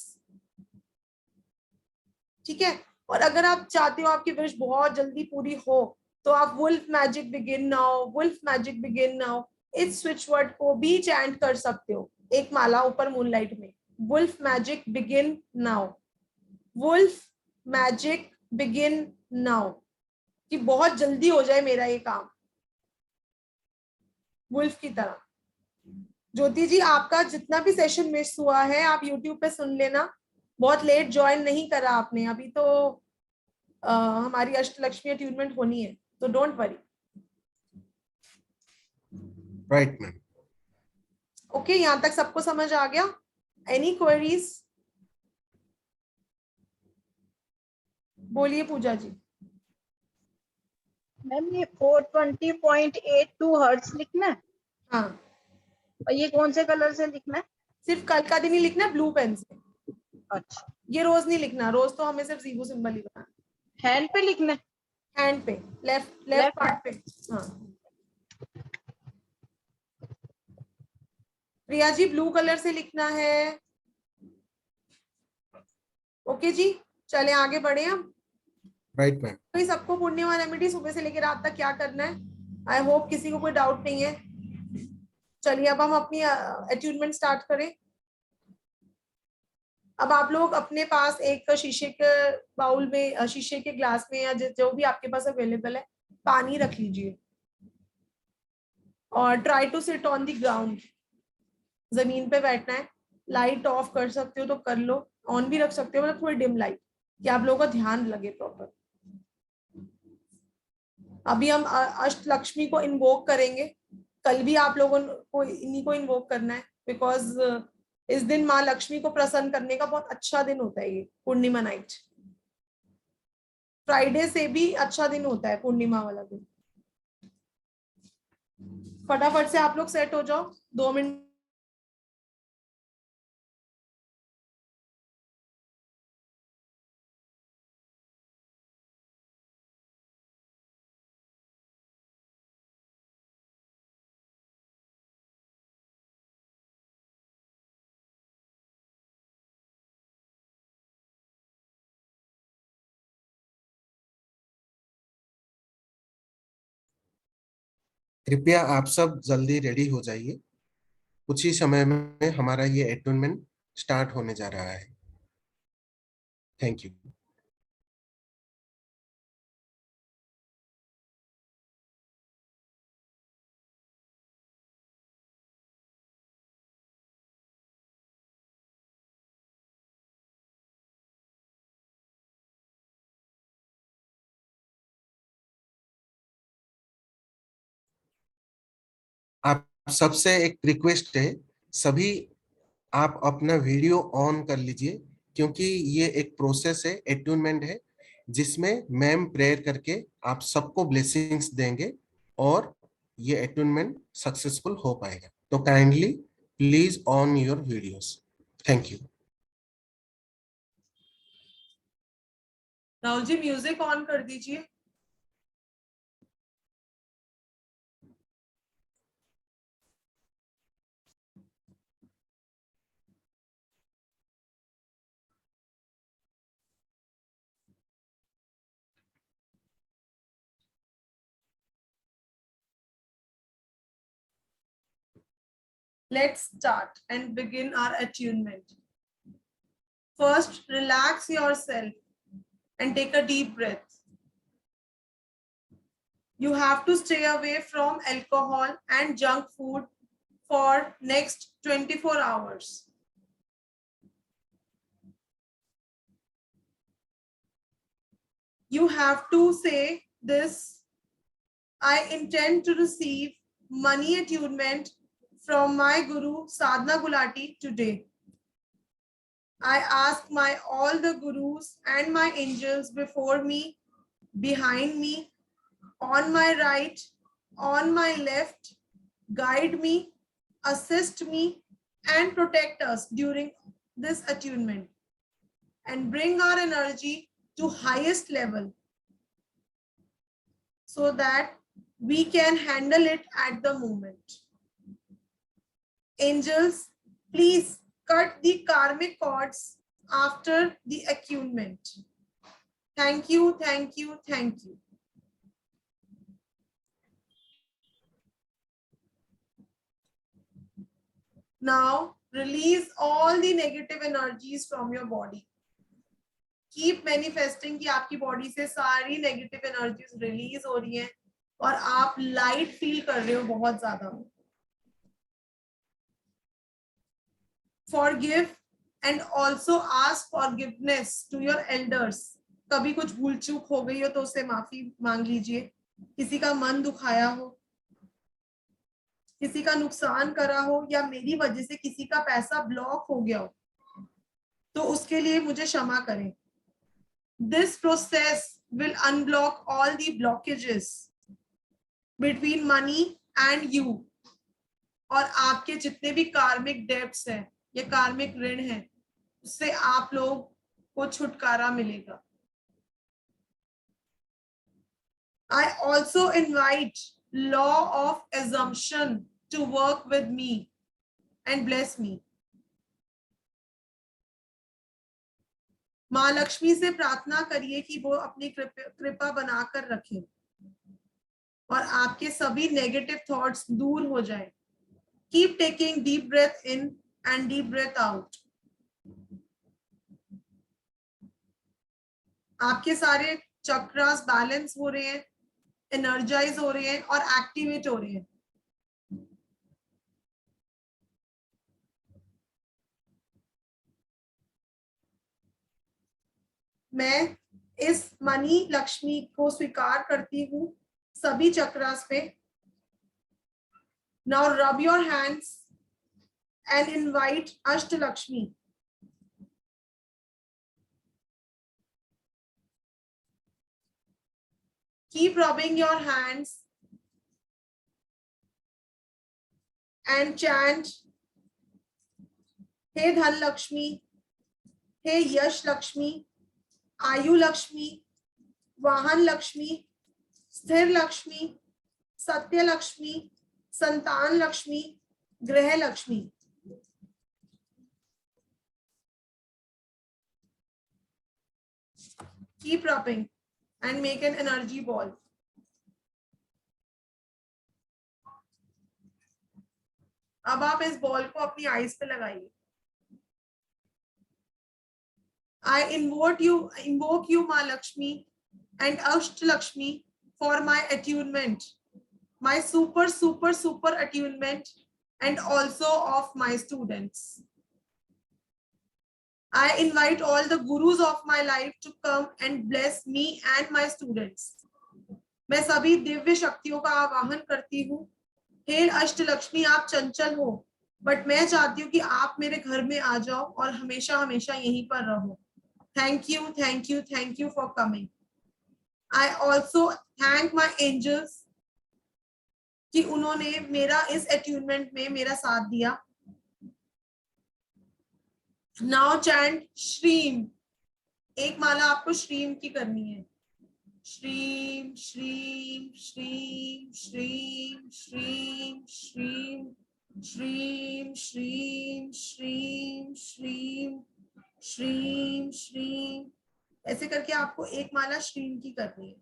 ठीक है, और अगर आप चाहते हो आपकी विश बहुत जल्दी पूरी हो तो आप wolf magic begin now, wolf magic begin now, इस स्विच वर्ड को भी चैंट कर सकते हो, एक माला ऊपर मूनलाइट में, wolf magic begin now, wolf magic begin now, कि बहुत जल्दी हो जाए मेरा ये काम, वुल्फ की तरह। ज्योति जी, आपका जितना भी सेशन मिस हुआ है आप YouTube पे सुन लेना, बहुत लेट ज्वाइन नहीं करा आपने, अभी तो हमारी अष्टलक्ष्मी अट्यूनमेंट होनी है, तो don't worry. Right ma'am. Okay, यहाँ तक सबको समझ आ गया? Any queries? बोलिए पूजा जी। मैम ये 420.82 हर्ट्ज लिखना है, हाँ, और ये कौन से कलर से लिखना है? सिर्फ कल का दिन ही लिखना है, ब्लू पेन से। अच्छा, ये रोज नहीं लिखना, रोज तो हमें सिर्फ जीरो सिंबल ही बनाना। हैंड पे लिखना है? हैंड पे, लेफ्ट Left पार्ट पे। हाँ, प्रिया जी ब्लू कलर से लिखना है। ओके जी, चले आगे बढ़े हम। Right ma'am. तो सबको पूर्णिमा रेमेडी सुबह से लेकर रात तक क्या करना है, आई होप किसी को कोई डाउट नहीं है। चलिए अब हम अपनी अट्यूनमेंट स्टार्ट करें। अब आप लोग अपने पास एक शीशे के बाउल में, शीशे के ग्लास में, या जो भी आपके पास अवेलेबल है, पानी रख लीजिए और try to sit on the ground, जमीन पे बैठना है। लाइट ऑफ कर सकते हो तो कर लो, ऑन भी रख सकते हो, मतलब थोड़ी डिम लाइट, कि आप लोगों का ध्यान लगे प्रॉपर। अभी हम अष्टलक्ष्मी को इन्वोक करेंगे, कल भी आप लोगों को इन्हीं को इन्वोक करना है, बिकॉज इस दिन माँ लक्ष्मी को प्रसन्न करने का बहुत अच्छा दिन होता है ये पूर्णिमा नाइट। फ्राइडे से भी अच्छा दिन होता है पूर्णिमा वाला दिन। फटाफट से आप लोग सेट हो जाओ, 2 मिनट। कृपया आप सब जल्दी रेडी हो जाइए, कुछ ही समय में हमारा ये अटूनमेंट स्टार्ट होने जा रहा है। Thank you. आप सबसे एक रिक्वेस्ट है, सभी आप अपना वीडियो ऑन कर लीजिए, क्योंकि ये एक प्रोसेस है, अटूनमेंट है, जिसमें मैम प्रेयर करके आप सबको ब्लेसिंग्स देंगे और ये अटूनमेंट सक्सेसफुल हो पाएगा। तो kindly please on your videos. Thank you. Rahul ji music on कर दीजिए। Let's start and begin our attunement. First, relax yourself and take a deep breath. You have to stay away from alcohol and junk food for next 24 hours. You have to say this: I intend to receive money attunement from my Guru Sadhana Gulati today. I ask my all the gurus and my angels before me, behind me, on my right, on my left, guide me, assist me, and protect us during this attunement, and bring our energy to highest level so that we can handle it at the moment. Angels, please cut the karmic cords after the attunement. Thank you, thank you, thank you. Now, release all the negative energies from your body. Keep manifesting कि आपकी body से सारी negative energies release हो रही हैं और आप light feel कर रहे हो बहुत ज्यादा. Forgive and also ask forgiveness to your elders. कभी कुछ भूल चूक हो गई हो तो उससे माफी मांग लीजिए. किसी का मन दुखाया हो, किसी का नुकसान करा हो, या मेरी वजह से किसी का पैसा ब्लॉक हो गया हो, तो उसके लिए मुझे क्षमा करें. This process will unblock all the blockages between money and you. और आपके जितने भी कार्मिक डेब्ट्स हैं या कार्मिक ऋण हैं, उससे आप लोग को छुटकारा मिलेगा. I also invite law of assumption to work with me and bless me. माँ लक्ष्मी से प्रार्थना करिए कि वो अपनी कृपा बनाकर रखें और आपके सभी नेगेटिव थॉट्स दूर हो जाएं. Keep taking deep breath in and deep breath out. आपके सारे चक्रास बैलेंस हो रहे हैं, एनर्जाइज हो रहे हैं और एक्टिवेट हो रहे हैं. मैं इस मनी लक्ष्मी को स्वीकार करती हूँ सभी चक्रास पे. Now rub your hands and invite Ashtalakshmi. Keep rubbing your hands and chant, Hey Dhan Lakshmi, Hey Yash Lakshmi, Ayu Lakshmi, Vahan Lakshmi, Sthir Lakshmi, Satya Lakshmi, Santan Lakshmi, Grah Lakshmi. Keep rubbing and make an energy ball. अब आप इस ball को अपनी eyes पे लगाइए. I invoke you, Ma Lakshmi and Asht Lakshmi for my attunement, my super attunement, and also of my students. I invite all the gurus of my life to come and bless me and my students. मैं सभी दिव्य शक्तियों का आवाहन करती हूँ. हे अष्ट लक्ष्मी, आप चंचल हो, बट मैं चाहती हूँ कि आप मेरे घर में आ जाओ और हमेशा हमेशा यहीं पर रहो. Thank you, thank you, thank you for coming. I also thank my angels कि उन्होंने मेरा इस attunement में मेरा साथ दिया. Now chant Shreem. एक माला आपको श्रीम की करनी है। श्रीम श्रीम श्रीम श्रीम श्रीम श्रीम श्रीम श्रीम श्रीम श्रीम श्रीम श्रीम, ऐसे करके आपको एक माला श्रीम की करनी है।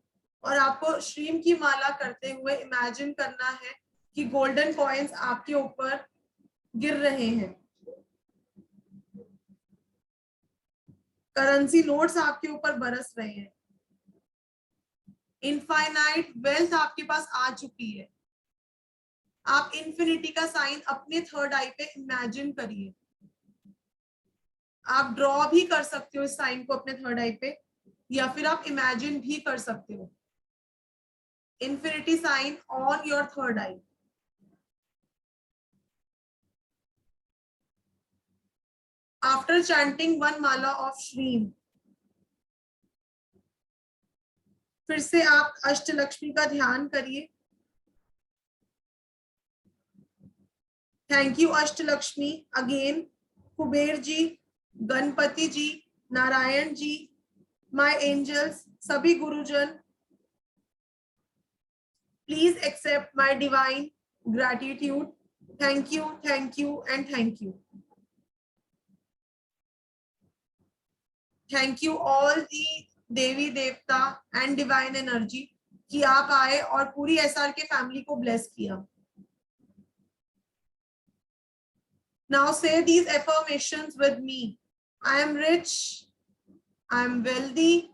और आपको श्रीम की माला करते हुए इमेजिन करना है कि गोल्डन कॉइन्स आपके ऊपर गिर रहे हैं, करेंसी नोट्स आपके ऊपर बरस रहे हैं, इनफाइनाइट वेल्थ आपके पास आ चुकी है। आप इन्फिनिटी का साइन अपने थर्ड आई पे इमेजिन करिए। आप ड्रॉ भी कर सकते हो इस साइन को अपने थर्ड आई पे, या फिर आप इमेजिन भी कर सकते हो। Infinity sign on your third eye. After chanting one mala of Shreem, फिर से आप अष्टलक्ष्मी का ध्यान करिए। Thank you Ashtalakshmi again, Kuber ji, Ganpati ji, Narayan ji, my angels, सभी गुरुजन, please accept my divine gratitude. Thank you and thank you. Thank you all the देवी देवता एंड डिवाइन एनर्जी कि आप आए और पूरी एसआर के फैमिली को ब्लेस किया। Now say these affirmations with me. I am rich, I am wealthy,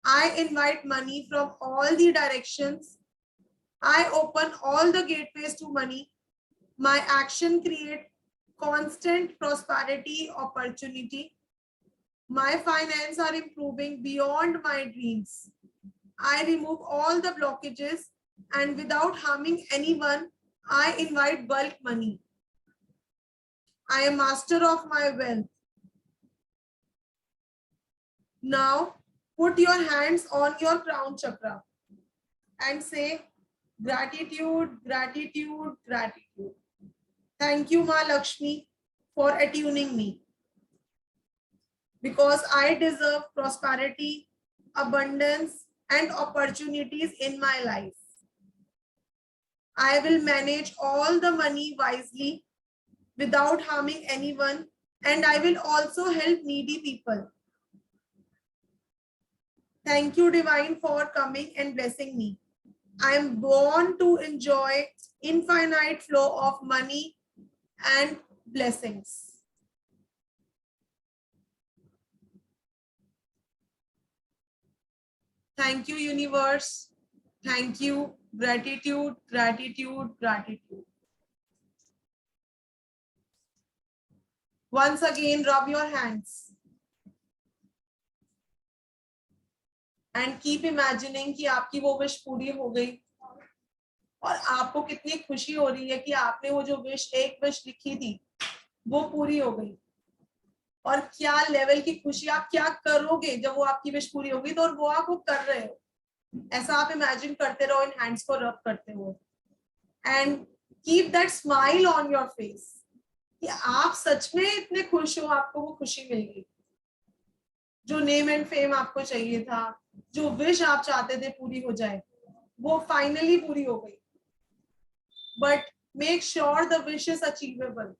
I invite money from all the directions, I open all the gateways to money, my action create constant prosperity opportunity, my finance are improving beyond my dreams. I remove all the blockages and without harming anyone, I invite bulk money. I am master of my wealth. Now put your hands on your crown chakra and say gratitude, gratitude, gratitude. Thank you, Ma Lakshmi, for attuning me. Because I deserve prosperity, abundance, and opportunities in my life. I will manage all the money wisely without harming anyone, and I will also help needy people. Thank you, Divine, for coming and blessing me. I am born to enjoy infinite flow of money and blessings. Thank you, universe. Thank you. Gratitude, gratitude, gratitude. Once again, rub your hands. And keep imagining कि आपकी वो wish पूरी हो गई और आपको कितनी खुशी हो रही है कि आपने वो जो विश एक विश लिखी थी वो पूरी हो गई। और क्या लेवल की खुशी, आप क्या करोगे जब वो आपकी विश पूरी होगी, तो और वो आप वो कर रहे हो, ऐसा आप इमेजिन करते रहो इन हैंड्स को रब करते हुए। And keep that smile on your face कि आप सच में इतने खुश हो, आपको वो खुशी मिल गई। जो नेम एंड फेम आपको चाहिए था, जो विश आप चाहते थे पूरी हो जाए, वो फाइनली पूरी हो गई। But make sure the wish is achievable.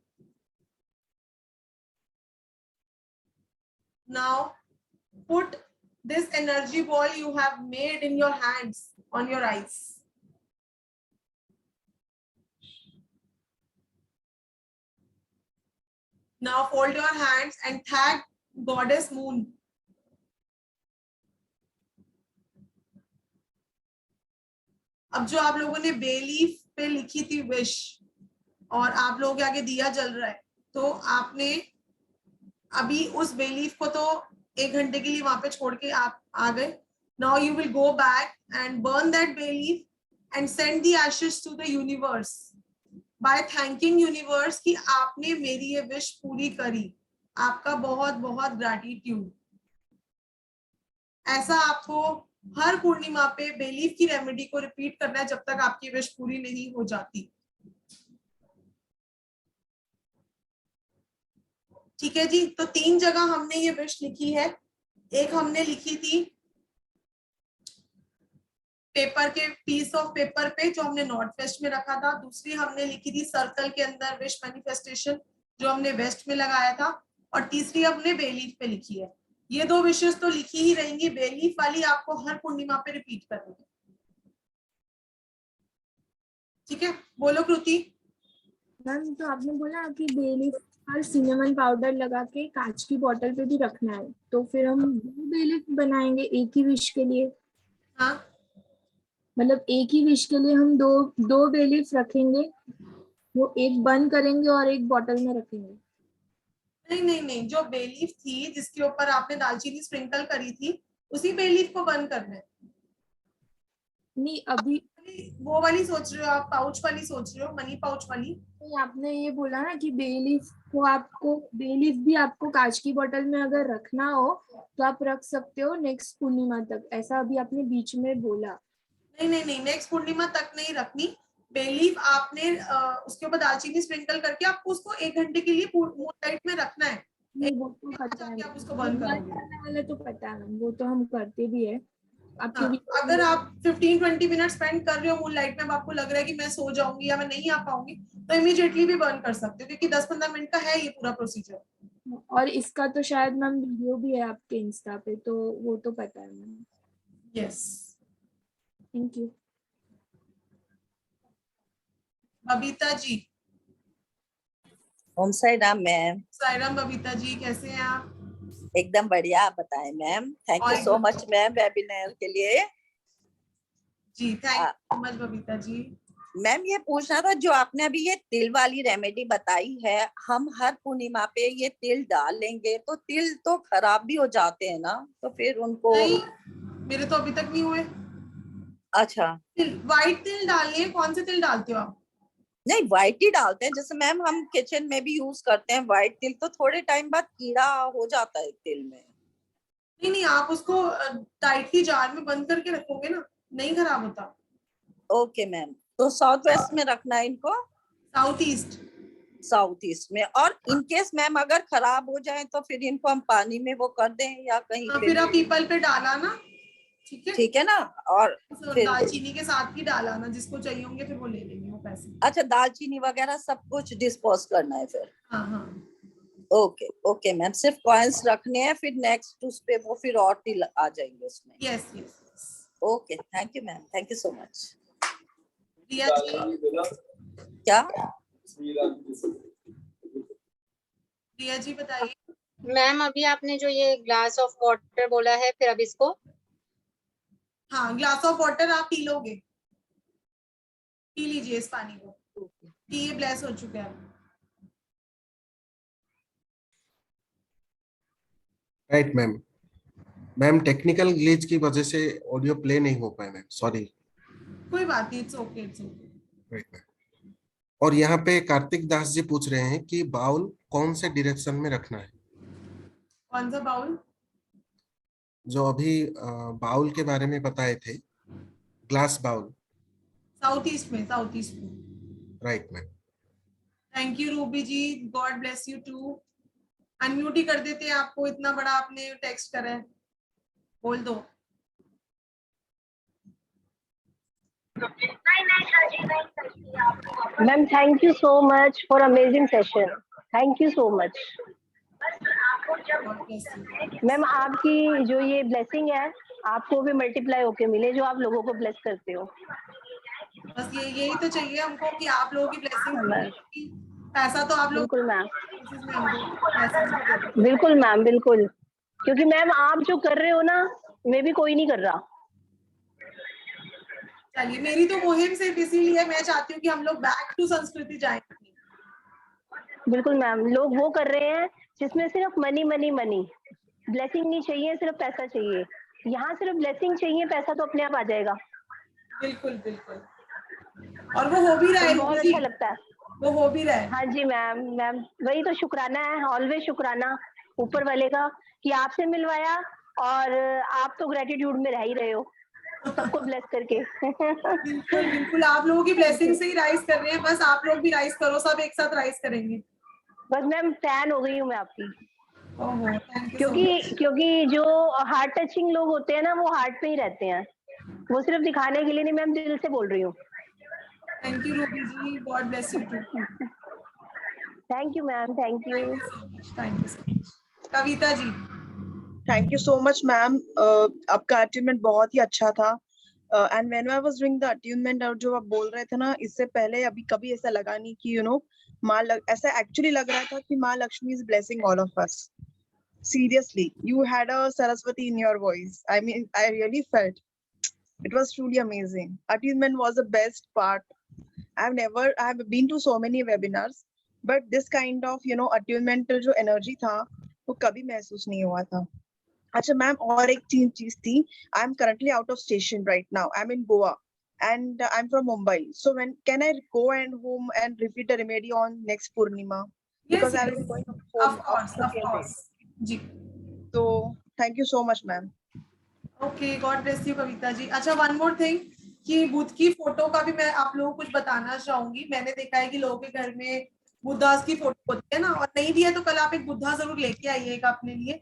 Now put this energy ball you have made in your hands on your eyes. Now fold your hands and thank Goddess Moon. अब जो आप लोगों ने बेलीफ पे लिखी थी विश और आप लोगों के आगे दिया जल रहा है, तो आपने अभी उस बेलीफ को तो 1 घंटे के लिए वहां पे छोड़ के आप आ गए। Now you will go back and burn that belief and send the ashes to the universe by thanking universe कि आपने मेरी ये विश पूरी करी। आपका बहुत बहुत ग्रैटिट्यूड। ऐसा आपको हर पूर्णिमा पे बेलीफ की रेमेडी को रिपीट करना है जब तक आपकी विश पूरी नहीं हो जाती। ठीक है जी, तो 3 जगह हमने ये विश लिखी है। एक हमने लिखी थी पेपर के पीस ऑफ पेपर पे जो हमने नॉर्थ वेस्ट में रखा था, दूसरी हमने लिखी थी सर्कल के अंदर विश मैनिफेस्टेशन जो हमने वेस्ट में लगाया था, और तीसरी हमने बेलीफ पे लिखी है। ये 2 विशेष तो लिखी ही रहेंगी, बेलीफ वाली आपको हर पूर्णिमा पे रिपीट करनी है। ठीक है, बोलो कृति। मैम तो आपने बोला कि बेलीफ और सिनेमन पाउडर लगा के कांच की बोतल पे भी रखना है, तो फिर हम 2 बेलीफ बनाएंगे एक ही विश के लिए। हाँ, मतलब एक ही विश के लिए हम दो बेलीफ रखेंगे, वो एक बंद करेंगे और एक बोतल में रखेंगे। नहीं, जो बेलीफ थी जिसके ऊपर आपने दालचीनी स्प्रिंकल करी थी, उसी बेलीफ को बंद करना है। नहीं, अभी वो वाली सोच रहे हो आप, पाउच वाली सोच रहे हो, मनी पाउच वाली? तो आपने ये बोला ना कि बेलीफ भी आपको कांच की बोतल में अगर रखना हो तो आप रख सकते हो नेक्स्ट पूर्णिमा तक, ऐसा अभी आपने बीच में बोला। नहीं, नेक्स्ट पूर्णिमा तक नहीं रखनी बेलीफ। आपने उसके ऊपर दालचीनी स्प्रिंकल करके आपको उसको 1 घंटे के लिए मूनलाइट में रखना है। वो तो पता है, आप उसको बंद करोगे वाला तो पता है, वो तो हम करते भी है। हाँ, अगर आप 15-20 मिनट स्पेंड कर रहे हो मूनलाइट में, अब आपको लग रहा है कि मैं सो जाऊंगी या मैं नहीं आ पाऊंगी, तो इमीडिएटली भी बर्न कर सकते हो, क्योंकि 10-15 मिनट का है ये पूरा प्रोसीजर। और इसका तो शायद मैम वीडियो भी है आपके इंस्टा पे, तो वो तो पता है ma'am. Yes, thank you. Babita ji. Om Sai Ram ma'am. Sai Ram Babita ji, कैसे हैं आप? एकदम बढ़िया, आप बताएं ma'am. Thank you so much ma'am webinar के लिए। जी thank you so much Babita ji. Ma'am ये पूछना था, जो आपने अभी ये तिल वाली रेमेडी बताई है, हम हर पूर्णिमा पे ये तिल डाल लेंगे तो तिल तो खराब भी हो जाते हैं ना, तो फिर उनको? नहीं, मेरे तो अभी तक नहीं हुए। अच्छा, व्हाइट तिल डालनी है? कौन से तिल डालते हो आप? नहीं व्हाइट ही डालते हैं, जैसे मैम हम किचन में भी यूज करते हैं व्हाइट तिल, तो थोड़े टाइम बाद कीड़ा हो जाता है तिल में। नहीं, आप उसको टाइटली जार में बंद करके रखोगे ना, नहीं खराब होता। ओके मैम, तो साउथ वेस्ट में रखना है इनको? साउथ ईस्ट में। और इनकेस मैम अगर खराब हो जाए तो फिर इनको हम पानी में वो कर दें या कहीं पे? फिर आप पीपल पे डाला ना, ठीक है ना। और फिर दालचीनी के साथ भी डाला ना, जिसको चाहिए होंगे फिर वो ले लेंगे वो पैसे। अच्छा, दालचीनी वगैरह सब कुछ डिस्पोज करना है फिर? हाँ। ओके मैम, सिर्फ कॉइन्स रखने हैं, फिर नेक्स्ट उस पे वो फिर और तिल आ जाएंगे उसमें। Yes. Okay, thank you ma'am, thank you so much. Riya ji, क्या? रिया जी बताइए। मैम अभी आपने जो ये ग्लास ऑफ वाटर बोला है, फिर अब इसको? हाँ, ग्लास ऑफ वाटर आप पी लोगे, पी लीजिए इस पानी को, कि ये ब्लेस हो चुके हैं। Right ma'am. Ma'am technical glitch की वजह से ऑडियो प्ले नहीं हो पाया मैम, सॉरी। कोई बात नहीं, इट्स ओके। Right ma'am. और यहाँ पे कार्तिक दास जी पूछ रहे हैं कि बाउल कौन से डायरेक्शन में रखना है? कौन सा बाउल? जो अभी बाउल के बारे में बताए थे, ग्लास बाउल। साउथ ईस्ट में। Right ma'am. Thank you Ruby ji, God bless you too. Unmute ही कर देते हैं आपको, इतना बड़ा आपने टेक्स्ट करा है, बोल दो। Ma'am thank you so much for amazing session, thank you so much ma'am. आपकी जो ये ब्लेसिंग है आपको भी मल्टीप्लाई होके मिले, जो आप लोगों को ब्लेस करते हो। बस यही तो चाहिए हमको कि आप लोगों की ब्लेसिंग। पैसा तो आप लोग। बिल्कुल मैम, बिल्कुल मैम, बिल्कुल, क्योंकि मैम आप जो कर रहे हो ना, मैं भी कोई नहीं कर रहा। चलिए, मेरी तो मुहिम सिर्फ इसीलिए मैं चाहती हूँ कि हम लोग बैक टू संस्कृति जाएं। बिल्कुल मैम, लोग वो कर रहे हैं जिसमें सिर्फ मनी मनी मनी, ब्लेसिंग नहीं चाहिए, सिर्फ पैसा चाहिए। यहाँ सिर्फ ब्लेसिंग चाहिए, पैसा तो अपने आप आ जाएगा। बिल्कुल। और वो हो भी रहा है, बहुत अच्छा लगता है। वो हो भी रहा है। हाँ जी मैम, वही तो शुक्राना है, ऑलवेज शुक्राना ऊपर वाले का कि आपसे मिलवाया, और आप तो ग्रेटिट्यूड में रह ही रहे हो सबको ब्लेस करके। बिल्कुल, आप लोगों की ब्लेसिंग से ही राइज कर रहे हैं, बस आप लोग भी राइज करो, सब एक साथ राइज करेंगे। बस मैम फैन हो गई हूँ मैं आपकी। क्योंकि जो हार्ट टचिंग लोग होते हैं ना, वो हार्ट पे ही रहते हैं, वो सिर्फ दिखाने के लिए नहीं। मैम दिल से बोल रही हूँ। Thank you Ruby ji, God bless you too. Thank you ma'am, thank you. Thank you so much. Kavita ji. Thank you so much ma'am, आपका अटेन्मेंट बहुत ही अच्छा था। And when I was doing the attunement, और जो आप बोल रहे थे ना, इससे पहले अभी कभी ऐसा लगा नहीं कि ऐसा एक्चुअली लग रहा था कि माँ Lakshmi is blessing all of us. Seriously, you had a Saraswati in your voice. I mean, I really felt it was truly amazing. Attunement was the best part. I have been to so many webinars, but this kind of attunement जो energy था वो कभी महसूस नहीं हुआ था। अच्छा ma'am, और एक चीज थी, I am currently out of station right now. I'm in Goa and I'm from Mumbai. So when can I go and home and repeat the remedy on next Purnima? Because I will be going home. Of course. जी। तो thank you so much ma'am. Okay, God bless you Kavita ji. अच्छा, one more thing कि बुद्ध की photo का भी मैं आप लोगों को कुछ बताना चाहूंगी। मैंने देखा है कि लोगों के घर में बुद्धा की फोटो होती है ना, और नहीं भी है तो कल आप एक बुद्धा जरूर लेके आइएगा अपने लिए।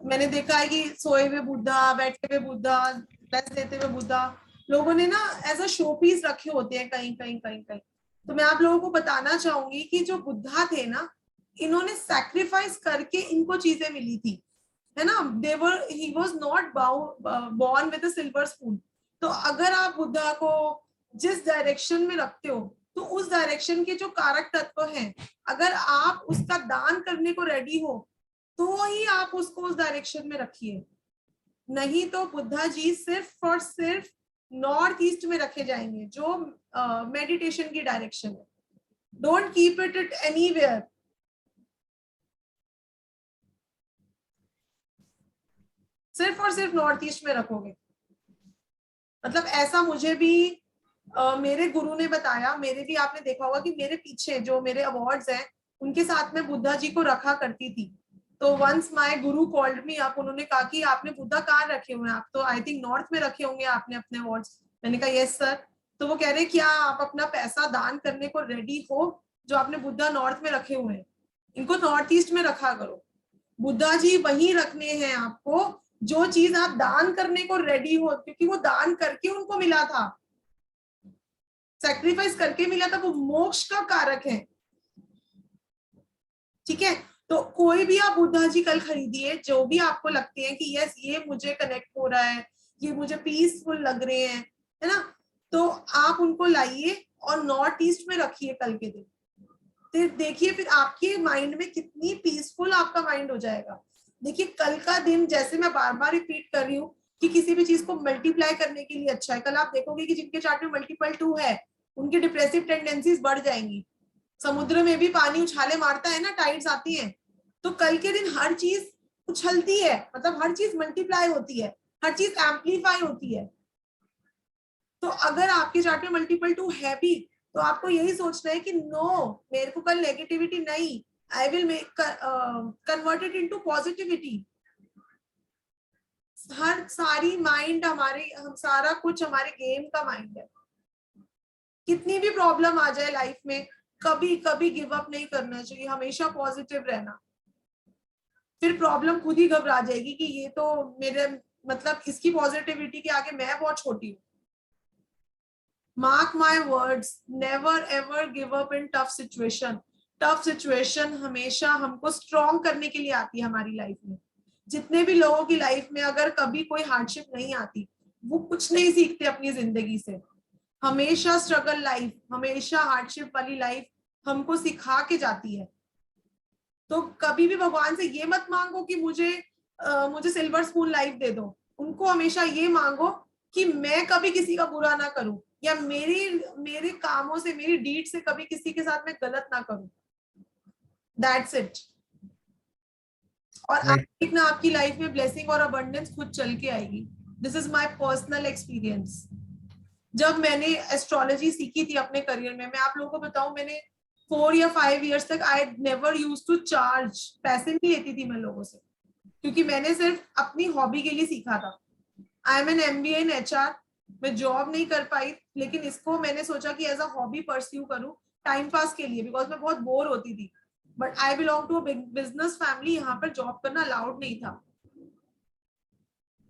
मैंने देखा है कि सोए हुए बुद्धा, बैठे हुए बुद्धा, ब्लेस देते हुए बुद्धा लोगों ने ना एज अ शो पीस रखे होते हैं कहीं कहीं कहीं कहीं। तो मैं आप लोगों को बताना चाहूंगी कि जो बुद्धा थे ना, इन्होंने सैक्रिफाइस करके इनको चीजें मिली थी, है ना। He was not born with a silver spoon। तो अगर आप बुद्धा को जिस डायरेक्शन में रखते हो, तो उस डायरेक्शन के जो कारक तत्व हैं, अगर आप उसका दान करने को रेडी हो तो ही आप उसको उस डायरेक्शन में रखिए। नहीं तो बुद्धा जी सिर्फ और सिर्फ नॉर्थ ईस्ट में रखे जाएंगे, जो मेडिटेशन की डायरेक्शन है। Don't keep it anywhere. सिर्फ और सिर्फ नॉर्थ ईस्ट में रखोगे। मतलब ऐसा मुझे भी मेरे गुरु ने बताया। मेरे भी आपने देखा होगा कि मेरे पीछे जो मेरे अवार्ड्स हैं, उनके साथ में बुद्धा जी को रखा करती थी। तो once my Guru called me up, उन्होंने कहा कि आपने बुद्धा कहाँ रखे हुए हैं? आप तो आई थिंक नॉर्थ में रखे होंगे आपने अपने अवार्ड्स। मैंने कहा यस सर। तो वो कह रहे क्या आप अपना पैसा दान करने को रेडी हो? जो आपने बुद्धा नॉर्थ में रखे हुए हैं, इनको नॉर्थ ईस्ट में रखा करो। बुद्धा जी वहीं रखने हैं आपको जो चीज आप दान करने को रेडी हो, क्योंकि वो दान करके उनको मिला था, सैक्रिफाइस करके मिला था, वो मोक्ष का कारक है। ठीक है, तो कोई भी आप बुद्धा जी कल खरीदिए जो भी आपको लगते हैं कि यस ये मुझे कनेक्ट हो रहा है, ये मुझे पीसफुल लग रहे हैं, है ना, तो आप उनको लाइए और नॉर्थ ईस्ट में रखिए कल के दिन। फिर देखिए फिर आपके माइंड में कितनी पीसफुल आपका माइंड हो जाएगा। देखिए कल का दिन, जैसे मैं बार बार रिपीट कर रही हूँ कि किसी भी चीज को मल्टीप्लाई करने के लिए अच्छा है। कल आप देखोगे कि जिनके चार्ट में मल्टीपल 2 है, उनकी डिप्रेसिव टेंडेंसीज बढ़ जाएंगी। समुद्र में भी पानी उछाले मारता है ना, टाइड्स आती हैं, तो कल के दिन हर चीज उछलती है, मतलब हर चीज मल्टीप्लाई होती है, हर चीज एम्पलीफाई होती है। तो अगर आपके चार्ट में मल्टीपल 2 है भी, तो आपको यही सोचना है कि नो, मेरे को कल नेगेटिविटी नहीं, I will convert it into positivity। सारी माइंड सारा कुछ हमारे गेम का माइंड है। कितनी भी प्रॉब्लम आ जाए लाइफ में, कभी कभी गिव अप नहीं करना चाहिए, हमेशा पॉजिटिव रहना। फिर प्रॉब्लम खुद ही घबरा जाएगी कि ये तो मेरे, मतलब इसकी पॉजिटिविटी के आगे मैं बहुत छोटी हूँ। Mark my words, never ever give up in tough situation. Tough situation हमेशा हमको स्ट्रॉन्ग करने के लिए आती है हमारी लाइफ में। जितने भी लोगों की लाइफ में अगर कभी कोई हार्डशिप नहीं आती, वो कुछ नहीं सीखते अपनी जिंदगी से। हमेशा स्ट्रगल लाइफ, हमेशा हार्डशिप वाली लाइफ हमको सिखा के जाती है। तो कभी भी भगवान से ये मत मांगो कि मुझे सिल्वर स्पून लाइफ दे दो। उनको हमेशा ये मांगो कि मैं कभी किसी का बुरा ना करूं, या मेरे कामों से, मेरी डीड से कभी किसी के साथ में गलत ना करूं। That's it। और आप देखना आपकी लाइफ में ब्लेसिंग और अबंडेंस खुद चल के आएगी। This is my personal experience. जब मैंने एस्ट्रोलॉजी सीखी थी अपने करियर में, मैं आप लोगों को बताऊं, मैंने 4 या 5 इयर्स तक I never used to charge, पैसे नहीं लेती थी मैं लोगों से, क्योंकि मैंने सिर्फ अपनी हॉबी के लिए सीखा था। I am an MBA in HR। मैं जॉब नहीं कर पाई, लेकिन इसको मैंने सोचा कि एज अ हॉबी परस्यू करूं, टाइम पास के लिए, बिकॉज मैं बहुत बोर होती थी। But I belong to a big business family, यहाँ पर जॉब करना अलाउड नहीं था।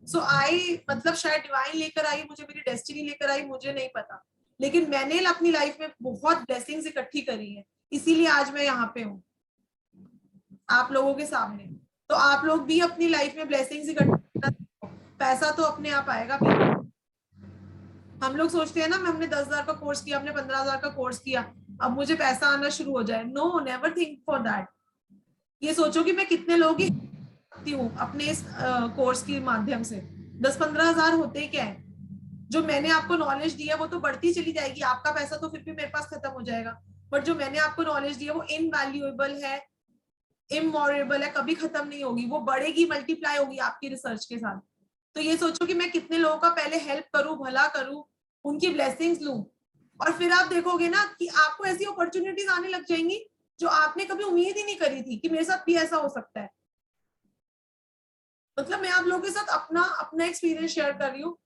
सो आई मतलब शायद डिवाइन लेकर आई मुझे, मेरी डेस्टिनी लेकर आई, मुझे नहीं पता, लेकिन मैंने अपनी लाइफ में बहुत ब्लेसिंग्स इकट्ठी करी है, इसीलिए आज मैं यहाँ पे हूँ आप लोगों के सामने। तो आप लोग भी अपनी लाइफ में ब्लेसिंग्स इकट्ठी करना, पैसा तो अपने आप आएगा भी। हम लोग सोचते हैं ना, हमने 10,000 का कोर्स किया, हमने 15,000 का कोर्स किया, अब मुझे पैसा आना शुरू हो जाए। No, never think for that. ये सोचो कि मैं कितने लोगों की सकती हूँ अपने इस कोर्स के माध्यम से। 10-15 हजार होते ही क्या है, जो मैंने आपको नॉलेज दिया वो तो बढ़ती चली जाएगी, आपका पैसा तो फिर भी मेरे पास खत्म हो जाएगा, बट जो मैंने आपको नॉलेज दिया वो इनवैल्यूएबल है, इमोरेबल है, कभी खत्म नहीं होगी, वो बढ़ेगी, मल्टीप्लाई होगी आपकी रिसर्च के साथ। तो ये सोचो कि मैं कितने लोगों का पहले हेल्प करूं, भला करूं, उनकी ब्लेसिंग्स लूं, और फिर आप देखोगे ना कि आपको ऐसी अपॉर्चुनिटीज आने लग जाएंगी जो आपने कभी उम्मीद ही नहीं करी थी कि मेरे साथ भी ऐसा हो सकता है। मतलब मैं आप लोगों के साथ अपना एक्सपीरियंस शेयर कर रही हूँ।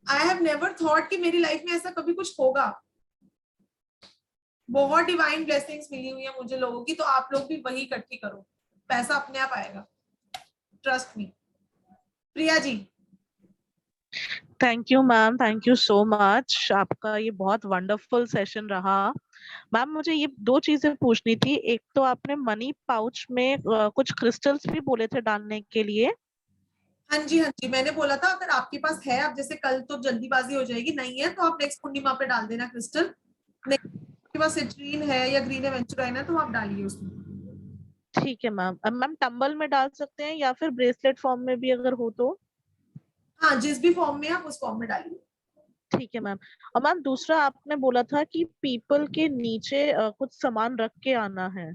आई हैव नेवर थॉट कि मेरी लाइफ में ऐसा कभी कुछ होगा। बहुत डिवाइन ब्लेसिंग्स मिली हुई है मुझे लोगों की, तो आप लोग भी वही इकट्ठी करो, पैसा अपने आप आएगा, trust me. Priya ji. Thank you ma'am, thank you so much. आपका ये बहुत वंडरफुल सेशन रहा। मैम मुझे ये 2 चीजें पूछनी थी। एक तो आपने मनी पाउच में कुछ क्रिस्टल्स भी बोले थे डालने के लिए। हाँ जी, हाँ जी, मैंने बोला था अगर आपके पास है, आप जैसे कल तो जल्दीबाजी हो जाएगी, नहीं है तो आप नेक्स्ट पूर्णिमा पे डाल देना क्रिस्टल। आपके पास सिट्रीन है या ग्रीन एवेंचुराइन है तो आप डालिए उसमें। ठीक है मैम। मैम टंबल में डाल सकते हैं या फिर ब्रेसलेट फॉर्म में भी अगर हो तो? हाँ, जिस भी फॉर्म में आप उस फॉर्म में डालिए। ठीक है मैम। और मैम दूसरा आपने बोला था कि पीपल के नीचे कुछ सामान रख के आना है,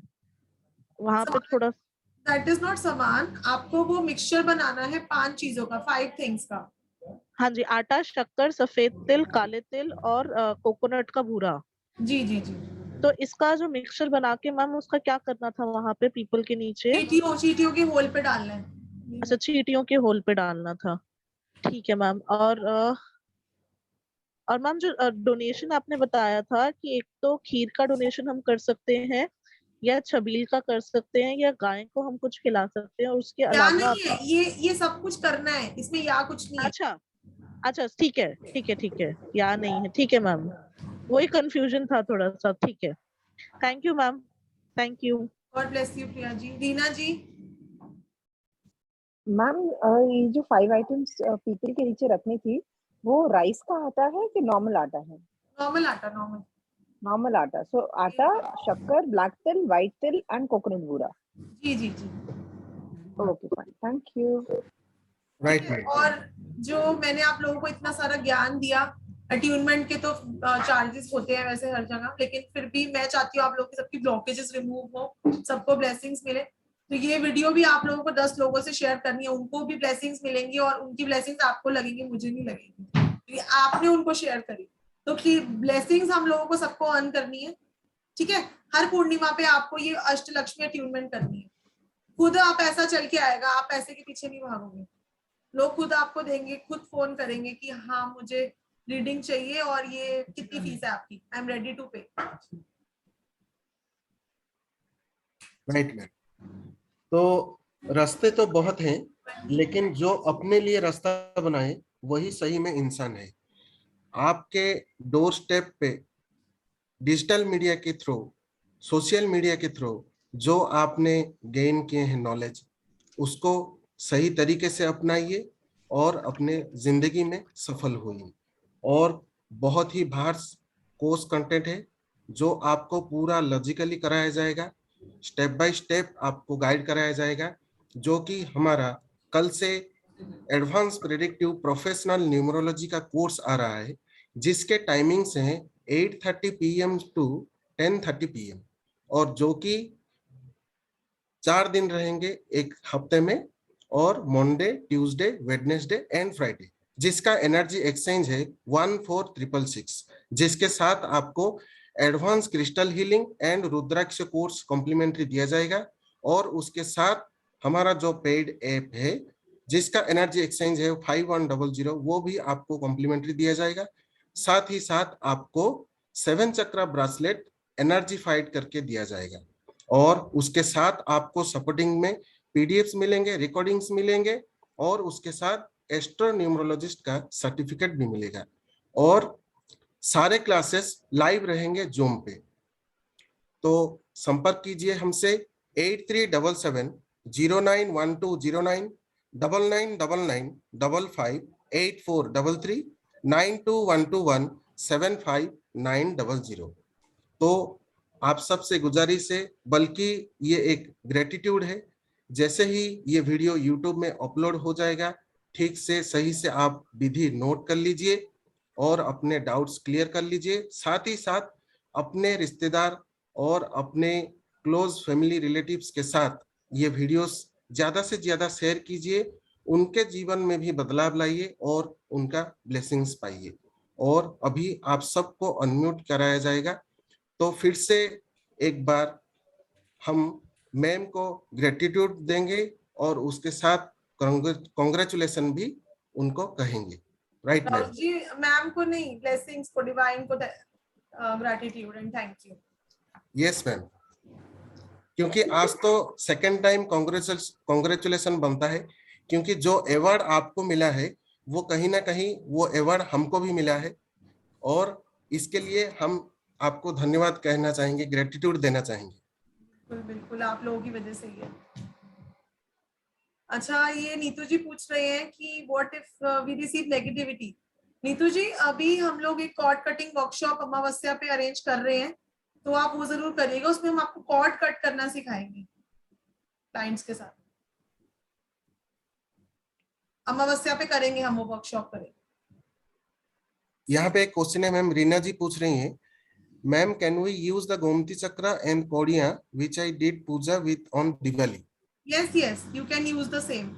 वहां पे थोड़ा। दैट इज नॉट सामान, आपको वो मिक्सचर बनाना है 5 चीजों का, 5 थिंग्स का। हाँ जी, आटा, शक्कर, सफेद तिल, काले तिल और कोकोनट का भूरा। जी जी जी। तो इसका जो मिक्सचर बना के मैम उसका क्या करना था वहां पे पीपल के नीचे? चींटियों के होल पे डालना है। अच्छा, चींटियों के होल पे डालना था। ठीक है मैम। और मैम जो डोनेशन आपने बताया था कि एक तो खीर का डोनेशन हम कर सकते हैं, या छबील का कर सकते हैं, या गाय को हम कुछ खिला सकते हैं, और उसके या अलावा नहीं है, ये सब कुछ करना है, इसमें या कुछ नहीं है। अच्छा अच्छा, ठीक है ठीक है ठीक है, या नहीं है, ठीक है मैम, वही कंफ्यूजन था थोड़ा सा। ठीक है, thank you ma'am, thank you. God bless you Priya ji. Reena ji. Ma'am ये जो 5 आइटम्स पीपल के नीचे रखनी थी, वो राइस का आटा है कि नॉर्मल आटा है? नॉर्मल आटा, नॉर्मल आटा। सो आटा, शक्कर, ब्लैक तिल, व्हाइट तिल एंड कोकोनट बूरा। जी जी जी। Okay fine, thank you. Right. और जो मैंने आप लोगों को इतना सारा ज्ञान दिया, अट्यूनमेंट के तो चार्जेस होते हैं वैसे हर जगह, लेकिन फिर भी मैं चाहती हूँ आप लोगों की सबकी ब्लॉकेजेस रिमूव हो, सबको ब्लेसिंग्स मिले। तो ये वीडियो भी आप लोगों को 10 लोगों से शेयर करनी है, उनको भी ब्लेसिंग्स मिलेंगी और उनकी ब्लेसिंग्स आपको लगेंगी, मुझे नहीं लगेगी। तो आपने उनको शेयर करी तो ब्लेसिंग्स हम लोगों को सबको अर्न करनी है। ठीक है, हर पूर्णिमा पे आपको ये अष्टलक्ष्मी अट्यूनमेंट करनी है। खुद आप ऐसा चल के आएगा, आप पैसे के पीछे नहीं भागोगे, लोग खुद आपको देंगे, खुद फोन करेंगे कि हाँ मुझे रीडिंग चाहिए और ये कितनी फीस है आपकी, आई एम रेडी टू पे। Right ma'am. तो रास्ते तो बहुत हैं, लेकिन जो अपने लिए रास्ता बनाए वही सही में इंसान है। आपके डोर स्टेप पे डिजिटल मीडिया के थ्रू, सोशल मीडिया के थ्रू जो आपने गेन किए हैं नॉलेज, उसको सही तरीके से अपनाइए और अपने जिंदगी में सफल होइए। और बहुत ही भार्स कोर्स कंटेंट है जो आपको पूरा लॉजिकली कराया जाएगा, स्टेप बाय स्टेप आपको गाइड कराया जाएगा, जो कि हमारा कल से एडवांस प्रेडिक्टिव प्रोफेशनल न्यूमरोलॉजी का कोर्स आ रहा है, जिसके टाइमिंग्स हैं 8:30 PM टू 10:30 PM, और जो कि 4 दिन रहेंगे एक हफ्ते में, और Monday, Tuesday, Wednesday and Friday, जिसका एनर्जी एक्सचेंज है 14,666, जिसके साथ आपको advance crystal healing and rudraksha course complimentary दिया जाएगा। और उसके साथ हमारा जो पेड ऐप है जिसका एनर्जी एक्सचेंज है 5100, वो भी आपको कॉम्प्लीमेंट्री दिया जाएगा। साथ ही साथ आपको 7 चक्रा ब्रासलेट एनर्जी फाइट करके दिया जाएगा। और उसके साथ आपको सपोर्टिंग में पीडीएफ्स मिलेंगे, रिकॉर्डिंग्स मिलेंगे और उसके साथ एस्ट्रोन्यूमरोलॉजिस्ट का सर्टिफिकेट भी मिलेगा। और सारे क्लासेस लाइव रहेंगे जूम पे। तो संपर्क कीजिए हमसे 8377091209 99995584339212175900। तो आप सबसे गुजारिश है, बल्कि ये एक ग्रेटिट्यूड है, जैसे ही ये वीडियो यूट्यूब में अपलोड हो जाएगा ठीक से सही से आप विधि नोट कर लीजिए और अपने डाउट्स क्लियर कर लीजिए। साथ ही साथ अपने रिश्तेदार और अपने क्लोज फैमिली रिलेटिव्स के साथ ये वीडियोस ज्यादा से ज्यादा शेयर कीजिए, उनके जीवन में भी बदलाव लाइए और उनका ब्लेसिंग्स पाइए। और अभी आप सबको अनम्यूट कराया जाएगा। तो फिर से एक बार हम मैम को ग्रेटिट्यूड देंगे और उसके साथ कांग्रेचुलेशन भी उनको कहेंगे। Right ma'am? जी मैम को नहीं, ब्लेसिंग्स को, डिवाइन को gratitude and thank you. Yes ma'am, क्योंकि आज तो सेकंड टाइम कांग्रेचुलेशन बनता है, क्योंकि जो अवार्ड आपको मिला है वो कहीं ना कहीं वो अवार्ड हमको भी मिला है और इसके लिए हम आपको धन्यवाद कहना चाहेंगे, ग्रेटिट्यूड देना चाहेंगे। बिल्कुल बिल्कुल, आप लोगों की वजह से ही है। अच्छा, ये नीतू जी पूछ रहे हैं कि what if we receive negativity. Neetu ji, अभी हम लोग एक कॉर्ड कटिंग वर्कशॉप अमावस्या पे अरेंज कर रहे हैं, तो आप वो जरूर करिएगा। उसमें हम आपको कॉर्ड कट करना सिखाएंगे क्लाइंट्स के साथ। अमावस्या पे करेंगे हम वो वर्कशॉप करेंगे। यहाँ पे एक क्वेश्चन है मैम, रीना जी पूछ रही हैं, ma'am can we use the Gomti chakra and कोडिया which I did puja with on Diwali? Yes yes, you can use the same.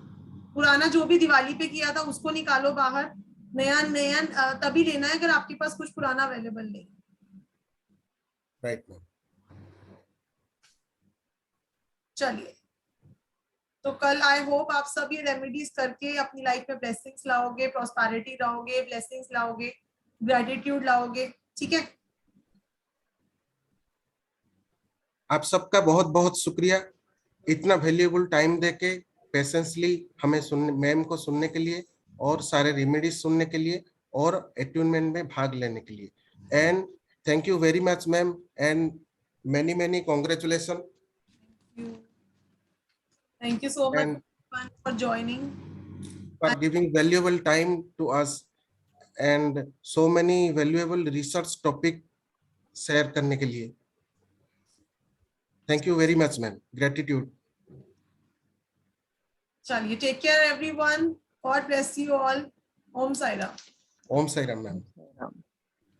पुराना जो भी दिवाली पे किया था उसको निकालो बाहर, नया नया तभी लेना है अगर आपके पास कुछ पुराना अवेलेबल नहीं। Right ma'am. चलिए, तो कल आई होप आप सब ये रेमेडीज करके अपनी लाइफ में ब्लेसिंग्स लाओगे, प्रॉस्पेरिटी लाओगे, ब्लेसिंग्स लाओगे, ग्रेटिट्यूड लाओगे। ठीक है, आप सबका बहुत बहुत शुक्रिया इतना वैल्यूएबल टाइम देके पेशेंसली हमें सुनने, मैम को सुनने के लिए और सारे रेमेडीज सुनने के लिए और अट्यूनमेंट में भाग लेने के लिए। And thank you very much ma'am and many many congratulation. Thank you so much for joining. For giving valuable time to us and so many valuable research topic share करने के लिए। Thank you very much ma'am. Gratitude. चलिए, take care everyone. God bless you all. Om Sai Ram. Om Sai Ram ma'am.